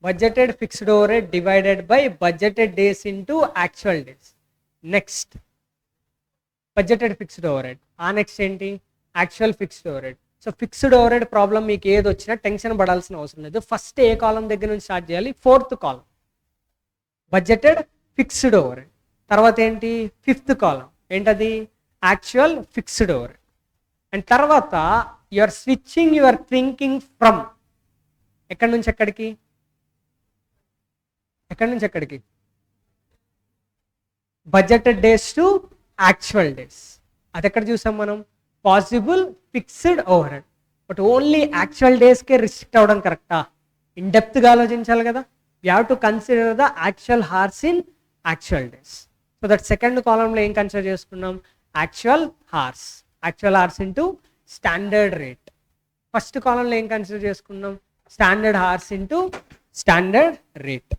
Budgeted fixed over head divided by budgeted days into actual days. Next budgeted fixed over head. ఆ next ఏంటి? Actual fixed over head. So fixed over head problem మీకు ఏది వచ్చినా tension పడాల్సిన అవసరం లేదు. ఫస్ట్ ఏ కాలం దగ్గర నుంచి స్టార్ట్ చేయాలి? 4th column budgeted fixed over head. తర్వాత ఏంటి? 5th కాలం ఏంటది? Actual fixed over head. And తర్వాత you are switching your thinking from ఎక్కడి నుంచి ఎక్కడికి? ఎక్కడి నుంచి ఎక్కడికి? Budgeted days to actual days. అది ఎక్కడ చూసాం మనం? Possible fixed over head. But only actual డేస్కే రిస్ట్రిక్ట్ అవ్వడం కరెక్టా? ఇన్ డెప్త్గా ఆలోచించాలి కదా. You have to consider the actual hours in actual days. So that second కాలంలో ఏం కన్సిడర్ చేసుకున్నాం? Actual horse. Actual hours into standard rate. First కాలంలో ఏం కన్సిడర్ చేసుకున్నాం? Standard hours into standard rate.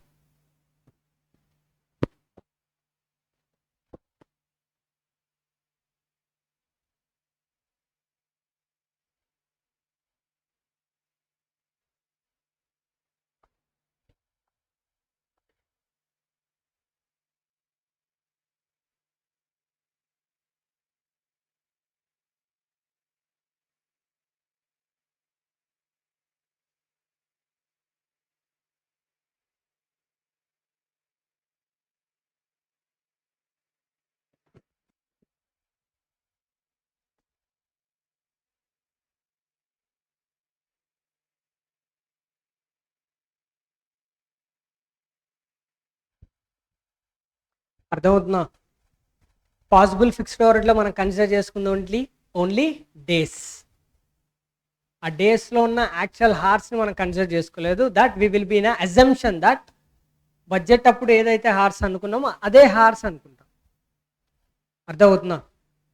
అర్థమవుతుందా? పాసిబుల్ ఫిక్స్డ్ ఓవర్లో మనం కన్సిడర్ చేసుకుంది ఓన్లీ డేస్. ఆ డేస్లో ఉన్న యాక్చువల్ హార్స్ని మనం కన్సిడర్ చేసుకోలేదు. That we will be in assumption that budget అప్పుడు ఏదైతే హార్స్ అనుకున్నామో అదే హార్స్ అనుకుంటాం. అర్థమవుతుందా?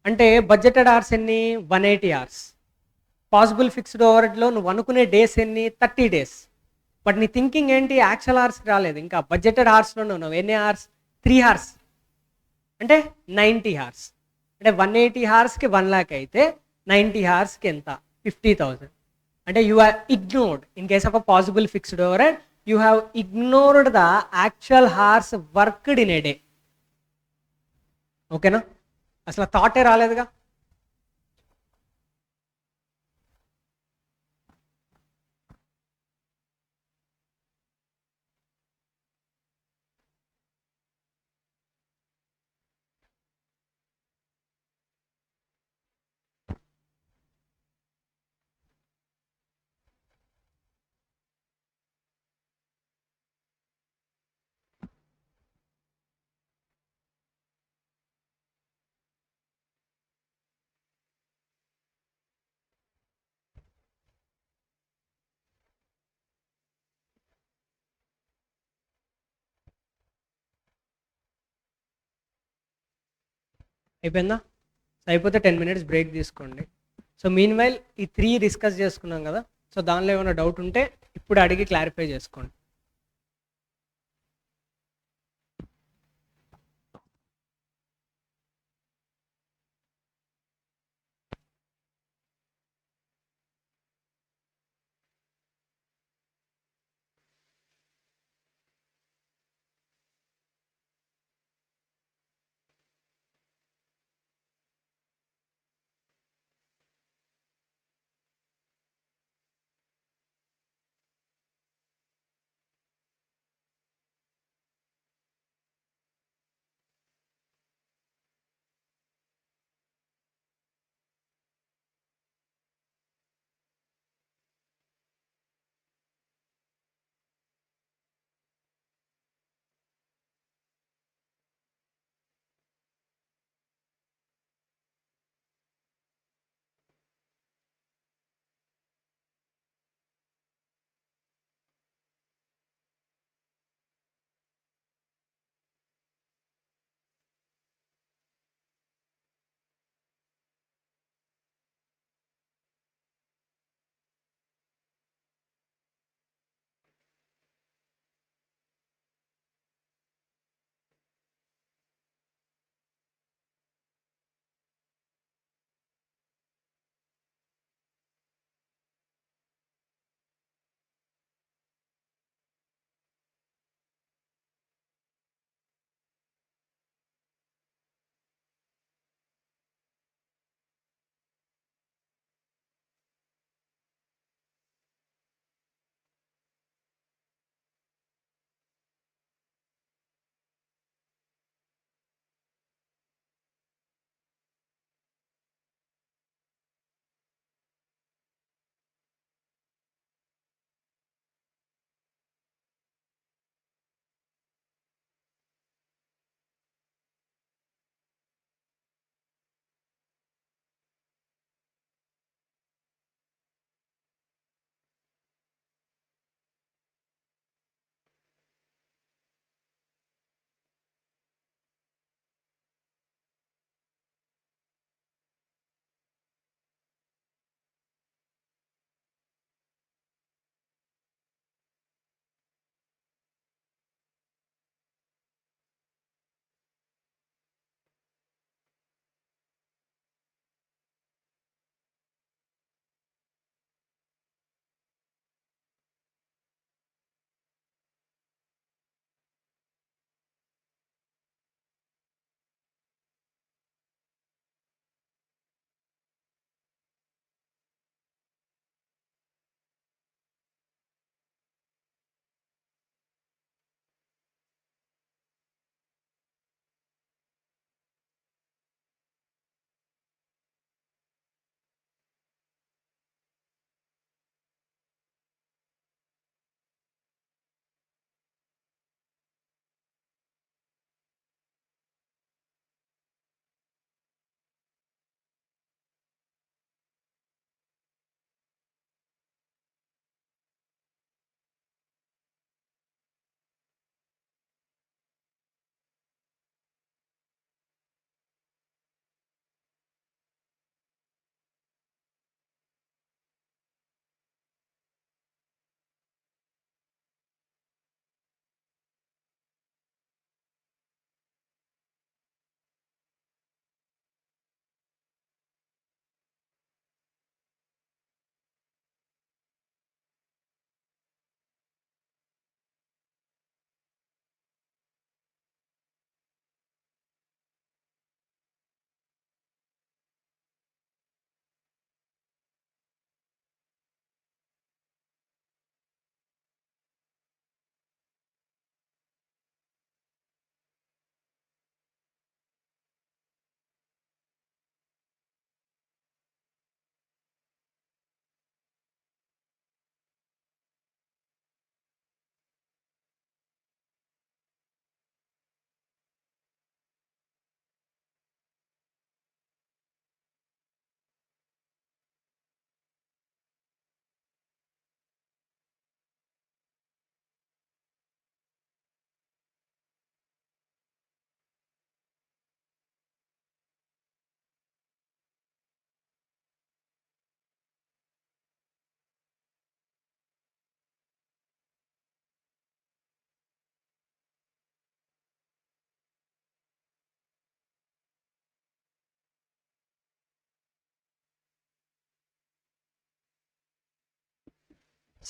అంటే బడ్జెటెడ్ హార్స్ ఎన్ని? 180 hours. పాసిబుల్ ఫిక్స్డ్ ఓవర్లో నువ్వు అనుకునే డేస్ ఎన్ని? 30 days. బట్ నీ థింకింగ్ ఏంటి? యాక్చువల్ హార్స్ రాలేదు ఇంకా. బడ్జెటెడ్ హార్స్లో నువ్వు ఎన్ని హార్స్? 3 hours. అంటే 90 hours. అంటే 180 hours-కి 1 lakh అయితే 90 hours-కి ఎంత? 50,000. అంటే you have ignored, in case of a possible fixed over, you have ignored the actual horse worked in a day. ఓకేనా? అసలు థాటే రాలేదుగా. అయిపోయిందా? అయిపోతే 10 minutes బ్రేక్ తీసుకోండి. సో మీన్ వైల్ ఈ 3 డిస్కస్ చేసుకున్నాం కదా. సో దానిలో ఏమైనా డౌట్ ఉంటే ఇప్పుడు అడిగి క్లారిఫై చేసుకోండి.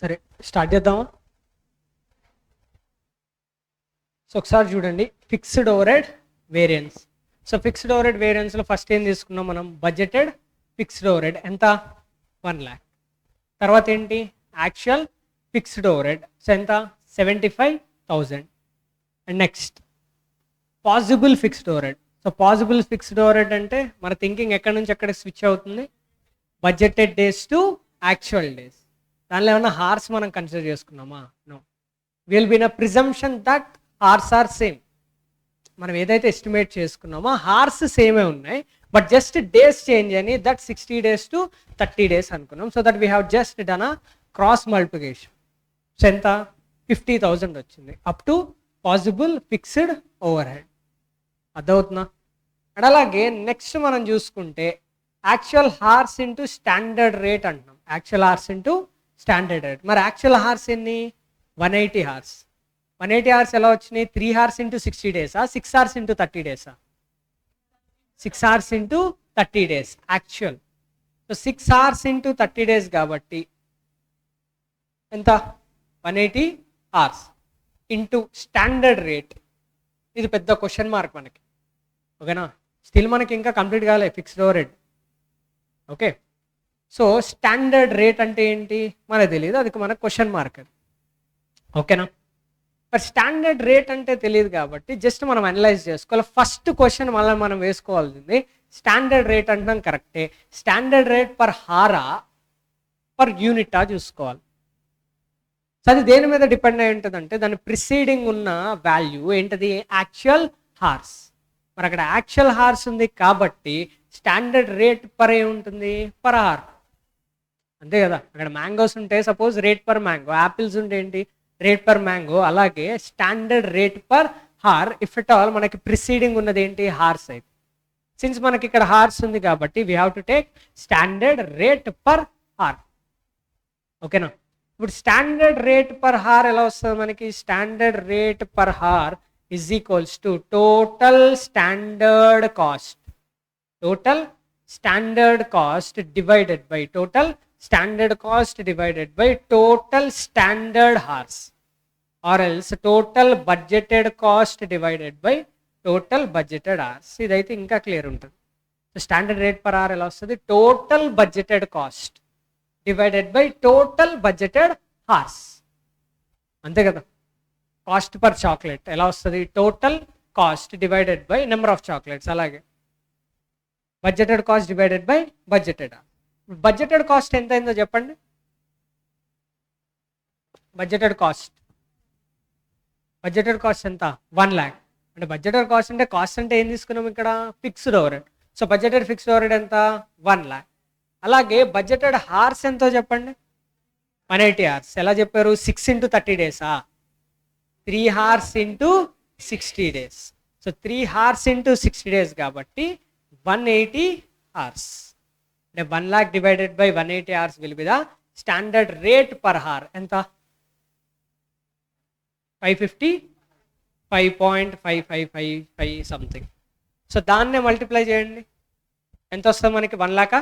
సరే స్టార్ట్ చేద్దామా? సో ఒకసారి చూడండి, fixed overhead variance. So fixed overhead వేరియన్స్లో ఫస్ట్ ఏం తీసుకున్నాం మనం? బడ్జెటెడ్ ఫిక్స్డ్ ఓవర్హెడ్ ఎంత? 1 lakh. తర్వాత ఏంటి? Actual fixed overhead. సో ఎంత? 75,000. And next possible fixed overhead. So possible fixed overhead అంటే మన థింకింగ్ ఎక్కడి నుంచి ఎక్కడికి స్విచ్ అవుతుంది? Budgeted days to actual days. దానిలో ఏమన్నా హార్స్ మనం కన్సిడర్ చేసుకున్నామా? No. Will be in a presumption that hours are same. మనం ఏదైతే ఎస్టిమేట్ చేసుకున్నామో హార్స్ సేమే ఉన్నాయి, బట్ జస్ట్ డేస్ చేంజ్ అని దట్ 60 days to 30 days అనుకున్నాం. So that we have just done a cross multiplication. So ఎంత? 50,000 వచ్చింది up to possible fixed over head. అర్థమవుతుందా? అండ్ అలాగే నెక్స్ట్ మనం చూసుకుంటే actual hours into standard rate అంటున్నాం. Actual hours into standard rate. మరి actual hours ఎన్ని? 180 hours. 180 hours ఎలా వచ్చినాయి? 3 hours into 60 days, 6 hours into 30 days? 6 hours into 30 days actual. So 6 hours into 30 days కాబట్టి ఎంత? 180 hours ఇంటూ స్టాండర్డ్ రేట్. ఇది పెద్ద question mark మనకి. ఓకేనా? స్టిల్ మనకి ఇంకా కంప్లీట్ కాలే fixed over head. Okay, so standard rate అంటే ఏంటి మనకు తెలియదు, అది మనకు క్వశ్చన్ మార్క్ అది. ఓకేనా? మరి స్టాండర్డ్ రేట్ అంటే తెలియదు కాబట్టి జస్ట్ మనం అనలైజ్ చేసుకోవాలి. ఫస్ట్ క్వశ్చన్ మళ్ళీ మనం వేసుకోవాల్సింది, స్టాండర్డ్ రేట్ అంటున్నాం కరెక్టే, స్టాండర్డ్ రేట్ పర్ హారా పర్ యూనిటా చూసుకోవాలి. సో అది దేని మీద డిపెండ్ అయి ఉంటుంది అంటే దాని ప్రిసీడింగ్ ఉన్న వాల్యూ ఏంటది? Actual horse. మరి అక్కడ యాక్చువల్ హార్స్ ఉంది కాబట్టి స్టాండర్డ్ రేట్ పర్ ఏ ఉంటుంది? Per hour. అంతే కదా? అక్కడ మ్యాంగోస్ ఉంటే suppose rate per mango, apples ఉంటే ఏంటి? Rate per mango. అలాగే standard rate per hour if at all మనకి ప్రిసీడింగ్ ఉన్నది ఏంటి? హార్స్ అయితే. సిన్స్ మనకి ఇక్కడ హార్స్ ఉంది కాబట్టి we have to take standard rate per hour. ఓకేనా? ఇప్పుడు స్టాండర్డ్ రేట్ పర్ హార్ ఎలా వస్తుంది మనకి? Standard rate per hour is equals to total standard cost. Total standard cost divided by total standard cost divided by total standard hours, or else total budgeted cost divided by total budgeted hours. ఇదైతే ఇంకా clear ఉంటుంది. So standard rate per hour ఎలా వస్తుంది? Total budgeted cost divided by total budgeted hours. అంతే కదా? Cost per chocolate ఎలా వస్తుంది? Total cost divided by number of chocolates. అలాగే budgeted cost divided by budgeted hour. Budgeted cost ఎంత అయిందో చెప్పండి? బడ్జెటెడ్ కాస్ట్ ఎంత? 1 lakh. అంటే బడ్జెటెడ్ కాస్ట్ అంటే కాస్ట్ అంటే ఏం తీసుకున్నాం ఇక్కడ? Fixed over head. So budgeted fixed over head ఎంత? 1 lakh. అలాగే బడ్జెటెడ్ హార్స్ ఎంతో చెప్పండి? 180 hours. ఎలా చెప్పారు? 6 into 30 days, 3 hours into 60 days. So 3 hours into 60 days కాబట్టి 180 hours. 1 lakh divided by 180 hours will be the standard rate per hour. ఎంత? 550, 5.5555 something. So దాన్నే multiply చేయండి, ఎంత వస్తుంది మనకి? 1 lakh.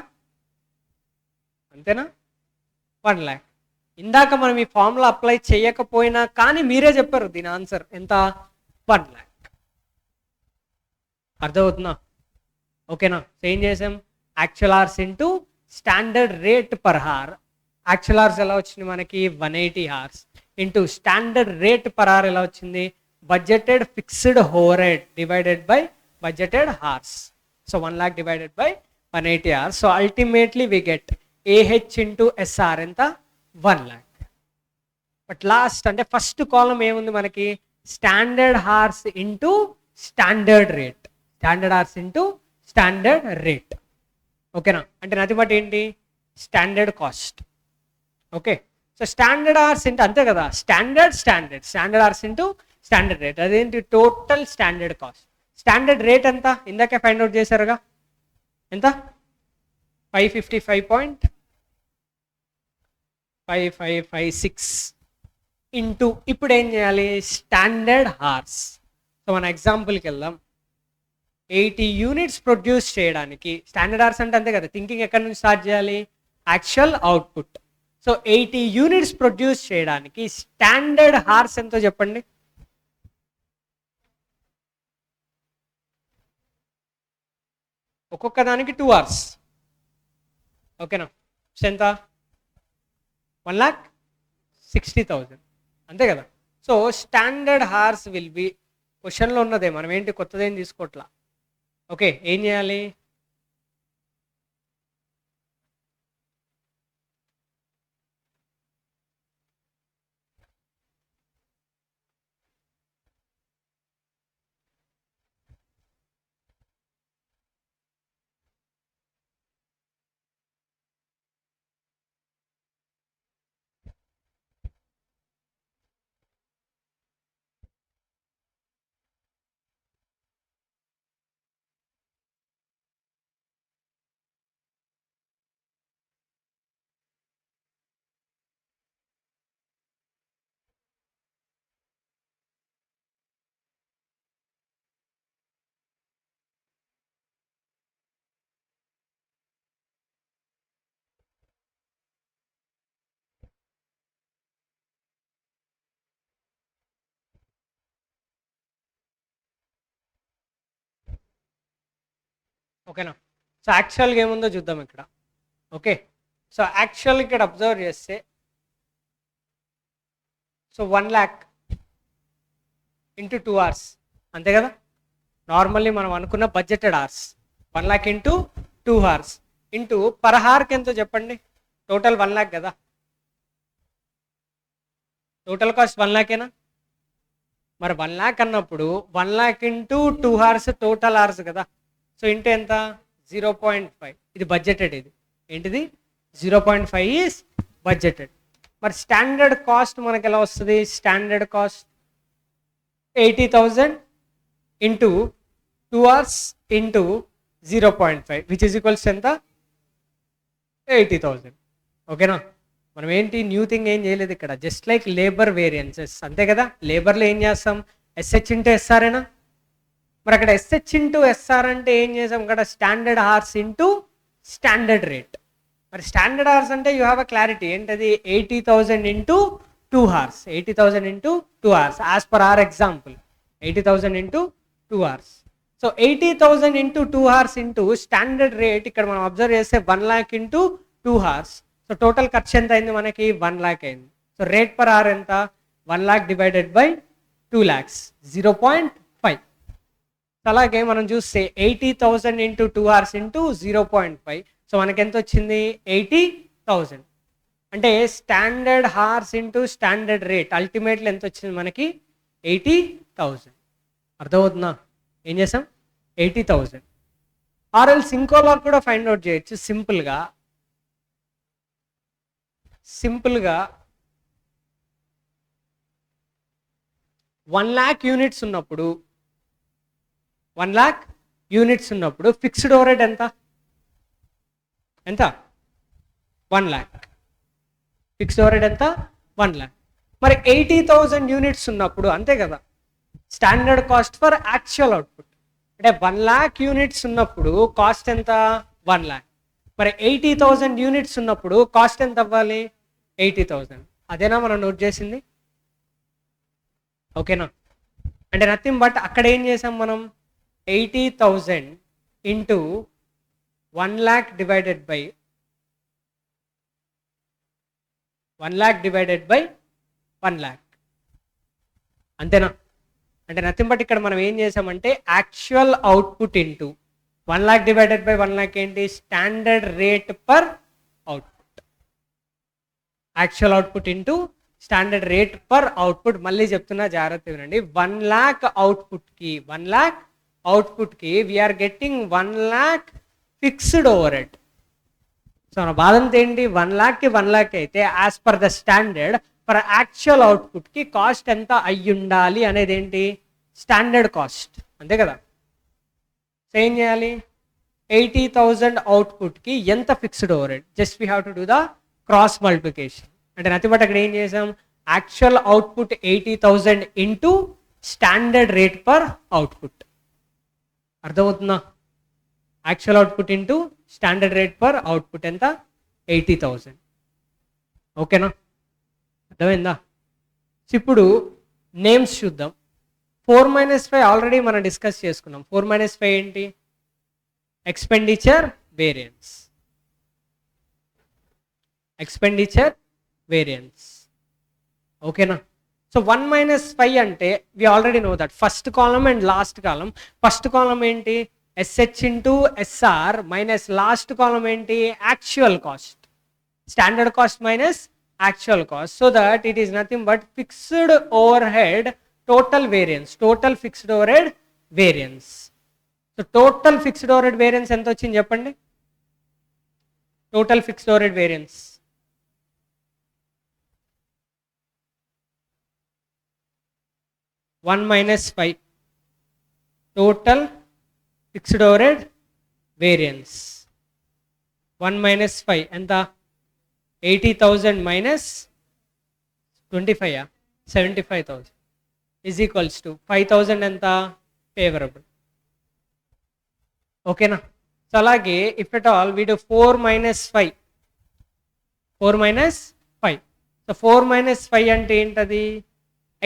అంతేనా? 1 lakh. ఇందాక మనం ఈ ఫార్ములా అప్లై చేయకపోయినా కానీ మీరే చెప్పారు దీని ఆన్సర్ ఎంత? 1 lakh. అర్థమవుతుందా? ఓకేనా? సో ఏం చేసాం? Actual hours into standard rate per hour. Actual hours ఎలా వచ్చింది మనకి? 180 hours into standard rate per hour ఎలా వచ్చింది? Budgeted fixed over head divided by budgeted hours. So 1 lakh divided by 180 hours. So ultimately we get AH into SR ఎంత? 1 lakh. But last అంటే first కాలం ఏముంది మనకి? Standard hours into standard rate. Standard hours into standard rate. ఓకేనా? అంటే నది బట్టి ఏంటి? Standard cost. Okay, so standard hours into అంతే కదా? Standard hours into standard rate. అదేంటి? Total standard cost. Standard rate ఎంత? ఇందాకే ఫైండ్ అవుట్ చేశారుగా. ఎంత? 555.5556 ఇంటూ ఇప్పుడు ఏం చేయాలి? Standard hours. సో మన ఎగ్జాంపుల్కి వెళ్దాం. 80 units ప్రొడ్యూస్ చేయడానికి స్టాండర్డ్ అవర్స్ అంటే అంతే కదా? థింకింగ్ ఎక్కడి నుంచి స్టార్ట్ చేయాలి? Actual output. So 80 units produce చేయడానికి స్టాండర్డ్ హార్స్ ఎంతో చెప్పండి. ఒక్కొక్క దానికి 2 hours. ఓకేనా? సో ఎంత? 1,60,000 అంతే కదా. So standard horse will be, క్వశ్చన్లో ఉన్నదే, మనం ఏంటి కొత్తదేం తీసుకోవట్లా. ఓకే, ఏం చేయాలి? ఓకేనా? సో యాక్చువల్గా ఏముందో చూద్దాం ఇక్కడ. ఓకే, సో యాక్చువల్ ఇక్కడ అబ్జర్వ్ చేస్తే, సో 1 lakh ఇంటూ 2 hours అంతే కదా. నార్మల్లీ మనం అనుకున్న budgeted hours 1 lakh into 2 hours into per హార్కి ఎంతో చెప్పండి. టోటల్ 1 lakh కదా, టోటల్ కాస్ట్ 1 lakh ఏనా. మరి 1 lakh అన్నప్పుడు 1 lakh into 2 hours total hours కదా. సో ఇంటూ ఎంత? 0.5. ఇది బడ్జెటెడ్. ఇది ఏంటిది? 0.5 ఈజ్ బడ్జెటెడ్. మరి స్టాండర్డ్ కాస్ట్ మనకి ఎలా వస్తుంది? Standard cost 80,000 into 2 hours into 0.5 which is equals ఎంత? 80,000. ఓకేనా? మనం ఏంటి న్యూ థింగ్ ఏం చేయలేదు ఇక్కడ, జస్ట్ లైక్ లేబర్ వేరియన్సెస్ అంతే కదా. లేబర్లో ఏం చేస్తాం? ఎస్హెచ్ ఇంటూ ఎస్ఆర్ఏనా. మరి అక్కడ ఎస్హెచ్ ఇంటూ ఎస్ఆర్ అంటే ఏం చేసాం ఇక్కడ? Standard hours into standard rate. మరి స్టాండర్డ్ హార్స్ అంటే యూ హ్యావ్ అ క్లారిటీ ఏంటది? 80,000 into 2 hours. 80,000 into 2 hours as per our example. 80,000 into 2 hours. So 80,000 into 2 hours into standard rate. ఇక్కడ మనం అబ్జర్వ్ చేస్తే 1 lakh into 2 hours. So total ఖర్చు ఎంత అయింది మనకి? 1 lakh అయింది. సో రేట్ పర్ అవర్ ఎంత? 1 lakh డివైడెడ్ బై 2 lakhs 0.5. అలాగే మనం చూస్తే 80,000 ఇంటూ 2 hours ఇంటూ 0.5. సో మనకి ఎంత వచ్చింది? 80,000. అంటే standard hours into standard rate ultimately ఎంత వచ్చింది మనకి? 80,000. అర్థమవుతుందా? ఏం చేసాం? 80,000. ఆర్ఎల్స్ ఇంకోలా కూడా ఫైండ్ అవుట్ చేయొచ్చు సింపుల్గా. 1 lakh యూనిట్స్ ఉన్నప్పుడు 1 lakh యూనిట్స్ ఉన్నప్పుడు ఫిక్స్డ్ ఓవర్ హెడ్ ఎంత? 1 lakh. ఫిక్స్డ్ ఓవర్ హెడ్ ఎంత? 1 lakh. మరి 80,000 యూనిట్స్ ఉన్నప్పుడు అంతే కదా. Standard cost for actual output అంటే 1 lakh యూనిట్స్ ఉన్నప్పుడు కాస్ట్ ఎంత? 1 lakh. మరి 80,000 యూనిట్స్ ఉన్నప్పుడు కాస్ట్ ఎంత అవ్వాలి? 80,000. అదేనా మనం నోట్ చేసింది? ఓకేనా? అంటే నథింగ్ బట్ అక్కడ ఏం చేసాం మనం? 80,000 into 1 lakh divided by 1 lakh అంతేనా? అంటే నథింగ్ బట్ ఇక్కడ మనం ఏం చేసామంటే actual output into 1 lakh divided by 1 lakh ఏంటి? Standard rate per output. Actual output into standard rate per output. మళ్ళీ చెప్తున్నా జాగ్రత్త వినండి. 1 lakh అవుట్పుట్కి we are getting 1 lakh fixed over head. సో మన బాధ అంతా ఏంటి? 1 lakh 1 lakh అయితే as per the standard for actual అవుట్పుట్కి కాస్ట్ ఎంత అయ్యి ఉండాలి అనేది ఏంటి? స్టాండర్డ్ కాస్ట్ అంతే కదా. సో ఏం చేయాలి? 80,000 అవుట్పుట్కి ఎంత fixed over head? Just we have to do the cross multiplication. అంటే నథింగ్ బట్ అక్కడ ఏం చేసాం? Actual output 80,000 into standard rate per output. అర్థమవుతుందా? Actual output into standard rate per output ఎంత? 80,000. ఓకేనా, అర్థమైందా? ఇప్పుడు నేమ్స్ చూద్దాం. 4 - 5 ఆల్రెడీ మనం డిస్కస్ చేసుకున్నాం. 4 - 5 ఏంటి? Expenditure variance. ఎక్స్పెండిచర్ వేరియన్స్, ఓకేనా? సో 1 - 5 అంటే we already know that first column and last column. First column ఏంటి? SH into SR minus last column ఏంటి? Actual cost. Standard cost minus actual cost. So that it is nothing but fixed over head total variance. Total fixed over head variance. So total fixed over head variance ఎంత వచ్చింది చెప్పండి? Total fixed over head variance 1 - 5 total fixed overhead variance 1 - 5 ఎంత? 80,000 minus 25 75,000 is equals to 5,000 ఎంత? Favourable, ఓకేనా? So అలాగే if at all we do 4 - 5 so 4 - 5 అంటే ఏంటది?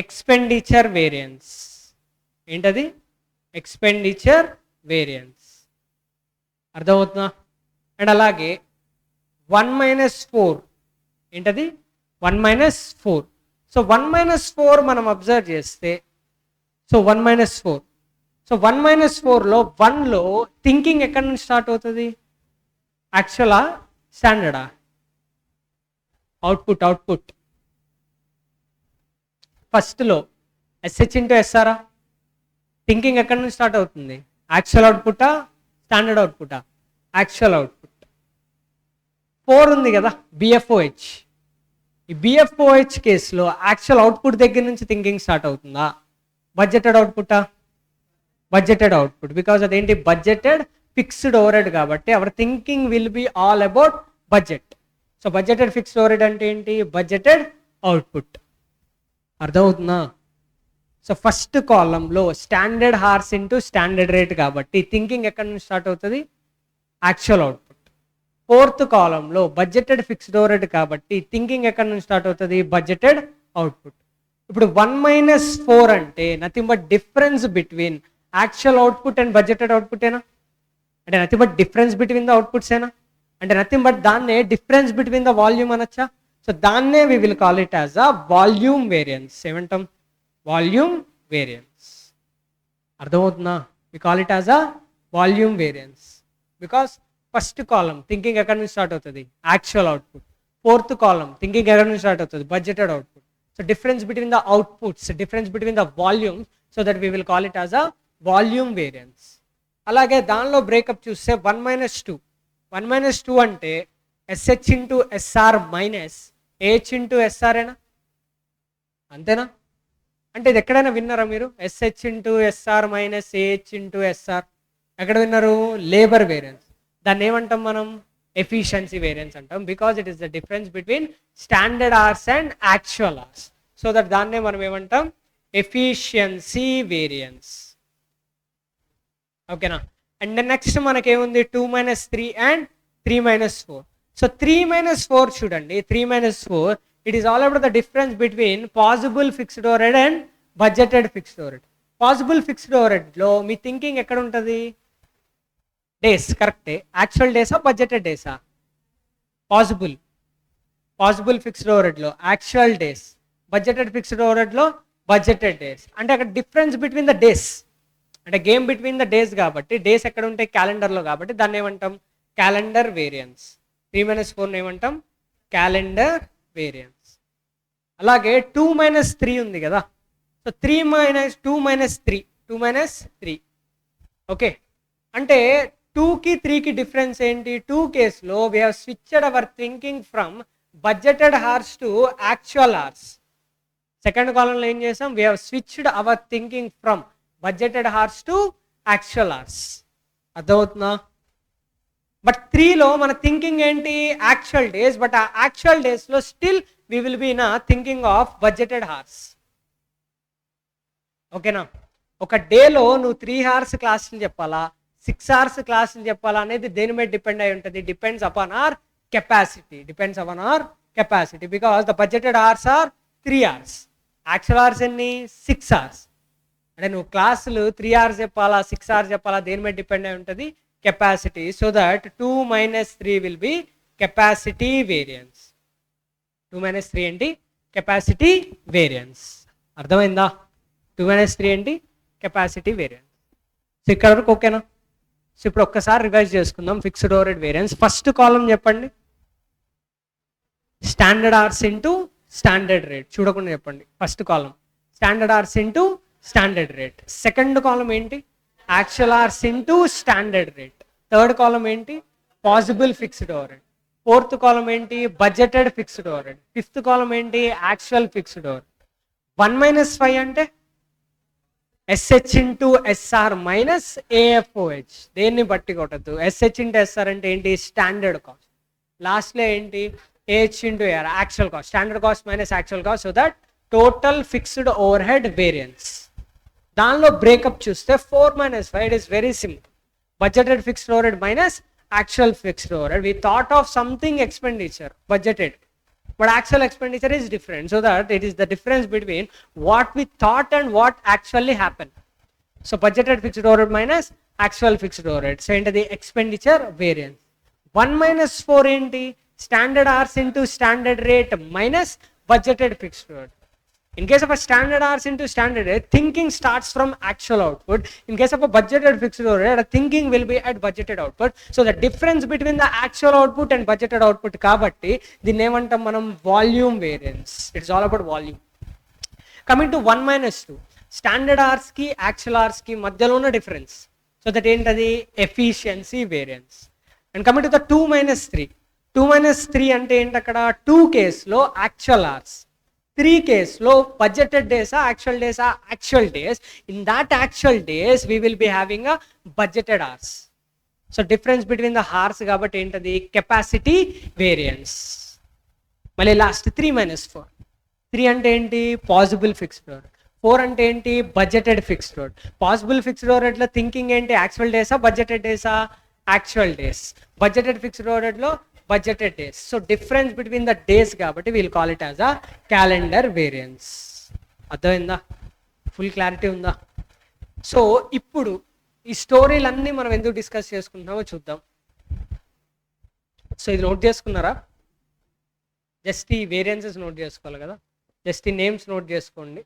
Expenditure variance. ఏంటది? Expenditure variance. అర్థమవుతుందా? అండ్ అలాగే 1 - 4 ఏంటది? 1 - 4. సో 1 - 4 మనం అబ్జర్వ్ చేస్తే, సో 1 - 4 సో 1 - 4లో 1లో థింకింగ్ ఎక్కడి నుంచి స్టార్ట్ అవుతుంది? యాక్చువలా స్టాండర్డా? అవుట్పుట్. ఫస్ట్లో SH ఇంటూ SRA థింకింగ్ ఎక్కడి నుంచి స్టార్ట్ అవుతుంది? యాక్చువల్ అవుట్పుటా స్టాండర్డ్ అవుట్పుటా? Actual output. 4 ఉంది కదా BFOH. ఈ BFOH కేసులో యాక్చువల్ అవుట్పుట్ దగ్గర నుంచి థింకింగ్ స్టార్ట్ అవుతుందా? బడ్జెటెడ్ అవుట్పుటా? Budgeted output. బికాజ్ అదేంటి? బడ్జెటెడ్ ఫిక్స్డ్ ఓవర్హెడ్ కాబట్టి our thinking will be all about budget. So budgeted fixed overhead అంటే ఏంటి? Budgeted output. అర్థమవుతుందా? సో ఫస్ట్ కాలంలో standard hours into standard rate కాబట్టి థింకింగ్ ఎక్కడి నుంచి స్టార్ట్ అవుతుంది? Actual output. ఫోర్త్ కాలంలో బడ్జెటెడ్ ఫిక్స్డ్ ఓవర్హెడ్ కాబట్టి థింకింగ్ ఎక్కడి నుంచి స్టార్ట్ అవుతుంది? Budgeted output. ఇప్పుడు 1 - 4 అంటే nothing but difference between actual output and budgeted అవుట్పుటేనా? అంటే nothing but difference between the outputs ఏనా? అంటే నథింగ్ బట్ దాన్నే డిఫరెన్స్ బిట్వీన్ ద వాల్యూమ్ అనొచ్చా? సో దాన్నే we will call it as a volume variance. ఏమంటాం? Volume variance. అర్థమవుతుందా? We call it as a volume variance because first column thinking ఎక్కడి నుంచి start అవుతుంది? Actual output. Fourth column thinking ఎక్కడి నుంచి start అవుతుంది? Budgeted output. So difference between the outputs, difference between the volumes, so that we will call it as a volume variance. అలాగే దానిలో breakup చూస్తే 1 - 2 1 - 2 అంటే SH into SR minus AH into SR ఏనా? అంతేనా? అంటే ఇది ఎక్కడైనా విన్నారా మీరు? SH into SR minus AH into SR ఎక్కడ విన్నారు? Labour variance. దాన్ని ఏమంటాం మనం? ఎఫిషియన్సీ వేరియన్స్ అంటాం. Because it is the difference between standard hours and actual hours. So that దాన్నే మనం ఏమంటాం? Efficiency variance. ఓకేనా? అండ్ నెక్స్ట్ మనకేముంది? 2 - 3 అండ్ 3 - 4. సో 3 - 4 చూడండి. 3 - 4 it is all about the difference between possible fixed overhead and budgeted fixed overhead. Possible fixed ఓవర్హెడ్లో మీ thinking ఎక్కడ ఉంటుంది? డేస్. కరెక్టే. యాక్చువల్ డేసా బడ్జెటెడ్ డేసా? పాసిబుల్ ఫిక్స్డ్ ఓవర్హెడ్లో యాక్చువల్ డేస్, బడ్జెటెడ్ ఫిక్స్డ్ ఓవర్హెడ్లో బడ్జెటెడ్ డేస్. అంటే అక్కడ డిఫరెన్స్ బిట్వీన్ ద డేస్, అంటే గేమ్ బిట్వీన్ ద డేస్ కాబట్టి డేస్ ఎక్కడ ఉంటాయి? క్యాలెండర్లో కాబట్టి దాన్ని ఏమంటాం? Calendar variance. 3 - 4 ఏమంటాం? Calendar variance. అలాగే 2 - 3 ఉంది కదా. So 2 - 3 okay. అంటే 2కి 3కి డిఫరెన్స్ ఏంటి? 2 కేసులో we have switched our thinking from budgeted horse to actual horse. Second కాలంలో ఏం చేసాం? We have switched our thinking from budgeted horse to actual horse. అర్థమవుతుందా? బట్ 3లో మన థింకింగ్ ఏంటి? Actual days. బట్ ఆ యాక్చువల్ డేస్లో స్టిల్ వీ విల్ బీ నా thinking of budgeted horse. ఓకేనా? ఒక డేలో నువ్వు 3 hours క్లాసులు చెప్పాలా, 6 hours క్లాసులు చెప్పాలా అనేది దేని మీద డిపెండ్ అయి ఉంటుంది? Depends upon our capacity. Depends upon our capacity, because the budgeted hours are 3 hours, actual hours ఎన్ని 6 hours. అంటే నువ్వు క్లాసులు 3 hours చెప్పాలా 6 hours చెప్పాలా దేని మీద డిపెండ్ అయి ఉంటుంది, capacity. So that 2 - 3 will be capacity variance. 2 - 3 ఏంటి, కెపాసిటీ వేరియన్స్. అర్థమైందా? 2 - 3 ఏంటి, కెపాసిటీ వేరియన్స్. సో ఇక్కడ వరకు ఓకేనా? సో ఇప్పుడు ఒక్కసారి రివైజ్ చేసుకుందాం. Fixed over head variance first column చెప్పండి, standard hours into standard rate. చూడకుండా చెప్పండి. First column standard hours into standard rate. Second column ఏంటి, actual hours into standard rate. Third column ఏంటి, possible fixed over head. Fourth column ఏంటి, budgeted fixed over head. Fifth column ఏంటి, actual fixed over. 1 - 5 అంటే SH into SR minus AFOH. దేన్ని బట్టి కొట్టద్దు. SH into SR అంటే ఏంటి, standard cost. లాస్ట్లో ఏంటి, AH into AR, actual cost. Standard cost minus actual cost. So that total fixed over head variance. దానిలో breakup చూస్తే 4 - 5 it is very simple. Budgeted fixed over head minus actual fixed over head. We thought of something expenditure budgeted, but actual expenditure is different. So that it is the difference between what we thought and what actually happened. So budgeted fixed overhead minus actual fixed overhead. So into the expenditure variance. 1 - 4 enti, standard hours into standard rate minus budgeted fixed overhead. In case of a standard hours into standard rate, thinking starts from actual output. In case of a budgeted fixed overhead, thinking will be at budgeted output. So the difference between the actual output and budgeted output kabatti దీన్ని ఏమంటాం మనం, volume variance. It's all about volume. Coming to 1 - 2, standard hours కి actual hours కి మధ్యలో ఉన్న difference. So that ఏంటది, efficiency variance. And coming to the 2 - 3, 2 - 3 అంటే ఏంటి, అక్కడ 2 కేసులో యాక్చువల్ అవర్స్, 3 కేసులో బడ్జెటెడ్ డేసా యాక్చువల్ డేసా, actual days. In that actual days we will be having a budgeted hours. So difference between the hours కాబట్టి ఏంటది, కెపాసిటీ వేరియన్స్. మళ్ళీ లాస్ట్ 3 - 4, 3 అంటే ఏంటి, పాసిబుల్ ఫిక్స్డ్ ఓవర్. 4 అంటే ఏంటి, budgeted fixed over. Possible fixed over లో thinking ఏంటి, actual డేసా బడ్జెటెడ్ డేసా, actual days. Budgeted fixed over లో budgeted days. So difference between the days కాబట్టి we'll call it as a calendar variance. అర్థమైందా? Full clarity ఉందా? సో ఇప్పుడు ఈ స్టోరీలన్నీ మనం ఎందుకు డిస్కస్ చేసుకుంటున్నామో చూద్దాం. సో ఇది నోట్ చేసుకున్నారా? జస్ట్ ఈ వేరియన్సెస్ నోట్ చేసుకోవాలి కదా, జస్ట్ ఈ నేమ్స్ నోట్ చేసుకోండి.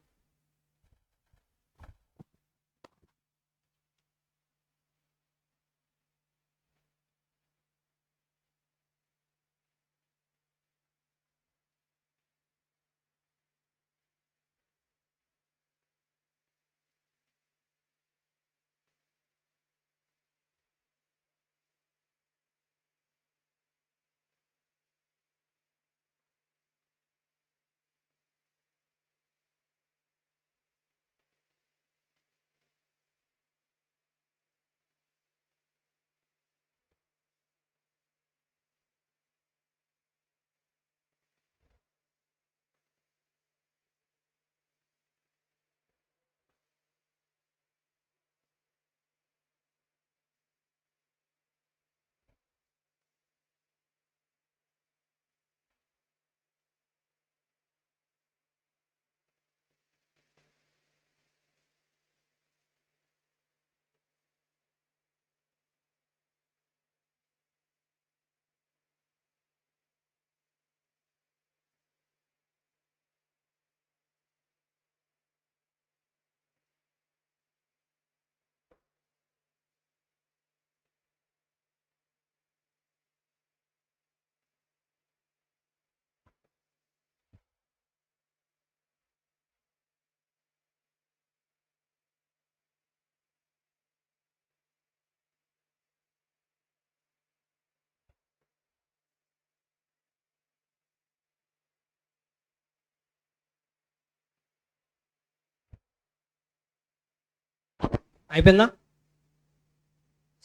అయిపోయిందా?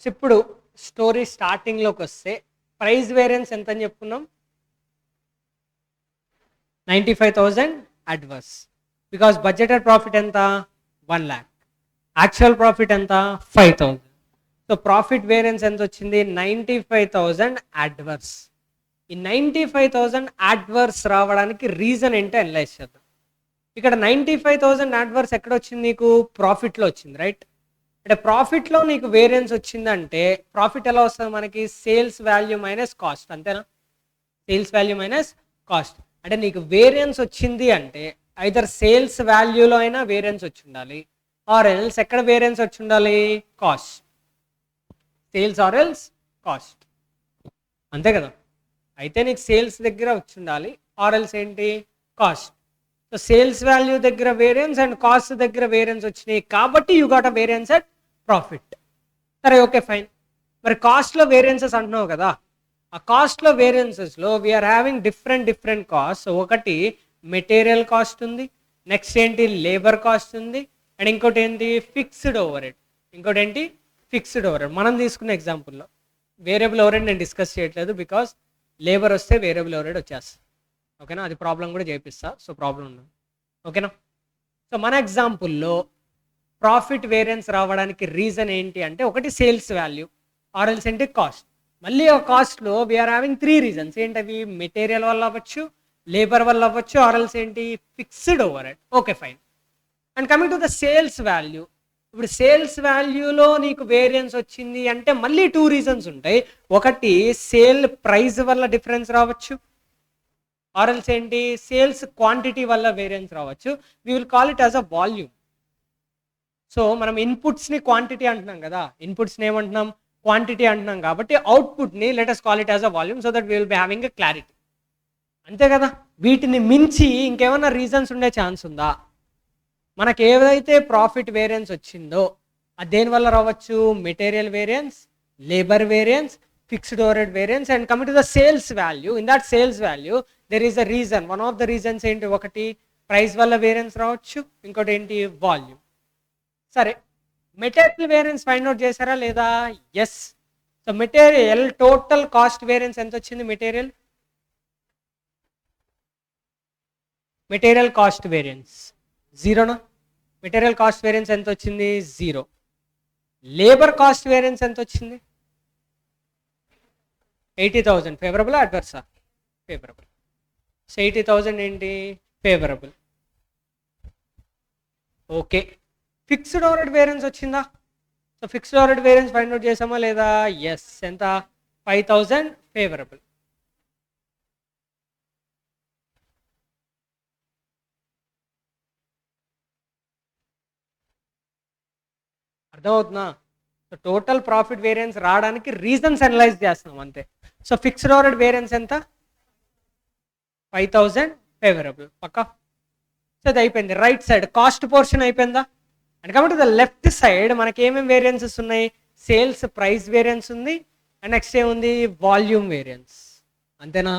సో ఇప్పుడు స్టోరీ స్టార్టింగ్లోకి వస్తే ప్రైస్ వేరియన్స్ ఎంత అని చెప్పుకున్నాం, 95,000 అడ్వర్స్. బికాస్ బడ్జెటెడ్ ప్రాఫిట్ ఎంత, 1 lakh. యాక్చువల్ ప్రాఫిట్ ఎంత, 5,000. సో ప్రాఫిట్ వేరియన్స్ ఎంత వచ్చింది, 95,000 అడ్వర్స్. ఈ 95,000 అడ్వర్స్ రావడానికి రీజన్ ఏంటో అనలైజ్ చేద్దాం. ఇక్కడ 95,000 అడ్వర్స్ ఎక్కడ వచ్చింది? నీకు ప్రాఫిట్లో వచ్చింది, రైట్? అంటే ప్రాఫిట్లో నీకు వేరియన్స్ వచ్చిందంటే ప్రాఫిట్ ఎలా వస్తుంది మనకి? సేల్స్ వాల్యూ మైనస్ కాస్ట్, అంతేనా? Sales value minus cost. అంటే నీకు వేరియన్స్ వచ్చింది అంటే ఐదర్ సేల్స్ వాల్యూలో అయినా వేరియన్స్ వచ్చి ఉండాలి, ఆర్ ఎల్స్ ఎక్కడ వేరియన్స్ వచ్చి ఉండాలి? Cost. Sales or else cost, అంతే కదా? అయితే నీకు సేల్స్ దగ్గర వచ్చి ఉండాలి, ఆర్ ఎల్స్ ఏంటి? కాస్ట్. సో సేల్స్ వాల్యూ దగ్గర వేరియన్స్ అండ్ కాస్ట్ దగ్గర వేరియన్స్ వచ్చినాయి కాబట్టి you got a variance at profit. సరే, ఓకే, ఫైన్. మరి కాస్ట్లో వేరియన్సెస్ అంటున్నావు కదా, ఆ కాస్ట్లో వేరియన్సెస్లో వీఆర్ హ్యావింగ్ డిఫరెంట్ కాస్ట్. ఒకటి మెటీరియల్ కాస్ట్ ఉంది, నెక్స్ట్ ఏంటి? లేబర్ కాస్ట్ ఉంది, అండ్ ఇంకోటి ఏంటి? Fixed over head. ఇంకోటి ఏంటి? Fixed over head. మనం తీసుకున్న ఎగ్జాంపుల్లో వేరియబుల్ ఓవర్ హెడ్ నేను డిస్కస్ చేయట్లేదు, బికాస్ లేబర్ వస్తే వేరియబుల్ ఓవర్ హెడ్ వచ్చేస్తుంది, ఓకేనా? అది ప్రాబ్లం కూడా చేపిస్తా, సో ప్రాబ్లం ఉండదు, ఓకేనా? సో మన ఎగ్జాంపుల్లో ప్రాఫిట్ వేరియన్స్ రావడానికి రీజన్ ఏంటి అంటే ఒకటి సేల్స్ వాల్యూ, ఆర్ఎల్స్ ఏంటి? కాస్ట్. మళ్ళీ ఆ కాస్ట్లో వీఆర్ హ్యావింగ్ 3 రీజన్స్. ఏంటవి? మెటీరియల్ వల్ల అవ్వచ్చు, లేబర్ వల్ల అవ్వచ్చు, ఆర్ఎల్స్ ఏంటి? Fixed over head. Okay, fine. And coming to the sales value, ఇప్పుడు సేల్స్ వాల్యూలో నీకు వేరియన్స్ వచ్చింది అంటే మళ్ళీ 2 రీజన్స్ ఉంటాయి. ఒకటి సేల్ ప్రైస్ వల్ల డిఫరెన్స్ రావచ్చు, ఆర్ఎల్స్ ఏంటి? సేల్స్ క్వాంటిటీ వల్ల వేరియన్స్ రావచ్చు. We will call it as a volume. So మనం ఇన్పుట్స్ని క్వాంటిటీ అంటున్నాం కదా, ఇన్పుట్స్ని ఏమంటున్నాం? క్వాంటిటీ అంటున్నాం. కాబట్టి అవుట్పుట్ని let us call it as a volume, so that we will be having a clarity, అంతే కదా? వీటిని మించి ఇంకేమైనా రీజన్స్ ఉండే ఛాన్స్ ఉందా? మనకు ఏదైతే ప్రాఫిట్ వేరియన్స్ వచ్చిందో అది దేనివల్ల రావచ్చు? Material variance, labour variance, fixed over head variance. And coming to the sales value, in that sales value there is a reason. One of the reasons ఏంటి? ఒకటి ప్రైస్ వల్ల వేరియన్స్ రావచ్చు, ఇంకోటి ఏంటి? వాల్యూమ్. సరే, మెటీరియల్ వేరియన్స్ ఫైండ్ అవుట్ చేశారా లేదా? Yes. So material total cost variance ఎంత వచ్చింది? మెటీరియల్ కాస్ట్ వేరియన్స్ జీరోనా? మెటీరియల్ కాస్ట్ వేరియన్స్ ఎంత వచ్చింది? 0. లేబర్ కాస్ట్ వేరియన్స్ ఎంత వచ్చింది? 80,000. ఫేవరబుల్ అడ్వర్సా? ఫేవరబుల్. సో 80,000 ఏంటి? Favourable. Okay. Fixed over head variance వచ్చిందా? So fixed over head variance find out చేసామా లేదా? ఎస్. ఎంత? 5,000 ఫేవరబుల్. అర్థమవుతుందా? సో టోటల్ ప్రాఫిట్ వేరియన్స్ రావడానికి రీజన్స్ అనలైజ్ చేస్తున్నాం అంతే. So fixed over head variance ఎంత? 5,000 ఫేవరబుల్. పక్కా. సో అది అయిపోయింది. రైట్ సైడ్ కాస్ట్ పోర్షన్ అయిపోయిందా? అండ్ కాబట్టి ద లెఫ్ట్ సైడ్ మనకి ఏమేమి వేరియన్సెస్ ఉన్నాయి? సేల్స్ ప్రైస్ వేరియన్స్ ఉంది, అండ్ నెక్స్ట్ ఏముంది? వాల్యూమ్ వేరియన్స్, అంతేనా?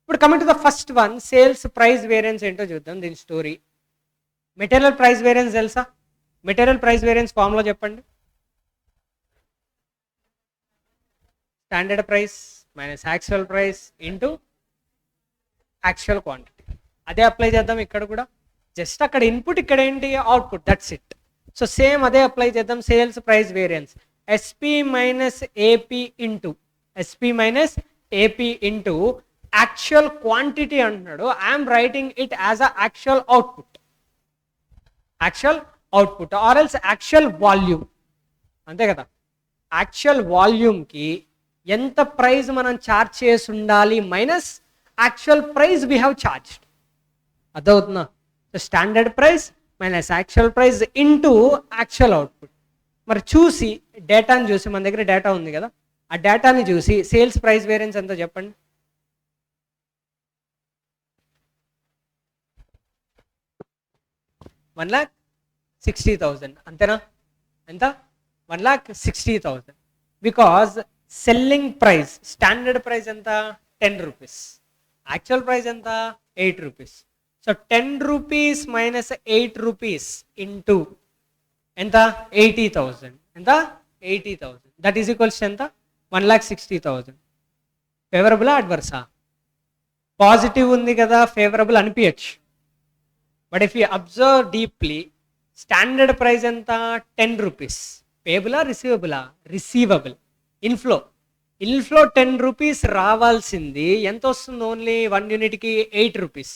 ఇప్పుడు coming to the first one, sales price variance ఏంటో చూద్దాం. దీని స్టోరీ. మెటీరియల్ ప్రైస్ వేరియన్స్ తెలుసా? మెటీరియల్ ప్రైస్ వేరియన్స్ ఫార్ములా చెప్పండి. Standard price minus actual price into actual quantity. అదే అప్లై చేద్దాం ఇక్కడ కూడా. జస్ట్ అక్కడ ఇన్పుట్, ఇక్కడ ఏంటి? Output, that's it. So same అదే అప్లై చేద్దాం. Sales price variance SP minus AP into actual quantity అంటున్నాడు. I'm writing it as a actual output or else actual volume, అంతే కదా? యాక్చువల్ వాల్యూమ్కి ఎంత ప్రైస్ మనం ఛార్జ్ చేసి ఉండాలి minus actual price we have charged. అర్థమవుతుందా? So standard price minus actual price into actual output. మరి చూసి డేటాని చూసి, మన దగ్గర డేటా ఉంది కదా, ఆ డేటాని చూసి సేల్స్ ప్రైస్ వేరియన్స్ ఎంతో చెప్పండి. $1,60,000, అంతేనా? ఎంత? 1,60,000. Because selling price, standard price ఎంత? 10 రూపీస్. యాక్చువల్ ప్రైస్ ఎంత? 8 rupees. So 10 rupees minus 8 rupees into ఎంత? 80,000. ఎంత? 80,000. దట్ ఈజ్ ఈక్వల్స్ ఎంత? 1,60,000. ఫేవరబులా అడ్వర్సా? పాజిటివ్ ఉంది కదా, ఫేవరబుల్ అనిపించచ్చు. But if you observe deeply, standard price ఎంత? 10 రూపీస్. పేబులా రిసీవబులా? రిసీవబుల్. ఇన్ఫ్లో. ఇన్ఫ్లో 10 రూపీస్ రావాల్సింది ఎంత వస్తుంది? ఓన్లీ 1 యూనిట్కి 8 రూపీస్.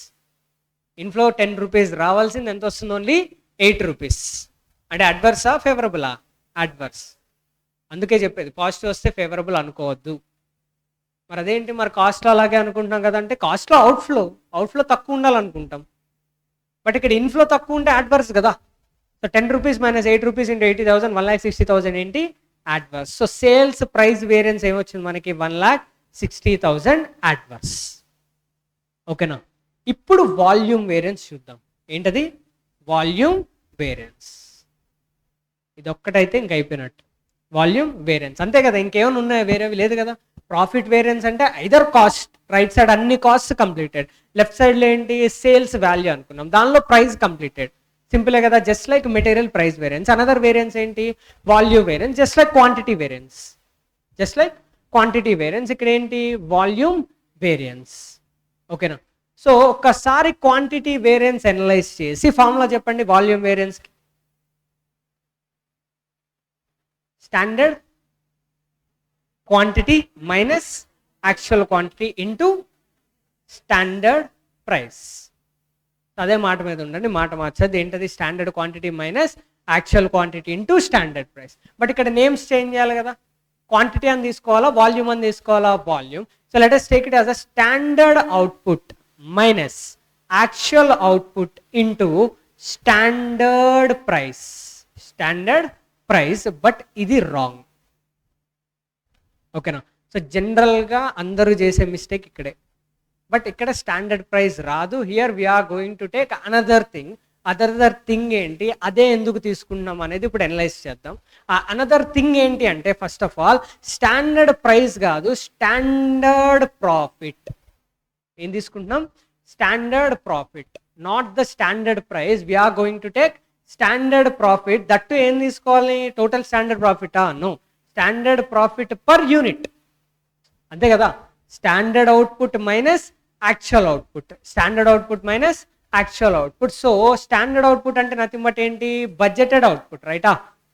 ఇన్ఫ్లో 10 రూపీస్ రావాల్సింది ఎంత వస్తుంది? Only 8 rupees. అంటే అడ్వర్సా ఫేవరబులా? అడ్వర్స్. అందుకే చెప్పేది పాజిటివ్ వస్తే ఫేవరబుల్ అనుకోవద్దు. మరి అదేంటి, మరి కాస్ట్లో అలాగే అనుకుంటున్నాం కదంటే కాస్ట్లో అవుట్ఫ్లో తక్కువ ఉండాలనుకుంటాం. బట్ ఇక్కడ ఇన్ఫ్లో తక్కువ ఉంటే అడ్వర్స్ కదా. So 10 rupees minus 8 rupees into 80,000 1,60,000 ఏంటి? Adverse. So sales price variance ఏమొచ్చింది మనకి? 1,60,000 అడ్వర్స్. ఓకేనా? ఇప్పుడు వాల్యూమ్ వేరియన్స్ చూద్దాం. ఏంటది? Volume variance. ఇది ఒక్కటైతే ఇంక అయిపోయినట్టు. వాల్యూమ్ వేరియన్స్ అంతే కదా, ఇంకేమైనా ఉన్నాయా? వేరేవి లేదు కదా. ప్రాఫిట్ వేరియన్స్ అంటే ఐదర్ కాస్ట్, రైట్ సైడ్ అన్ని కాస్ట్ కంప్లీటెడ్, లెఫ్ట్ సైడ్లో ఏంటి? సేల్స్ వాల్యూ అనుకున్నాం, దానిలో ప్రైస్ కంప్లీటెడ్. సింపులే కదా, just like material price variance. Another variance ఏంటి? Volume variance, just like quantity variance. Just like quantity variance. ఇక్కడ ఏంటి? Volume variance. ఓకేనా? సో ఒక్కసారి క్వాంటిటీ వేరియన్స్ అనలైజ్ చేసి ఫార్ములా చెప్పండి వాల్యూమ్ వేరియన్స్కి. Standard quantity minus actual quantity into standard price. అదే మాట మీద ఉండండి, మాట మార్చదు. ఏంటది? Standard quantity minus actual quantity into standard price. But ఇక్కడ నేమ్స్ చేంజ్ చేయాలి కదా. క్వాంటిటీ అని తీసుకోవాలా, వాల్యూమ్ అని తీసుకోవాలా? Volume. So let us take it as a standard output minus actual output into standard price. Standard price, but ఇది wrong. ఓకేనా? So జనరల్గా అందరూ చేసే మిస్టేక్ ఇక్కడే. బట్ ఇక్కడ స్టాండర్డ్ ప్రైస్ రాదు. Here we're going to take another thing. Other thing ఏంటి, అదే ఎందుకు తీసుకుంటున్నాం అనేది ఇప్పుడు అనలైజ్ చేద్దాం. ఆ అనదర్ థింగ్ ఏంటి అంటే first of all standard price కాదు, స్టాండర్డ్ ప్రాఫిట్. ఏం తీసుకుంటున్నాం? Standard profit, not the standard price. We are going to take standard profit. That ఏం తీసుకోవాలి? టోటల్ స్టాండర్డ్ ప్రాఫిటా? No, standard profit per unit. అంతే కదా. Standard output minus actual output, standard output minus actual output. So standard output అంటే nothing but ఏంటి? Budgeted output, రైటా?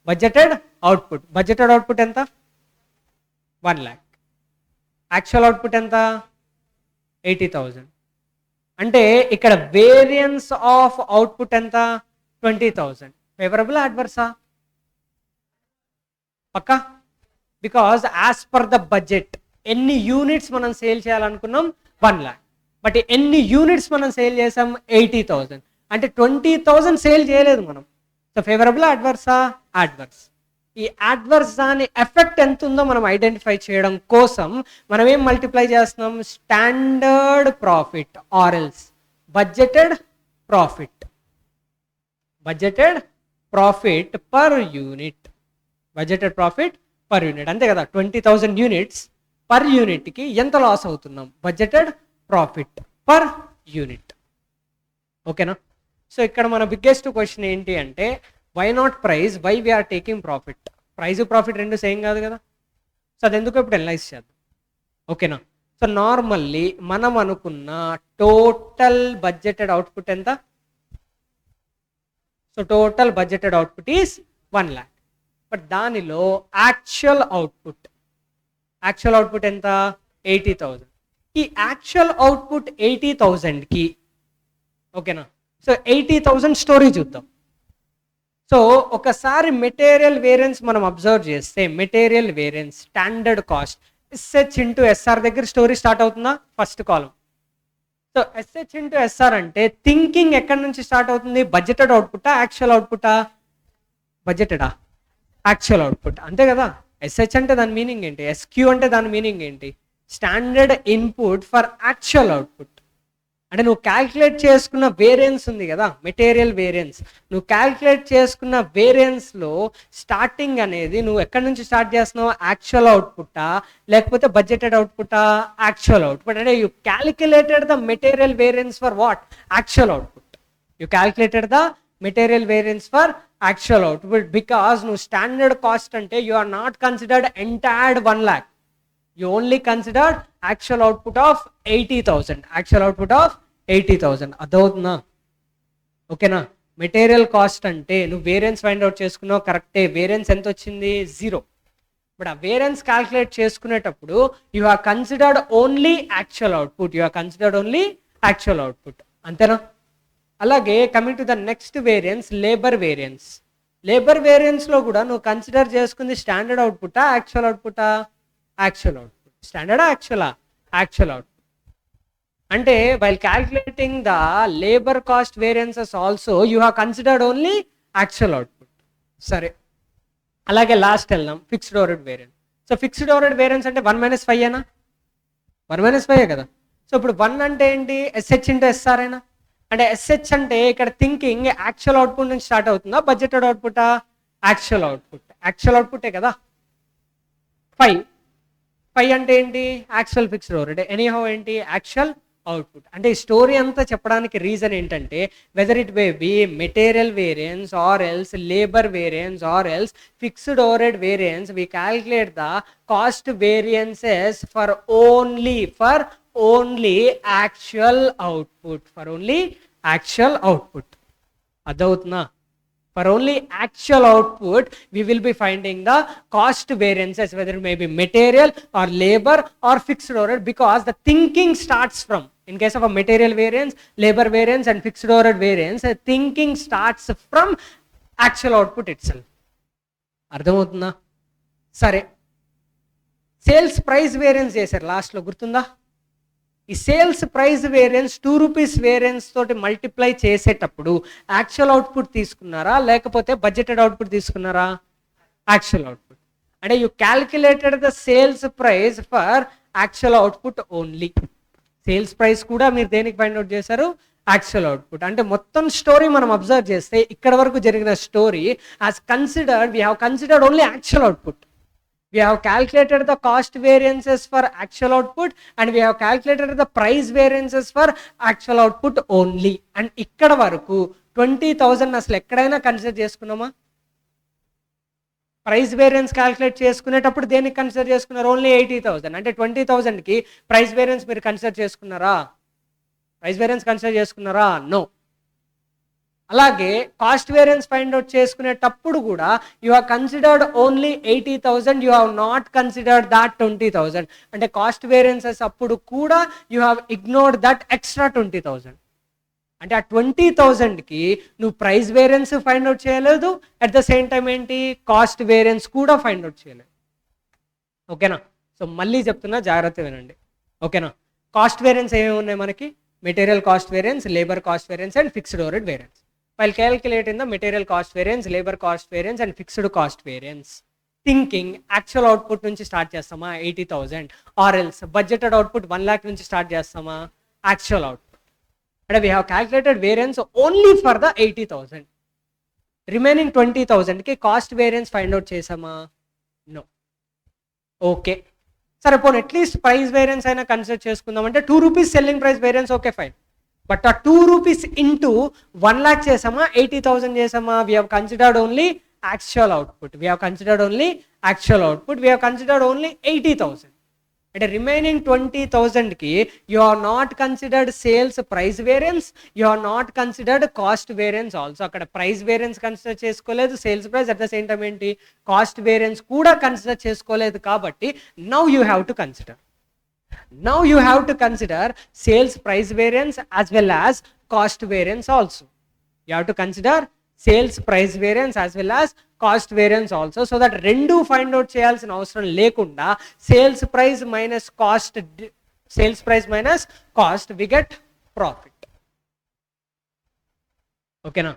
Budgeted output. Budgeted output ఎంత? 1 lakh. Actual output ఎంత? 80,000. అంటే ఇక్కడ వేరియన్స్ ఆఫ్ అవుట్పుట్ ఎంత? 20,000. ఫేవరబుల్ అడ్వర్సా? పక్కా. Because as per the budget ఎన్ని యూనిట్స్ మనం సేల్ చేయాలనుకున్నాం? 1 lakh. బట్ ఎన్ని యూనిట్స్ మనం సేల్ చేసాం? 80,000. అంటే 20,000 సేల్ చేయలేదు మనం. సో ఫేవరబుల్ అడ్వర్సా? అడ్వర్స్. ఈ అడ్వర్స్ దాని ఎఫెక్ట్ ఎంత ఉందో మనం ఐడెంటిఫై చేయడం కోసం మనం ఏం మల్టిప్లై చేస్తున్నాం? Standard profit or else budgeted profit. Budgeted profit per unit. Budgeted profit per unit. అంతే కదా. 20,000 యూనిట్స్ పర్ యూనిట్కి ఎంత లాస్ అవుతున్నాం? Budgeted profit per unit. ఓకేనా? సో ఇక్కడ మన బిగ్గెస్ట్ క్వశ్చన్ ఏంటి అంటే why not price, why we are taking profit? Price profit రెండు సేమ్ కాదు కదా. సో అది ఎందుకు ఇప్పుడు అనలైజ్ చేద్దాం. ఓకేనా? సో నార్మల్లీ మనం అనుకున్న టోటల్ బడ్జెటెడ్ అవుట్పుట్ ఎంత? So total budgeted output is 1 lakh. But దానిలో యాక్చువల్ అవుట్పుట్ ఎంత? 80,000. ఈ యాక్చువల్ అవుట్పుట్ 80,000కి ఓకేనా. సో 80,000 స్టోరీ చూద్దాం. సో ఒకసారి మెటీరియల్ వేరియన్స్ మనం అబ్జర్వ్ చేస్తే material variance standard cost SH into SR దగ్గర స్టోరీ స్టార్ట్ అవుతుందా? First column. So SH into SR అంటే థింకింగ్ ఎక్కడి నుంచి స్టార్ట్ అవుతుంది? బడ్జెటెడ్ అవుట్పుటా యాక్చువల్ అవుట్పుటా? బడ్జెటెడా? Actual output. అంతే కదా. ఎస్హెచ్ అంటే దాని మీనింగ్ ఏంటి? ఎస్క్యూ అంటే దాని మీనింగ్ ఏంటి? Standard input for actual output. అంటే నువ్వు క్యాల్కులేట్ చేసుకున్న వేరియన్స్ ఉంది కదా, మెటీరియల్ వేరియన్స్. నువ్వు క్యాల్కులేట్ చేసుకున్న వేరియన్స్లో స్టార్టింగ్ అనేది నువ్వు ఎక్కడి నుంచి స్టార్ట్ చేస్తున్నావు? యాక్చువల్ అవుట్పుట్టా లేకపోతే బడ్జెటెడ్ అవుట్పుట్టా? Actual output. అంటే you calculated the material variance for what? Actual output. You calculated the material variance for actual output. Because నువ్వు స్టాండర్డ్ కాస్ట్ అంటే you are not considered entire 1 lakh. You only considered actual output of 80,000. Actual output of 80,000. అదవుతుందా? ఓకేనా. Material cost అంటే నువ్వు variance find out చేసుకున్నావు కరెక్టే. Variance ఎంత వచ్చింది? 0. But ఆ వేరియన్స్ క్యాల్కులేట్ చేసుకునేటప్పుడు you have considered only actual output, you have considered only actual output, అంతేనా? అలాగే coming to the next variance, labour variance. Labour వేరియన్స్లో కూడా నువ్వు కన్సిడర్ చేసుకుంది స్టాండర్డ్ అవుట్పుటా యాక్చువల్ అవుట్పుటా? Actual output. స్టాండర్డా యాక్చువలా? Actual output. అంటే while calculating the labour cost variances also you have considered only actual output. సరే, అలాగే లాస్ట్ వెళ్దాం, fixed overhead variance. So fixed overhead variance అంటే 1 - 5 ఏనా? 1 - 5 కదా. సో ఇప్పుడు 1 అంటే ఏంటి? ఎస్హెచ్ ఇంటూ ఎస్ఆర్ అయినా. అంటే ఎస్హెచ్ అంటే ఇక్కడ థింకింగ్ యాక్చువల్ అవుట్పుట్ నుంచి స్టార్ట్ అవుతుందా బడ్జెటెడ్ అవుట్పుటా? Actual output. యాక్చువల్ అవుట్పుటే కదా. 5 అంటే ఏంటి? Actual fixed overhead. ఎనీహౌ ఏంటి? Actual output. అంటే ఈ స్టోరీ అంతా చెప్పడానికి రీజన్ ఏంటంటే whether it may be material variance or else labour variance or else fixed overhead variance, we calculate the cost variances for only actual output, for only actual output. అర్థమవుతుందా? For only actual output we will be finding the cost variances, whether it may be material or labor or fixed overhead, because the thinking starts from, in case of a material variance, labor variance and fixed overhead variance, the thinking starts from actual output itself. అర్థమవుతుందా? సరే, sales price variance చేశారు లాస్ట్లో, గుర్తుందా? ఈ sales price variance 2 rupees variance తోటి multiply చేసేటప్పుడు actual output తీసుకున్నారా లేకపోతే బడ్జెటెడ్ అవుట్పుట్ తీసుకున్నారా? Actual output. అంటే you calculated the sales price for actual output only. Sales price కూడా మీరు దేనికి ఫైండ్ అవుట్ చేశారు? Actual output. అంటే మొత్తం స్టోరీ మనం అబ్జర్వ్ చేస్తే ఇక్కడ వరకు జరిగిన story as considered, we have considered only actual output. We have calculated the cost variances for actual output and we have calculated the price variances for actual output only. And ఇక్కడ వరకు 20,000 అసలు ఎక్కడైనా consider చేసుకున్నామా? Price variance calculate చేసుకునేటప్పుడు దేనికి consider చేసుకున్నారు? Only 80,000. అంటే 20,000కి price variance మీరు consider చేసుకున్నారా? ప్రైస్ వేరియన్స్ కన్సిడర్ చేసుకున్నారా? నో. అలాగే కాస్ట్ వేరియన్స్ ఫైండ్ అవుట్ చేసుకునేటప్పుడు కూడా you have considered only 80,000, you have not considered that 20,000. అంటే కాస్ట్ వేరియన్సెస్ అప్పుడు కూడా you have ignored that extra 20,000. అంటే ఆ 20,000కి నువ్వు ప్రైస్ వేరియన్స్ ఫైండ్ అవుట్ చేయలేదు, అట్ ద సేమ్ టైం ఏంటి? కాస్ట్ వేరియన్స్ కూడా ఫైండ్ అవుట్ చేయలేదు. ఓకేనా? సో మళ్ళీ చెప్తున్నా, జాగ్రత్త వినండి. ఓకేనా? కాస్ట్ వేరియన్స్ ఏమేమి ఉన్నాయి మనకి? Material cost variance, labour cost variance and fixed overhead variance. While calculating the material cost variance, labor cost variance and fixed cost variance, thinking actual output నుంచి స్టార్ట్ చేస్తామా 80,000, or else budgeted output 1 lakh నుంచి start చేస్తామా actual output. అంటే we have calculated variance only for the 80,000. Remaining 20,000కి cost variance find out చేసామా? No. Okay, సరే పోనీ at least price variance అయినా కన్సిడర్ చేసుకుందాం. అంటే 2 rupees selling price variance, okay fine. But ఆ 2 రూపీస్ ఇంటూ 1 lakh చేసామా 80,000 చేసామా? We have considered only actual output. We have considered only actual output. We have considered only 80,000. అంటే remaining 20,000కి you have not considered sales price variance, you have not considered cost variance also. అక్కడ price variance consider చేసుకోలేదు, sales price at the same time ఏంటి? Cost variance కూడా consider చేసుకోలేదు. కాబట్టి now you have to consider. Now you have to consider sales price variance as well as cost variance also. You have to consider sales price variance as well as cost variance also, so that rendu find out cheyalsina avasaram lekunda sales price minus cost we get profit. Okay na?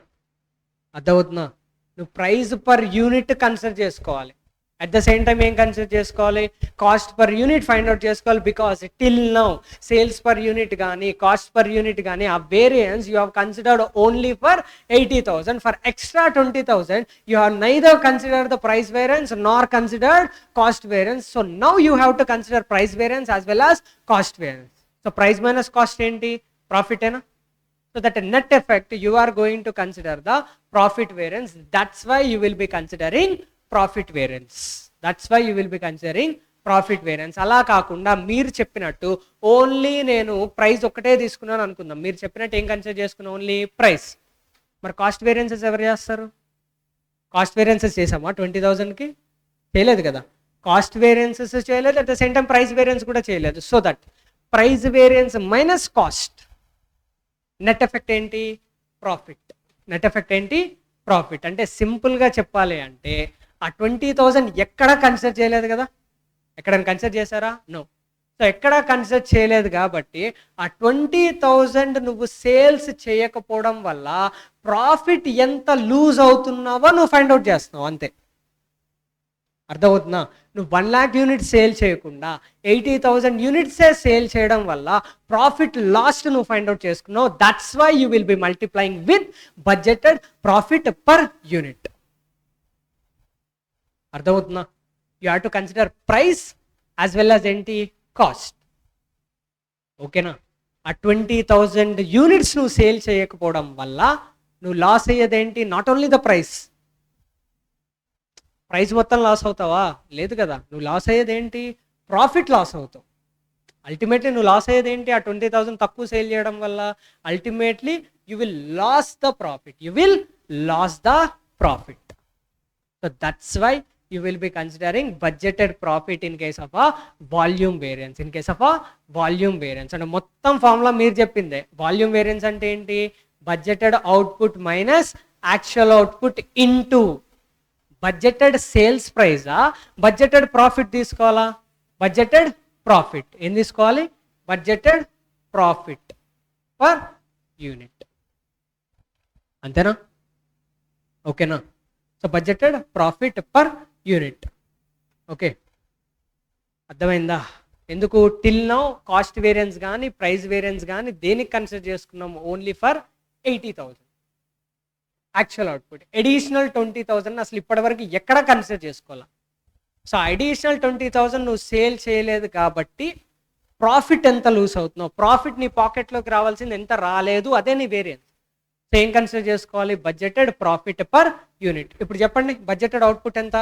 అర్థమవుతుందా? నువ్వు price per unit consider చేసుకోవాలి. At the same time ఏం consider చేసుకోవాలి? Cost per unit find out చేసుకోవాలి. Because till now sales per unit కానీ cost per unit కానీ ఆ variance you have considered only for 80,000. For extra 20,000 you have neither considered the price variance nor considered cost variance. So now you have to consider price variance as well as cost variance. So price minus cost ఏంటి? Profit ఏనా? So that net effect you are going to consider the profit variance. That's why you will be considering profit variance. That's why you will be considering profit variance. అలా కాకుండా మీరు చెప్పినట్టు only నేను price ఒక్కటే తీసుకున్నాను అనుకుందాం. మీరు చెప్పినట్టు ఏం కన్సిడర్ చేసుకున్నా? Only price. మరి కాస్ట్ వేరియన్సెస్ ఎవరు చేస్తారు? కాస్ట్ వేరియన్సెస్ చేసామా 20,000కి? చేయలేదు కదా. కాస్ట్ వేరియన్సెస్ చేయలేదు, at the same time price variance కూడా చేయలేదు. So that price variance minus cost, net effect ఏంటి? ప్రాఫిట్. నెట్ ఎఫెక్ట్ ఏంటి? ప్రాఫిట్. అంటే సింపుల్గా చెప్పాలి అంటే ఆ 20,000 ఎక్కడా కన్సిడర్ చేయలేదు కదా. ఎక్కడైనా కన్సిడర్ చేశారా? నో. సో ఎక్కడా కన్సిడర్ చేయలేదు కాబట్టి ఆ 20,000 నువ్వు సేల్స్ చేయకపోవడం వల్ల ప్రాఫిట్ ఎంత లూజ్ అవుతున్నావో నువ్వు ఫైండ్ అవుట్ చేస్తున్నావు అంతే. అర్థమవుతుందా? నువ్వు 1 lakh యూనిట్స్ సేల్ చేయకుండా 80,000 యూనిట్సే సేల్ చేయడం వల్ల ప్రాఫిట్ లాస్ట్ నువ్వు ఫైండ్ అవుట్ చేసుకున్నావు. That's why you will be multiplying with budgeted profit per unit. అర్థమవుతుందా? You have to consider price as well as ఏంటి? కాస్ట్. ఓకేనా? ఆ 20,000 యూనిట్స్ నువ్వు సేల్ చేయకపోవడం వల్ల నువ్వు లాస్ అయ్యేదేంటి? Not only the price. Price మొత్తం లాస్ అవుతావా? లేదు కదా. నువ్వు లాస్ అయ్యేది ఏంటి? ప్రాఫిట్ లాస్ అవుతావు. అల్టిమేట్లీ నువ్వు లాస్ అయ్యేది ఏంటి? ఆ 20,000 తక్కువ సేల్ చేయడం వల్ల ultimately you will lose the profit. You will lose the profit. So that's why you will be considering budgeted profit in case of a volume variance. In case of a volume variance అంటే మొత్తం formula మీరు చెప్పిందే. Volume variance అంటే ఏంటి? Budgeted output minus actual output into budgeted sales ప్రైజా budgeted profit తీసుకోవాలా? Budgeted profit. ఏం తీసుకోవాలి? Budgeted profit per unit. అంతేనా? ఓకేనా? So budgeted profit per unit. Okay, అర్థమైందా? ఎందుకు టిల్ నౌ కాస్ట్ వేరియన్స్ కానీ ప్రైస్ వేరియన్స్ కానీ దేనికి కన్సిడర్ చేసుకున్నాము? Only for 80,000 actual output. Additional 20,000 అసలు ఇప్పటివరకు ఎక్కడ కన్సిడర్ చేసుకోవాలా. సో అడిషనల్ 20,000 నువ్వు సేల్ చేయలేదు కాబట్టి ప్రాఫిట్ ఎంత లూస్ అవుతున్నావు, ప్రాఫిట్ నీ పాకెట్లోకి రావాల్సింది ఎంత రాలేదు, అదే నీ వేరియన్స్. సో ఏం కన్సిడర్ చేసుకోవాలి? Budgeted profit per unit. ఇప్పుడు చెప్పండి, బడ్జెటెడ్ అవుట్పుట్ ఎంత?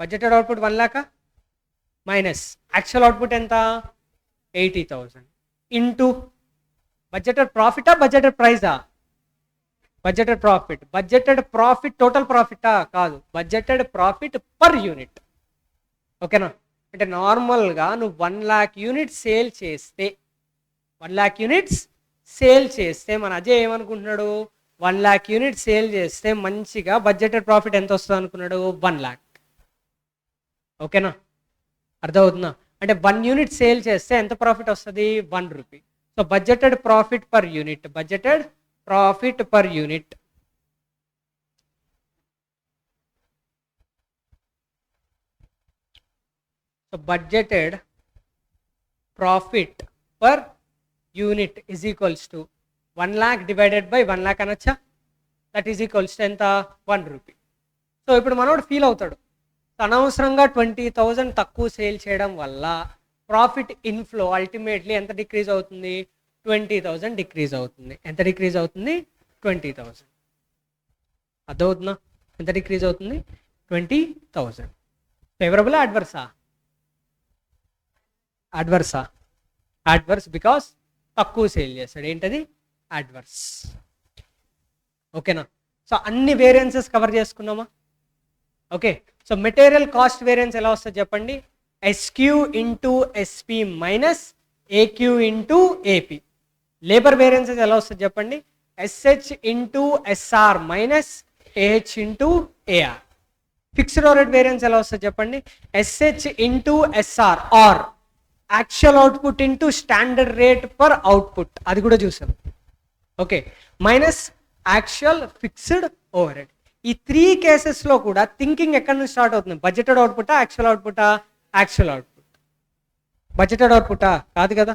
Budgeted output 1 lakh minus actual output ఎంత? 80,000 ఇంటూ బడ్జెటెడ్ ప్రాఫిటా బడ్జెటెడ్ ప్రైజా? Budgeted profit. Budgeted profit total ప్రాఫిటా? కాదు, బడ్జెటెడ్ ప్రాఫిట్ పర్ యూనిట్. ఓకేనా? అంటే నార్మల్గా నువ్వు 1 lakh యూనిట్స్ సేల్ చేస్తే 1 lakh యూనిట్స్ సేల్ చేస్తే మన అజయ్ ఏమనుకుంటున్నాడు? 1 lakh యూనిట్స్ సేల్ చేస్తే మంచిగా బడ్జెటెడ్ ప్రాఫిట్ ఎంత వస్తుంది అనుకున్నాడు? 1 lakh. ఓకేనా? అర్థమవుతుందా? అంటే 1 యూనిట్ సేల్ చేస్తే ఎంత ప్రాఫిట్ వస్తుంది? 1 rupee. So budgeted profit per unit, budgeted profit per unit so budgeted profit per unit is equals to 1 lakh divided by 1 lakh అనొచ్చా? దట్ ఈజ్ ఈక్వల్స్ టు ఎంత? 1 రూపీ. సో ఇప్పుడు మనోడు feel అవుతాడు, అనవసరంగా 20,000 తక్కువ సేల్ చేయడం వల్ల ప్రాఫిట్ ఇన్ఫ్లో అల్టిమేట్లీ ఎంత డిక్రీజ్ అవుతుంది? 20,000 డిక్రీజ్ అవుతుంది. ఎంత డిక్రీజ్ అవుతుంది? 20,000. అర్థమవుతుందా? ఎంత డిక్రీజ్ అవుతుంది? 20,000. ఫేవరబుల్ అడ్వర్సా? అడ్వర్సా? అడ్వర్స్, బికాస్ తక్కువ సేల్ చేస్తాడు. ఏంటది? అడ్వర్స్. ఓకేనా? సో అన్ని వేరియన్సెస్ కవర్ చేసుకున్నామా? Okay. So material cost variance ఎలా వస్తుంది చెప్పండి? SQ into SP minus AQ into AP. Labour variances ఎలా వస్తుంది చెప్పండి? SH into SR minus AH into AR. Fixed over variance ఎలా వస్తుంది చెప్పండి? SH into SR or actual output into standard rate per output, అది కూడా చూసాం. Okay, minus actual fixed over head. ఈ 3 కేసెస్లో కూడా థింకింగ్ ఎక్కడి నుంచి స్టార్ట్ అవుతుంది? బడ్జెటెడ్ అవుట్పుటా యాక్చువల్ అవుట్పుటా? Actual output. బడ్జెటెడ్ అవుట్పుటా? కాదు కదా.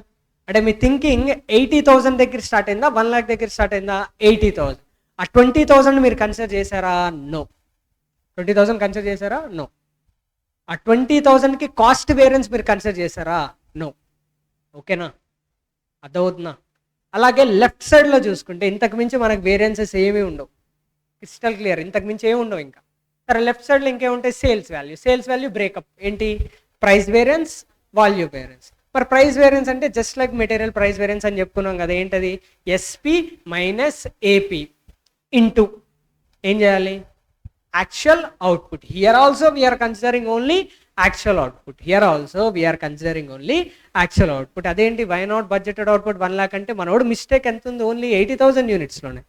అంటే మీ థింకింగ్ 80,000 దగ్గర స్టార్ట్ అయిందా, 1 lakh దగ్గర స్టార్ట్ అయిందా? 80,000. ఆ 20,000 మీరు కన్సిడర్ చేశారా? నో. 20,000 కన్సిడర్ చేశారా? నో. ఆ 20,000కి కాస్ట్ వేరియన్స్ మీరు కన్సిడర్ చేశారా? నో. ఓకేనా? అర్థమవుతుందా? అలాగే లెఫ్ట్ సైడ్లో చూసుకుంటే ఇంతకు మించి మనకు వేరియన్సెస్ ఏమీ ఉండవు. క్రిస్టల్ క్లియర్, ఇంతకు మించి ఏమి ఉండవు. ఇంకా సరే, లెఫ్ట్ సైడ్లో ఇంకేముంటాయి? Sales value. Sales value breakup ఏంటి? Price variance, value variance. మరి ప్రైస్ వేరియన్స్ అంటే just like material price variance అని చెప్పుకున్నాం కదా. ఏంటది? ఎస్పి మైనస్ ఏపి ఇంటూ ఏం చేయాలి? actual output. Here also we are considering only actual output. Here also we are considering only actual output. అదేంటి why not budgeted output 1 lakh అంటే మనోడు mistake ఎంత ఉంది, ఓన్లీ 80,000 యూనిట్స్లోనే.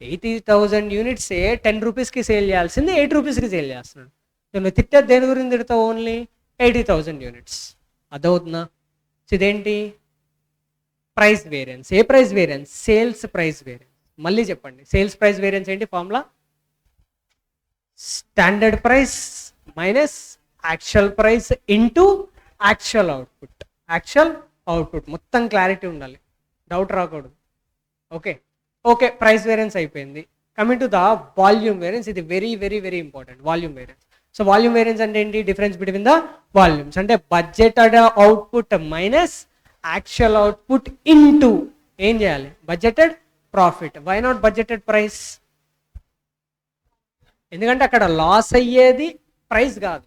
80,000 యూనిట్స్ 10 రూపీస్కి సేల్ చేయాల్సింది 8 రూపీస్కి సేల్ చేస్తున్నాడు. నువ్వు తిట్టేది దేని గురించి తిడతావు, ఓన్లీ 80,000 యూనిట్స్. అదవుతుందా? ఇదేంటి ప్రైస్ వేరియన్స్. ఏ price variance? Sales price variance. మళ్ళీ చెప్పండి, సేల్స్ ప్రైస్ వేరియన్స్ ఏంటి formula? Standard price minus actual price into actual output. Actual output మొత్తం క్లారిటీ ఉండాలి, డౌట్ రాకూడదు. ఓకే ఓకే, ప్రైస్ వేరియన్స్ అయిపోయింది. Coming to the volume variance. ఇది very very very important, volume variance. So volume variance అంటే ఏంటి? Difference between the volumes. అంటే budgeted output minus actual output into ఏం చేయాలి? Budgeted profit. Why not budgeted price? ఎందుకంటే అక్కడ loss అయ్యేది price కాదు,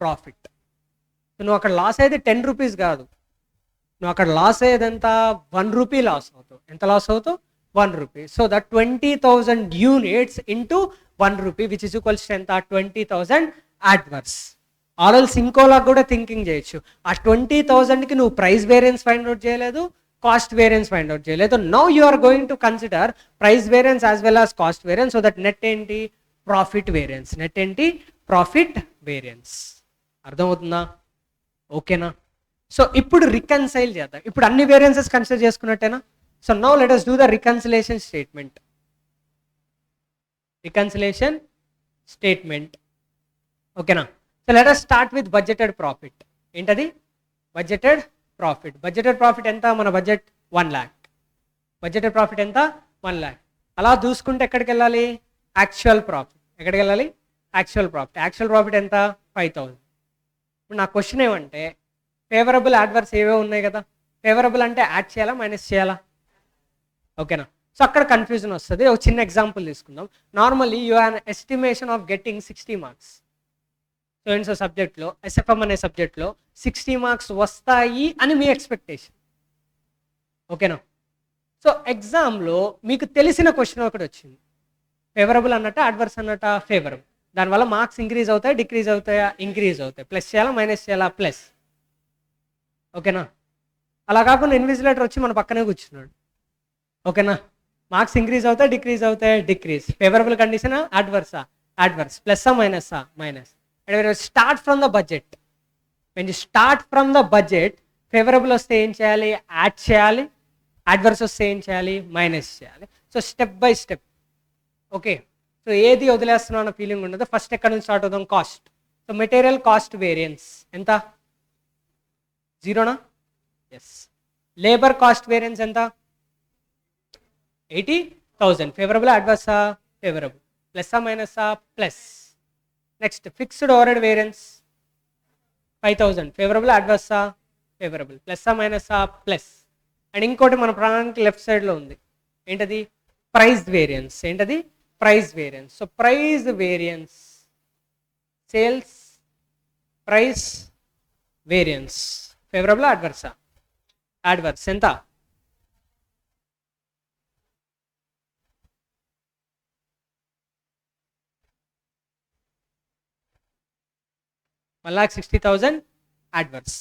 ప్రాఫిట్. నువ్వు అక్కడ లాస్ అయ్యేది 10 రూపీస్ కాదు, నువ్వు అక్కడ లాస్ అయ్యేది ఎంత? 1 రూపీ లాస్ అవుతావు. ఎంత లాస్ అవుతావు? 1 rupee. So that 20,000 units into 1 rupee which is equals to ఎంత? 20,000 అడ్వర్స్. ఆల్స్ ఇంకోలా కూడా థింకింగ్ చేయొచ్చు. ఆ 20,000కి నువ్వు ప్రైస్ వేరియన్స్ ఫైండ్ అవుట్ చేయలేదు, కాస్ట్ వేరియన్స్ ఫైండ్ అవుట్ చేయలేదు. Now you are going to consider price variance as well as cost variance. So that net ఏంటి? Profit variance. నెట్ ఏంటి? Profit variance. అర్థమవుతుందా? ఓకేనా? సో ఇప్పుడు రికన్సైల్ చేద్దాం. ఇప్పుడు అన్ని వేరియన్సెస్ కన్సిడర్ చేసుకున్నట్టేనా? So now let us do the reconciliation statement. Reconciliation statement. ఓకేనా? So let us start with budgeted profit. ఏంటది? Budgeted profit. బడ్జెటెడ్ ప్రాఫిట్ ఎంత? మన బడ్జెట్ 1 lakh. బడ్జెటెడ్ ప్రాఫిట్ ఎంత? 1 lakh. అలా చూసుకుంటే ఎక్కడికి వెళ్ళాలి? Actual profit. ఎక్కడికి వెళ్ళాలి? Actual profit. యాక్చువల్ ప్రాఫిట్ ఎంత? 5,000. ఇప్పుడు నా క్వశ్చన్ ఏమంటే, ఫేవరబుల్ అడ్వర్స్ ఏవో ఉన్నాయి కదా, ఫేవరబుల్ అంటే యాడ్ చేయాలా మైనస్ చేయాలా? ఓకేనా? సో అక్కడ కన్ఫ్యూజన్ వస్తుంది. ఒక చిన్న ఎగ్జాంపుల్ తీసుకుందాం. Normally you have estimation of getting 60 marks. So సబ్జెక్ట్లో, ఎస్ఎఫ్ఎం అనే సబ్జెక్ట్లో 60 మార్క్స్ వస్తాయి అని మీ ఎక్స్పెక్టేషన్. ఓకేనా? సో ఎగ్జామ్లో మీకు తెలిసిన క్వశ్చన్ ఒకటి వచ్చింది, ఫేవరబుల్ అన్నట్ట అడ్వర్స్ అన్నట్ట? ఫేవరబుల్. దానివల్ల మార్క్స్ ఇంక్రీజ్ అవుతాయి, డిక్రీజ్ అవుతాయా? ఇంక్రీజ్ అవుతాయి. ప్లస్ చేయాలా మైనస్ చేయాలా? ప్లస్. ఓకేనా? అలా కాకుండా ఇన్విజిలేటర్ వచ్చి మన పక్కనే కూర్చున్నాడు. ఓకేనా? మార్క్స్ ఇంక్రీజ్ అవుతాయి, డిక్రీజ్ అవుతాయి? డిక్రీజ్. ఫేవరబుల్ కండిషనా? అడ్వర్సా? అడ్వర్స్. ప్లస్సా మైనస్సా? Minus. And start from the budget. When you start from the budget, favourable వస్తే ఏం చేయాలి? యాడ్ చేయాలి. అడ్వర్స్ వస్తే ఏం చేయాలి? మైనస్ చేయాలి. So step by step. Okay, so ఏది వదిలేస్తున్నావు అన్న ఫీలింగ్ ఉండదు. ఫస్ట్ ఎక్కడ నుంచి స్టార్ట్ అవుతాం? Cost. So material cost variance ఎంత? 0నా? ఎస్. లేబర్ కాస్ట్ వేరియన్స్ ఎంత? 80,000. ఫేవరబుల్ అడ్వర్సా? ఫేవరబుల్. ప్లస్సా మైనస్సా? Plus. Next fixed over variance 5,000. Favourable అడ్వర్సా? ఫేవరబుల్. ప్లస్సా మైనస్సా? ప్లస్. అండ్ ఇంకోటి మన ప్రాణానికి లెఫ్ట్ సైడ్లో ఉంది, ఏంటది? Price variance. ఏంటది? Price variance. So price variance, sales price variance. Favourable అడ్వర్సా? అడ్వర్స్. ఎంత? 1,60,000 adverse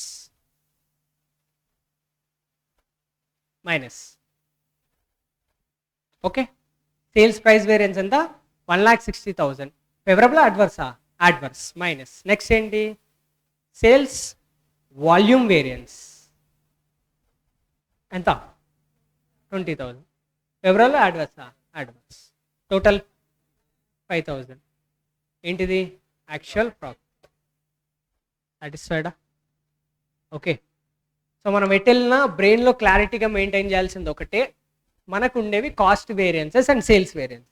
minus. Okay, sales price variance ఎంత? 1,60,000. ఫేవరబుల్ అడ్వర్సా? Adverse minus. నెక్స్ట్ ఏంటి? సేల్స్ వాల్యూమ్ వేరియన్స్ ఎంత? 20,000. ఫేవరబుల్ అడ్వర్సా? అడ్వర్స్. టోటల్ 5,000. ఏంటిది? Actual profit. సాటిస్ఫైడా? ఓకే, సో మనం ఎటెల్నా బ్రెయిన్లో క్లారిటీగా మెయింటైన్ చేయాల్సింది ఒకటే, మనకు ఉండేవి cost variances and sales variance.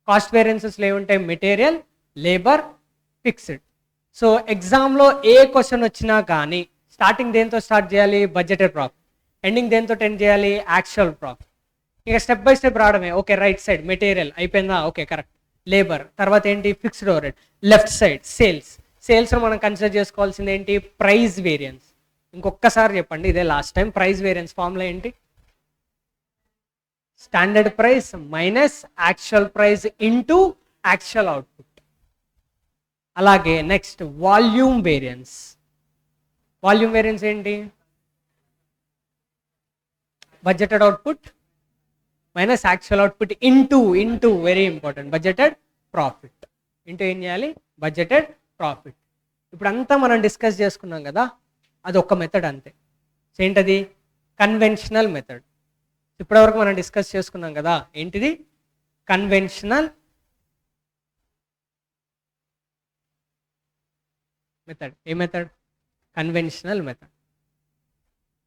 Cost వేరియన్సెస్లో ఏముంటాయి? Material, labour, fixed. సో ఎగ్జామ్లో ఏ క్వశ్చన్ వచ్చినా కానీ స్టార్టింగ్ దేంతో స్టార్ట్ చేయాలి? Budgeted profit. ఎండింగ్ దేంతో ఎండ్ చేయాలి? Actual profit. ఇక స్టెప్ బై స్టెప్ రావడమే. ఓకే, రైట్ సైడ్ మెటీరియల్ అయిపోయిందా? Okay, correct. లేబర్, తర్వాత ఏంటి? Fixed over head. Left side sales. సేల్స్లో మనం కన్సిడర్ చేసుకోవాల్సింది ఏంటి? Price variance. ఇంకొకసారి చెప్పండి, ఇదే last time. Price variance formula ఏంటి? Standard price minus actual price into actual output. అలాగే next volume variance. Volume variance ఏంటి? Budgeted output minus actual output into very important budgeted profit. Into ఏం చేయాలి? Budgeted profit. ఇప్పుడు అంతా మనం discuss చేసుకున్నాం కదా, అది ఒక మెథడ్ అంతే. ఏంటది? Conventional method. ఇప్పటివరకు మనం డిస్కస్ చేసుకున్నాం కదా, ఏంటిది? Conventional method. ఏ మెథడ్? Conventional method.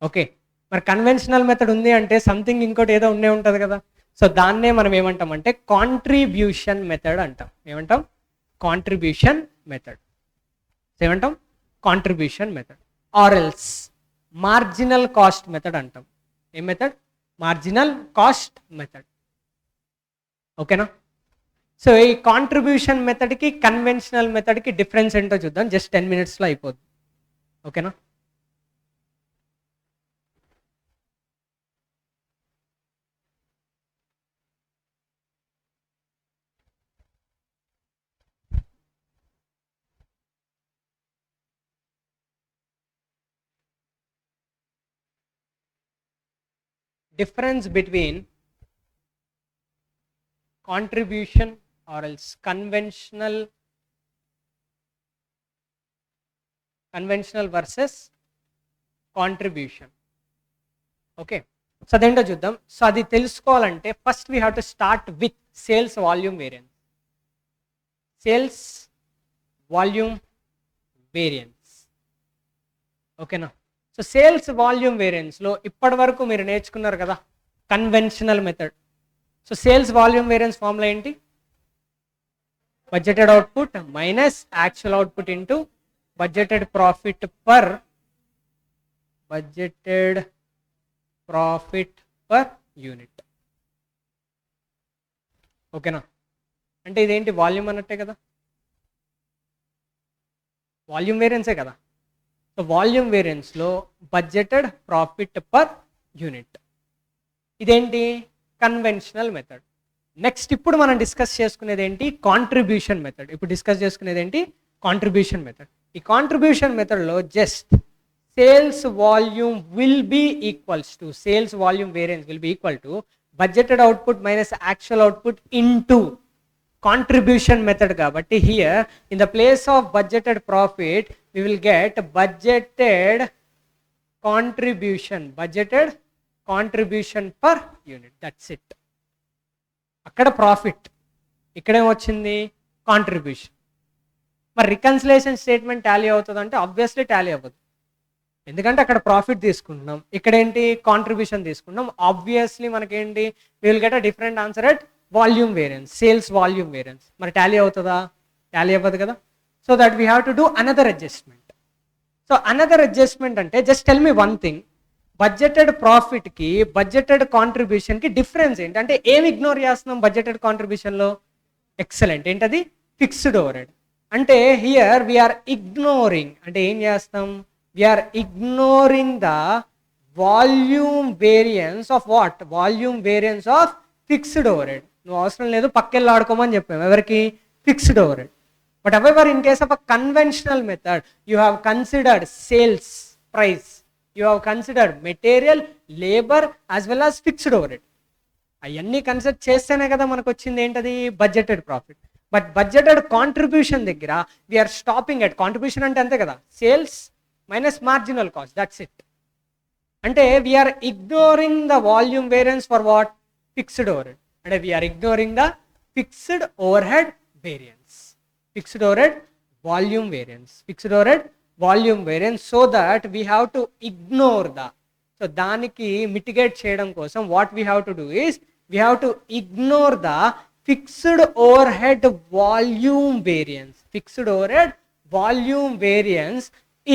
ఓకే, మరి కన్వెన్షనల్ మెథడ్ ఉంది అంటే సంథింగ్ ఇంకోటి ఏదో ఉండే ఉంటుంది కదా. సో దాన్నే మనం ఏమంటాం అంటే కాంట్రిబ్యూషన్ మెథడ్ అంటాం. ఏమంటాం? Contribution method. ఏమంటాం? Contribution method. Or else marginal cost method అంటాం. ఏ మెథడ్? Marginal cost method. ఓకేనా? సో ఈ కాంట్రిబ్యూషన్ మెథడ్కి కన్వెన్షనల్ మెథడ్కి డిఫరెన్స్ ఏంటో చూద్దాం. జస్ట్ 10 minutesలో అయిపోద్ది. ఓకేనా? Difference between contribution or else conventional versus contribution. Okay, so అదేంటో చూద్దాం. సో అది తెలుసుకోవాలంటే first we have to start with sales volume variance. Sales volume variance. ఓకేనా? సో సేల్స్ వాల్యూమ్ వేరియన్స్లో ఇప్పటి వరకు మీరు నేర్చుకున్నారు కదా conventional method. So sales volume variance formula ఏంటి? Budgeted output minus actual output into budgeted profit per unit. ఓకేనా? అంటే ఇదేంటి? వాల్యూమ్ అన్నట్టే కదా, వాల్యూమ్ వేరియన్సే కదా. సో వాల్యూమ్ వేరియన్స్లో బడ్జెటెడ్ ప్రాఫిట్ పర్ యూనిట్. ఇదేంటి? Conventional method. నెక్స్ట్ ఇప్పుడు మనం డిస్కస్ చేసుకునేది ఏంటి? Contribution method. ఇప్పుడు డిస్కస్ చేసుకునేది ఏంటి? Contribution method. ఈ కాంట్రిబ్యూషన్ మెథడ్లో just sales volume will be equals to sales volume variance will be equal to budgeted output minus actual output into contribution method కాబట్టి here in the place of budgeted profit we will get budgeted contribution per unit. That's it. అక్కడ profit, ఇక్కడేమొచ్చింది? Contribution. మరి reconciliation statement tally అవుతుంది అంటే obviously Tally అవ్వదు, ఎందుకంటే అక్కడ profit తీసుకుంటున్నాం, ఇక్కడ ఏంటి? కాంట్రిబ్యూషన్ తీసుకుంటున్నాం. ఆబ్వియస్లీ మనకేంటి? we will get a different answer at volume variance, sales volume variance. మరి టాలీ అవుతుందా? టాలీ అవ్వదు కదా. So that we have to do another adjustment. So another adjustment ante just tell me one thing, budgeted profit ki budgeted contribution ki difference enti ante em ignore chestunam budgeted contribution lo? Excellent. Entadi? Fixed overhead. Ante here we are ignoring, ante em chestam? We are ignoring the volume variance of what? Volume variance of fixed overhead. No avasaram ledu pakkelli aadukomani cheppam evariki? Fixed overhead. But however, in case of a conventional method, you have considered sales price, you have considered material, labor as well as fixed overhead. అవన్నీ కన్సిడర్ చేస్తేనే కదా మనకు వచ్చింది ఏంటది? Budgeted profit. But budgeted contribution దగ్గర we're stopping at contribution అంటే అంతే కదా, sales minus marginal cost, that's it. అంటే we're ignoring the volume variance for what? Fixed overhead. అంటే we're ignoring the fixed overhead variance, fixed overhead volume variance, so that we have to ignore the, so daniki mitigate cheyadam kosam what we have to do is we have to ignore the fixed overhead volume variance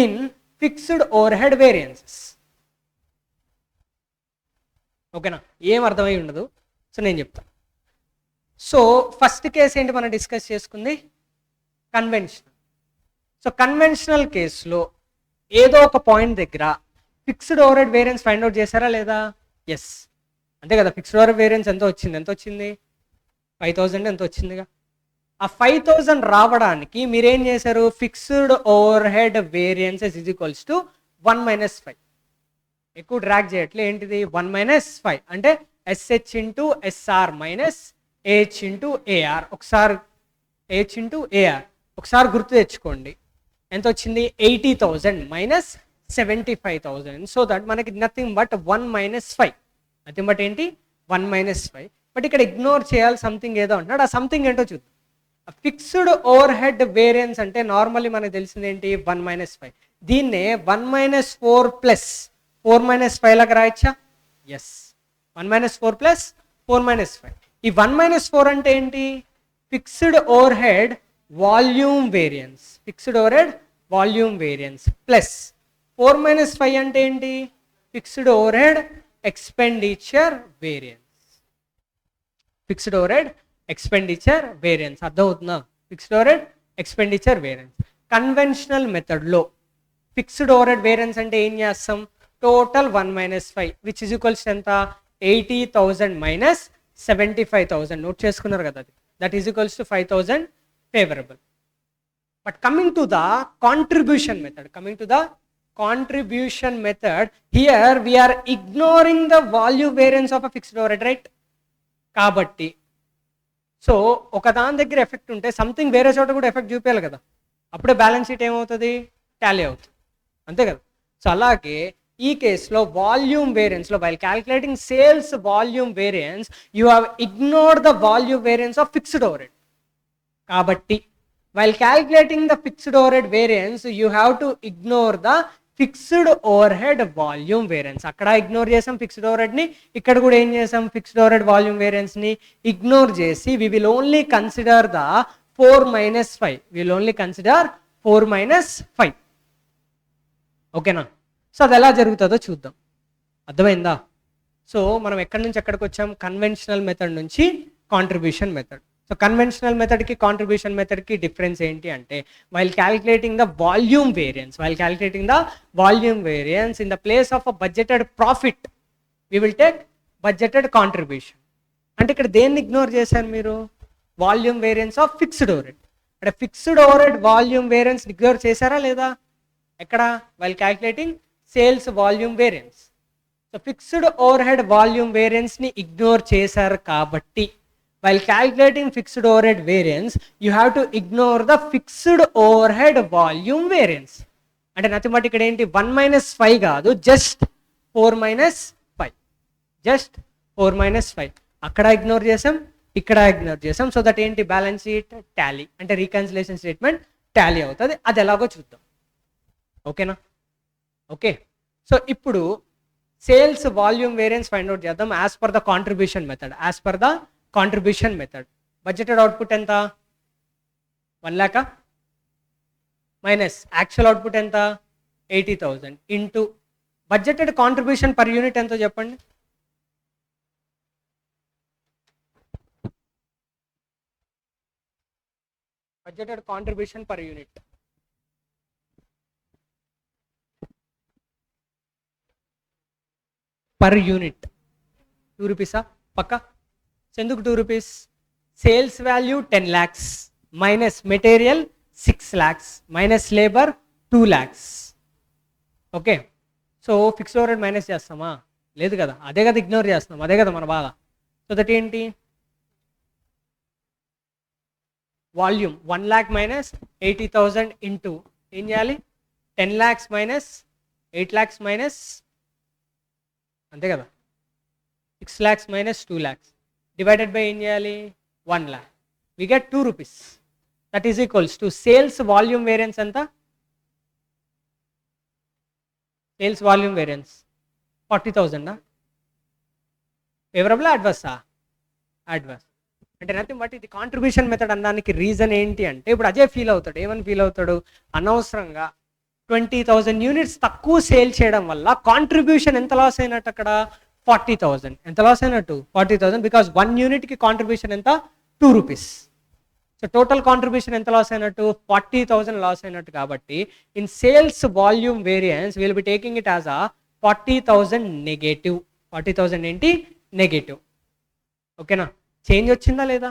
in fixed overhead variances. ఓకేనా? ఏం అర్థమై ఉండదు. So నేను చెప్తాను. So first case ఏంటి మనం discuss చేసుకుంది? Conventional. So conventional కేసులో ఏదో ఒక పాయింట్ దగ్గర fixed overhead variance find out చేశారా లేదా? ఎస్, అంతే కదా. ఫిక్స్డ్ ఓవర్హెడ్ వేరియన్స్ ఎంత వచ్చింది? 5,000 ఎంత వచ్చిందిగా. ఆ 5000 రావడానికి మీరేం చేశారు, fixed over head variances is equals to 1 - 5. ఎక్కువ డ్రాగ్ చేయట్లే, ఏంటిది 1 - 5 అంటే SH into SR minus AH into AR. ఒకసారి AH ఇంటూ AR ఒకసారి గుర్తు తెచ్చుకోండి. ఎంత వచ్చింది, 80,000 మైనస్ 75,000. సో దట్ మనకి నథింగ్ బట్ 1 - 5. నథింగ్ బట్ ఏంటి, 1 - 5. బట్ ఇక్కడ ఇగ్నోర్ చేయాలి సంథింగ్ ఏదో అంటున్నాడు. ఆ సంథింగ్ ఏంటో చూద్దాం. ఫిక్స్డ్ ఓవర్ హెడ్ వేరియన్స్ అంటే నార్మల్లీ మనకు తెలిసింది ఏంటి, 1 - 5. దీన్నే 1 - 4 ప్లస్ 4 - 5 లాగా రాయచ్చా? Yes, 1 - 4 plus 4 - 5. ఈ 1 - 4 అంటే ఏంటి, fixed over head volume variance, fixed over head volume variance plus 4 - 5 అంటే ఏంటి, fixed over head expenditure variance. Fixed over head expenditure variance అర్థమవుతుందా? Fixed over head expenditure variance. Conventional మెథడ్లో ఫిక్స్డ్ ఓవర్ హెడ్ వేరియన్స్ అంటే ఏం చేస్తాం, total 1 - 5 which is equals ఎంత, 80,000 minus 75,000. Note చేసుకున్నారు కదా, అది that is equals to 5,000 favourable. But coming to the contribution method, here we're ignoring the value variance of a fixed over head, right? కాబట్టి so ఒక దాని దగ్గర ఎఫెక్ట్ ఉంటే something వేరే చోట కూడా ఎఫెక్ట్ చూపించాలి కదా, అప్పుడే బ్యాలెన్స్ షీట్ ఏమవుతుంది, టాలీ అవుతుంది, అంతే కదా. సో అలాగే ఈ కేసులో వాల్యూమ్ వేరియన్స్లో while calculating sales volume variance you have ignored the volume variance of fixed over head. కాబట్టి while calculating the fixed over head variance you have to ignore the fixed over head volume variance. అక్కడ ignore చేసాం fixed ఓవర్ హెడ్ని, ఇక్కడ కూడా ఏం చేసాం, fixed over head volume వేరియన్స్ని ఇగ్నోర్ చేసి we will only consider the 4 - 5. Will only consider 4 - 5. ఓకేనా? సో అది ఎలా జరుగుతుందో చూద్దాం, అర్థమైందా? సో మనం ఎక్కడి నుంచి ఎక్కడికి వచ్చాం, కన్వెన్షనల్ మెథడ్ నుంచి కాంట్రిబ్యూషన్ మెథడ్. సో కన్వెన్షనల్ మెథడ్కి కాంట్రిబ్యూషన్ మెథడ్కి డిఫరెన్స్ ఏంటి అంటే, while calculating the volume variance in the place of a budgeted profit we will take budgeted contribution. అంటే ఇక్కడ దేన్ని ఇగ్నోర్ చేశారు మీరు, volume variance of fixed over head. అంటే fixed over head volume variance ignore చేశారా లేదా, ఎక్కడ, while calculating sales volume variance. So fixed over head volume వేరియన్స్ని ఇగ్నోర్ చేశారు కాబట్టి while calculating fixed overhead variance you have to ignore the fixed overhead volume variance. అంటే nothing but ఇక్కడ ఏంటి, 1 - 5 కాదు, జస్ట్ 4 - 5, జస్ట్ 4 - 5. అక్కడ ఇగ్నోర్ చేసాం, ఇక్కడ ఇగ్నోర్ చేసాం. సో దట్ ఏంటి, బ్యాలెన్స్ షీట్ టాలీ, అంటే రీకన్సిలేషన్ స్టేట్మెంట్ టాలీ అవుతుంది. అది ఎలాగో చూద్దాం, ఓకేనా? ఓకే, సో ఇప్పుడు sales volume variance find out చేద్దాం as per the contribution method. Budgeted output ఎంత, 1 lakh మైనస్ యాక్చువల్ అవుట్పుట్ ఎంత, 80,000 into budgeted contribution per unit ఎంతో చెప్పండి. బడ్జెటెడ్ కాంట్రిబ్యూషన్ పర్ యూనిట్ ₹2 పక్కా. ఎందుకు 2 rupees, sales value 10 lakhs minus material 6 lakhs minus labour 2 lakhs. Okay, so fixed over head minus చేస్తామా, లేదు కదా, అదే కదా ఇగ్నోర్ చేస్తున్నాం, అదే కదా మన బాధ. సో దట్ ఏంటి, వాల్యూమ్ 1 lakh మైనస్ 80,000 ఇంటూ ఏం చేయాలి, 10 lakhs మైనస్ 8 lakhs మైనస్, అంతే కదా, 6 lakhs minus 2 lakhs divided by ఏం చేయాలి, 1 lakh. We get 2 rupees. That is equals to sales volume variance ఎంత, సేల్స్ వాల్యూమ్ వేరియన్స్ 40,000. ఫేవరబుల్ అడ్వర్సా, అడ్వర్స్. అంటే నథింగ్ బట్ ఇది కాంట్రిబ్యూషన్ మెథడ్ అనడానికి రీజన్ ఏంటి అంటే, ఇప్పుడు అజయ్ ఫీల్ అవుతాడు, ఏమని ఫీల్ అవుతాడు, అనవసరంగా 20,000 యూనిట్స్ తక్కువ సేల్ చేయడం వల్ల కాంట్రిబ్యూషన్ ఎంత లాస్ అయినట్టు, అక్కడ 40,000. ఎంత లాస్ అయినట్టు, 40,000, బికాస్ 1 యూనిట్కి కాంట్రిబ్యూషన్ ఎంత, 2 rupees. సో టోటల్ కాంట్రిబ్యూషన్ ఎంత లాస్ అయినట్టు, 40,000 లాస్ అయినట్టు. కాబట్టి in sales volume variance will be taking it as a 40,000 negative. 40,000 ఏంటి, నెగటివ్. ఓకేనా, చేంజ్ వచ్చిందా లేదా,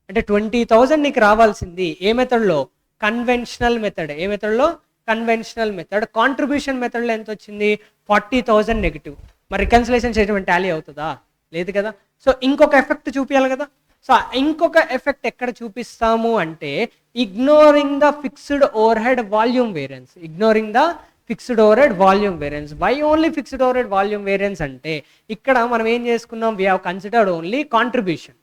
అంటే 20,000 నీకు రావాల్సింది ఏ మెథడ్లో? Conventional method. ఏ మెథడ్లో? Conventional method. కాంట్రిబ్యూషన్ మెథడ్లో ఎంత వచ్చింది? 40,000 నెగిటివ్. మరి రికన్సిలేషన్ చేయడం టాలీ అవుతుందా? లేదు కదా. సో ఇంకొక ఎఫెక్ట్ చూపించాలి కదా. సో ఇంకొక ఎఫెక్ట్ ఎక్కడ చూపిస్తాము అంటే ignoring the fixed over head volume variance. Ignoring the fixed over head volume variance. Why only fixed over head volume variance అంటే ఇక్కడ మనం ఏం చేసుకున్నాం? We have considered only contribution.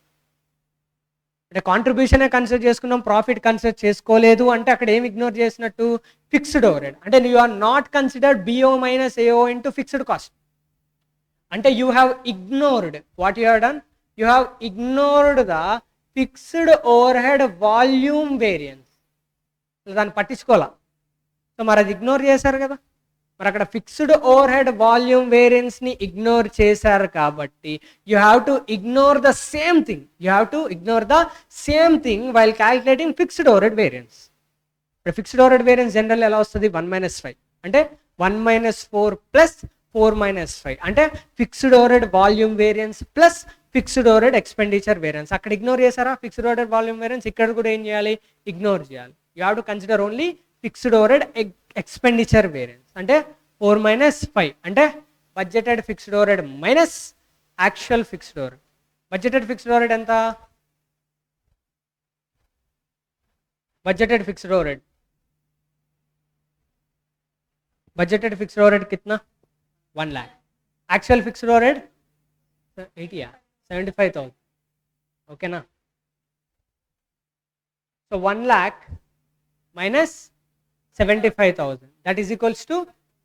అంటే కాంట్రిబ్యూషనే కన్సిడర్ చేసుకున్నాం, ప్రాఫిట్ కన్సిడర్ చేసుకోలేదు అంటే అక్కడ ఏం ఇగ్నోర్ చేసినట్టు? Fixed over head. అంటే you are not considered BO minus AO into fixed cost. అంటే you have ignored what you have done? You have ignored the fixed over head volume variance. దాన్ని పట్టించుకోవాలా. So మరి అది ignore చేశారు కదా. మరి అక్కడ fixed over head volume వేరియన్స్ని ignore చేశారు కాబట్టి you have to ignore the same thing. You have to ignore the same thing while calculating fixed over head variance. ఇప్పుడు fixed over head variance general ఎలా వస్తుంది? 1 - 5 అంటే 1 - 4 ప్లస్ 4 - 5 అంటే fixed over head volume variance plus fixed over head expenditure variance. అక్కడ ignore చేశారా fixed over head volume variance? ఇక్కడ కూడా ఏం చేయాలి? ఇగ్నోర్ చేయాలి. You have to consider only fixed over head expenditure variance. అంటే 4 - 5 అంటే budgeted fixed over head minus actual fixed over head. Budgeted fixed over head ఎంత? Budgeted fixed over head budgeted fixed overhead कितना? 1 lakh. Actual fixed overhead 80 या 75,000. Okay ना. So 1 lakh minus 75,000 that is equals to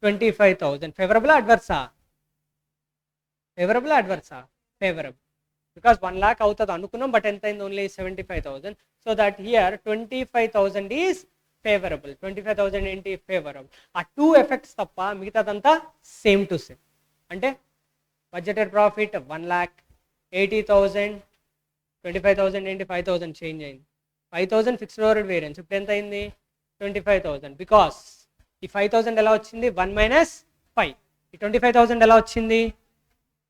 25,000. Favorable or adverse? Favorable or adverse? Favorable. Because 1 lakh అవుతుంది అనుకున్నాం but ఎంత అయింది? Only 75,000. So that here 25,000 is favourable. 25,000 ఏంటి? Favourable. ఆ 2 effects తప్ప మిగతాదంతా సేమ్ టు సేమ్. అంటే బడ్జెటెడ్ ప్రాఫిట్ 1 lakh, 80,000, 25,000 ఏంటి? 5,000 చేంజ్ అయింది. 5,000 ఫిక్స్డ్ ఓవర్ హెడ్ వేరియన్స్ ఇప్పుడు ఎంత అయింది? 25,000. బికాస్ ఈ 5,000 ఎలా వచ్చింది? 1 - 5. ఈ 25,000 ఎలా వచ్చింది?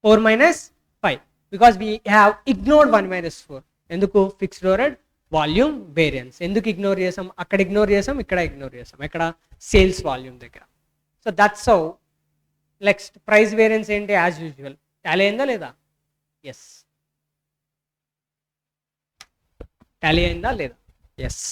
4 - 5. Because we have ignored 1 - 4. ఎందుకు? Fixed over head volume variance. ఎందుకు ఇగ్నోర్ చేసాం? అక్కడ ఇగ్నోర్ చేసాం, ఇక్కడ ఇగ్నోర్ చేసాం. ఎక్కడ? సేల్స్ వాల్యూమ్ దగ్గర. So that's how. Next price variance ఏంటి? As usual. టాలీ అయిందా లేదా? ఎస్. టాలీ అయిందా లేదా? ఎస్.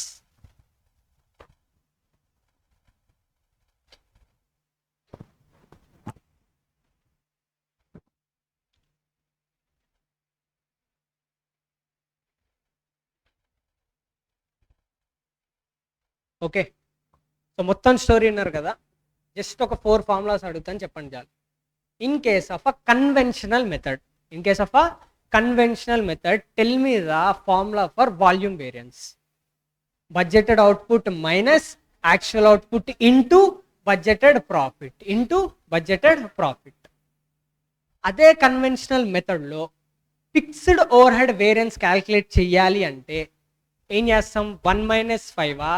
ఓకే. సో మొత్తం స్టోరీ ఉన్నారు కదా. జస్ట్ ఒక 4 ఫార్ములాస్ అడుగుతాను, చెప్పండి చాలు. In case of a conventional method, in case of a conventional method, tell me the formula for volume variance. Budgeted output minus actual output into budgeted profit into budgeted profit. అదే conventional మెథడ్లో fixed over head variance calculate చేయాలి అంటే ఏం చేస్తాం? 1 - 5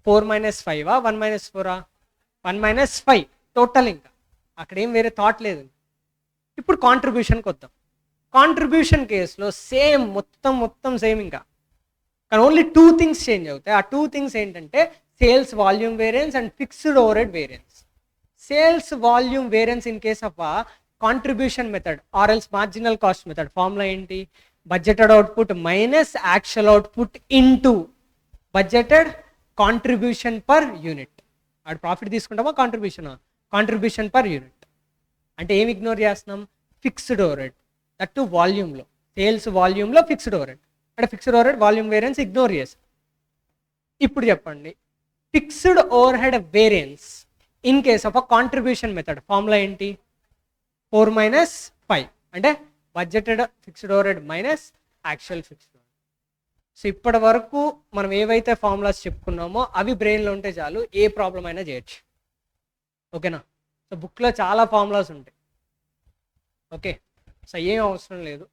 4 - 5 1 - 4 1 - 5 total. ఇంకా అక్కడ ఏం వేరే థాట్ లేదు. ఇప్పుడు కాంట్రిబ్యూషన్కి వద్దాం. కాంట్రిబ్యూషన్ కేసులో సేమ్ మొత్తం సేమ్, ఇంకా కానీ ఓన్లీ 2 థింగ్స్ చేంజ్ అవుతాయి. ఆ 2 థింగ్స్ ఏంటంటే sales volume variance and fixed over head variance. Sales volume variance in case of ఆ contribution method or else marginal cost method formula ఏంటి? Budgeted output minus actual output into budgeted contribution per unit. అటు profit తీసుకుంటామా contribution per unit. అంటే ఏమి ignore చేస్తున్నాం? Fixed over head, that to వాల్యూమ్లో. సేల్స్ వాల్యూమ్లో ఫిక్స్డ్ ఓవర్ హెడ్ అంటే fixed over head volume variance ignore చేస్తాం. ఇప్పుడు చెప్పండి, fixed over head variance in case of a contribution method formula ఏంటి? 4 - 5 అంటే budgeted fixed over head minus actual fixed over head. So ఇప్పటి వరకు మనం ఏవైతే ఫార్ములాస్ చెప్పుకున్నామో అవి బ్రెయిన్లో ఉంటే చాలు, ఏ ప్రాబ్లం అయినా చేయొచ్చు. ఓకేనా? సో బుక్లో చాలా ఫార్ములాస్ ఉంటాయి. ఓకే, సో ఏం అవసరం లేదు.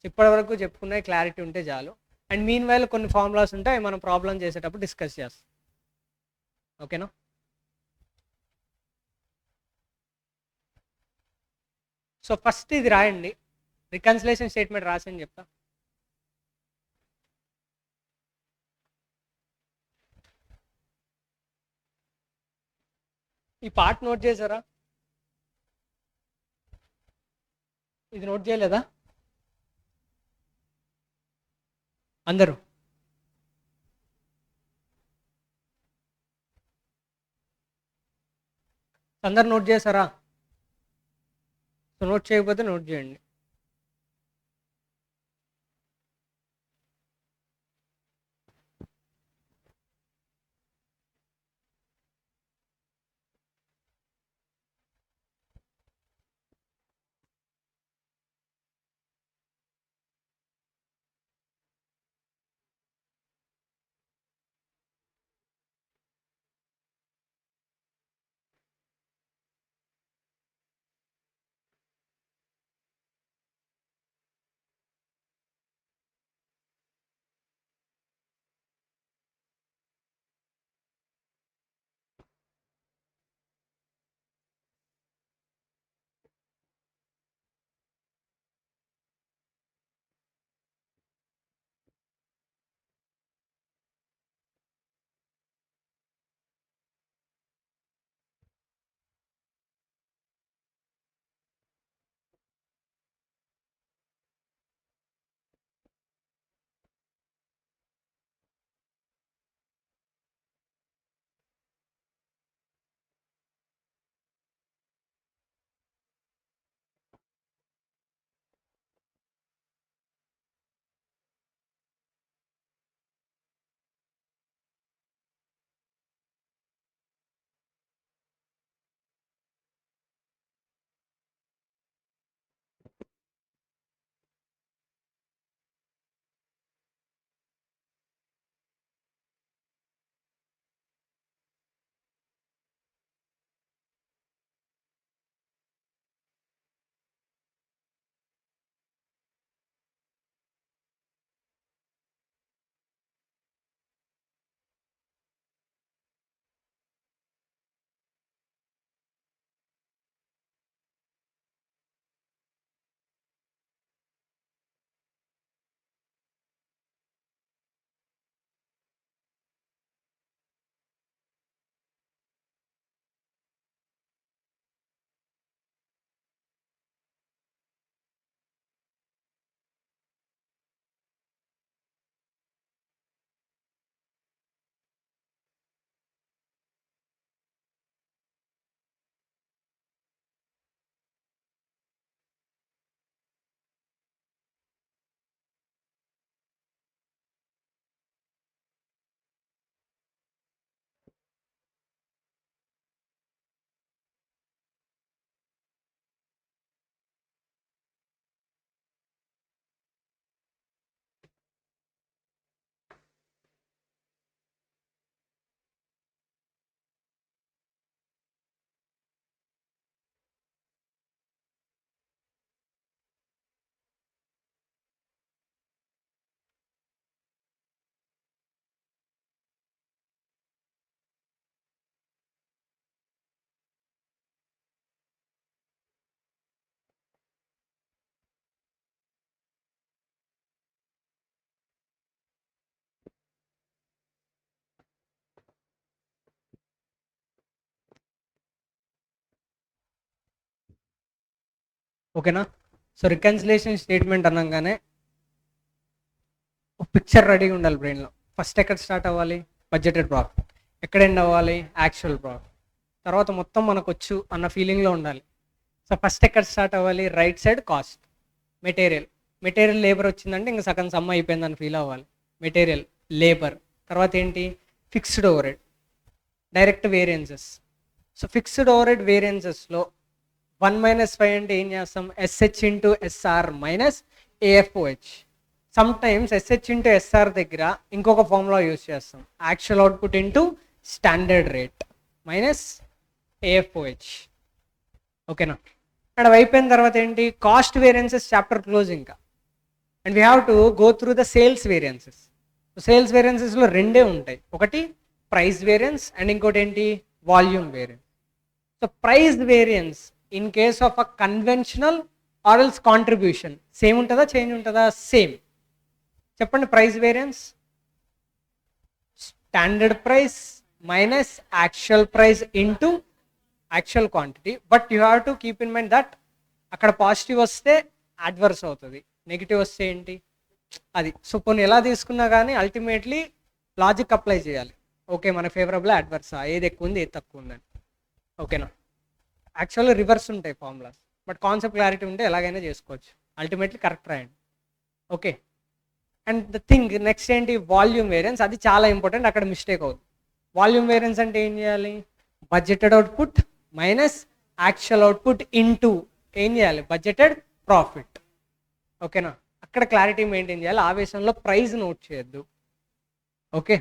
ఇప్పటి వరకు చెప్పుకునే క్లారిటీ ఉంటే చాలు. అండ్ మీన్ వైల్ కొన్ని ఫార్ములాస్ ఉంటాయి, మనం ప్రాబ్లం చేసేటప్పుడు డిస్కస్ చేస్తాం. ఓకేనా? సో ఫస్ట్ ఇది రాయండి, రికన్సిలేషన్ స్టేట్మెంట్ రాసని చెప్తా. ఈ పార్ట్ నోట్ చేశారా? ఇది నోట్ చేయలేదా అందరూ? అందరు నోట్ చేశారా? సో నోట్ చేయకపోతే నోట్ చేయండి. ఓకేనా? సో రికన్సిలేషన్ స్టేట్మెంట్ అనగానే ఒక పిక్చర్ రెడీగా ఉండాలి బ్రెయిన్లో. ఫస్ట్ ఎక్కడ స్టార్ట్ అవ్వాలి? Budgeted profit. ఎక్కడ ఎండ్ అవ్వాలి? Actual profit. తర్వాత మొత్తం మనకు వచ్చు అన్న ఫీలింగ్లో ఉండాలి. సో ఫస్ట్ ఎక్కడ స్టార్ట్ అవ్వాలి? Right side cost. Material labour వచ్చిందంటే ఇంకా సగం సమ్ అయిపోయిందని ఫీల్ అవ్వాలి. మెటీరియల్ లేబర్ తర్వాత ఏంటి? Fixed over head, direct variances. So fixed over head వేరియన్సెస్లో 1 - 5 అంటే ఏం చేస్తాం? SH into SR minus AFOH. Sometimes SH into SR దగ్గర ఇంకొక ఫార్ములా యూజ్ చేస్తాం, actual output into standard rate minus AFOH. ఓకేనా? అక్కడ అయిపోయిన తర్వాత ఏంటి? కాస్ట్ వేరియన్సెస్ చాప్టర్ క్లోజ్ ఇంకా. And we have to go through the sales variances. సేల్స్ వేరియన్సెస్లో రెండే ఉంటాయి, ఒకటి ప్రైస్ వేరియన్స్ అండ్ ఇంకోటి ఏంటి? Volume variance. So price variance in case of a conventional or else contribution same ఉంటుందా, చేంజ్ ఉంటుందా? సేమ్. చెప్పండి. Price variance standard price minus actual price into actual quantity, but you have to keep in mind that అక్కడ positive వస్తే adverse అవుతుంది, negative వస్తే ఏంటి అది. So కొన్ని ఎలా తీసుకున్నా కానీ అల్టిమేట్లీ లాజిక్ అప్లై చేయాలి. ఓకే, మన ఫేవరబుల్ అడ్వర్సా, ఏది ఎక్కువ ఉంది ఏది తక్కువ ఉందని. ఓకేనా, యాక్చువల్గా రివర్స్ ఉంటాయి ఫార్ములాస్, బట్ కాన్సెప్ట్ క్లారిటీ ఉంటే ఎలాగైనా చేసుకోవచ్చు. అల్టిమేట్లీ కరెక్ట్ రాయండి. Okay, and the thing next ఏంటి, వాల్యూమ్ వేరియన్స్. అది చాలా ఇంపార్టెంట్, అక్కడ మిస్టేక్ అవుతుంది. వాల్యూమ్ వేరియన్స్ అంటే ఏం చేయాలి, budgeted output minus actual output into ఏం చేయాలి, బడ్జెటెడ్ ప్రాఫిట్. ఓకేనా, అక్కడ క్లారిటీ మెయింటైన్ చేయాలి. ఆవేశంలో ప్రైస్ నోట్ చేయొద్దు. ఓకే,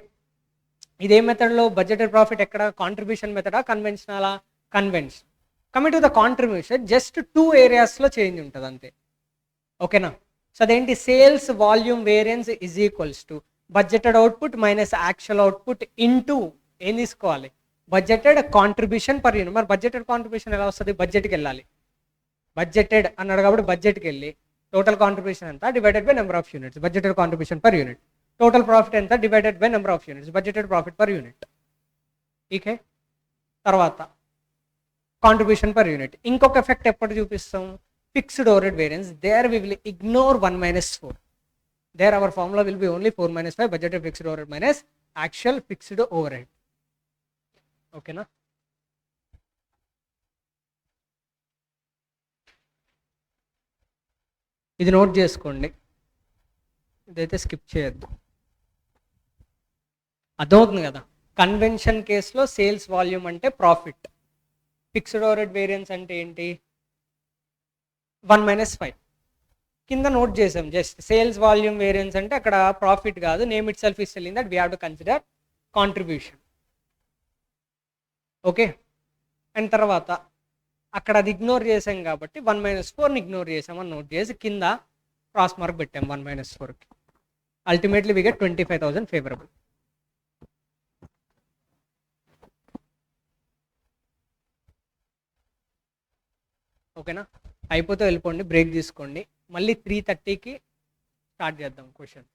ఇదే మెథడ్లో బడ్జెటెడ్ ప్రాఫిట్ ఎక్కడ, కాంట్రిబ్యూషన్ మెథడా కన్వెన్షనలా, convention. Coming to the contribution, just 2 ఏరియాస్లో చేంజ్ ఉంటుంది అంతే. ఓకేనా, సో అదేంటి, sales volume variance is equals to budgeted output minus actual output into ఏం తీసుకోవాలి, బడ్జెటెడ్ కాంట్రిబ్యూషన్ పర్ యూనిట్. మరి బడ్జెటెడ్ కాంట్రిబ్యూషన్ ఎలా వస్తుంది, బడ్జెట్కి వెళ్ళాలి. బడ్జెటెడ్ అన్నాడు కాబట్టి బడ్జెట్కి వెళ్ళి టోటల్ కాంట్రిబ్యూషన్ ఎంత divided by number of units, budgeted contribution per unit. Total profit ఎంత divided by number of units, budgeted profit per unit. Okay, తర్వాత కాంట్రిబ్యూషన్ పర్ యూనిట్. ఇంకొక ఎఫెక్ట్ ఎప్పుడు చూపిస్తాం, fixed over head variance. There we will ignore 1 - 4. There our formula will be only 4 - 5 budgeted fixed over head minus actual fixed over head. ఓకేనా, ఇది note చేసుకోండి, ఇదైతే skip చేయొద్దు. అర్థమవుతుంది కదా. కన్వెన్షన్ కేసులో సేల్స్ వాల్యూమ్ అంటే profit, fixed over head variance అంటే ఏంటి, 1 - 5. కింద నోట్ చేసాం, జస్ట్ సేల్స్ వాల్యూమ్ వేరియన్స్ అంటే అక్కడ ప్రాఫిట్ కాదు, name it self is telling that we have to consider contribution. Okay, and తర్వాత అక్కడ అది ఇగ్నోర్ చేసాం కాబట్టి 1 - 4ని ఇగ్నోర్ చేసామని నోట్ చేసి కింద క్రాస్ మార్క్ పెట్టాం 1 - 4కి. Ultimately we get 25,000 favourable. ఓకేనా, అయిపోతే వెళ్ళిపోండి, బ్రేక్ తీసుకోండి, మళ్ళీ 3:30కి స్టార్ట్ చేద్దాం క్వశ్చన్.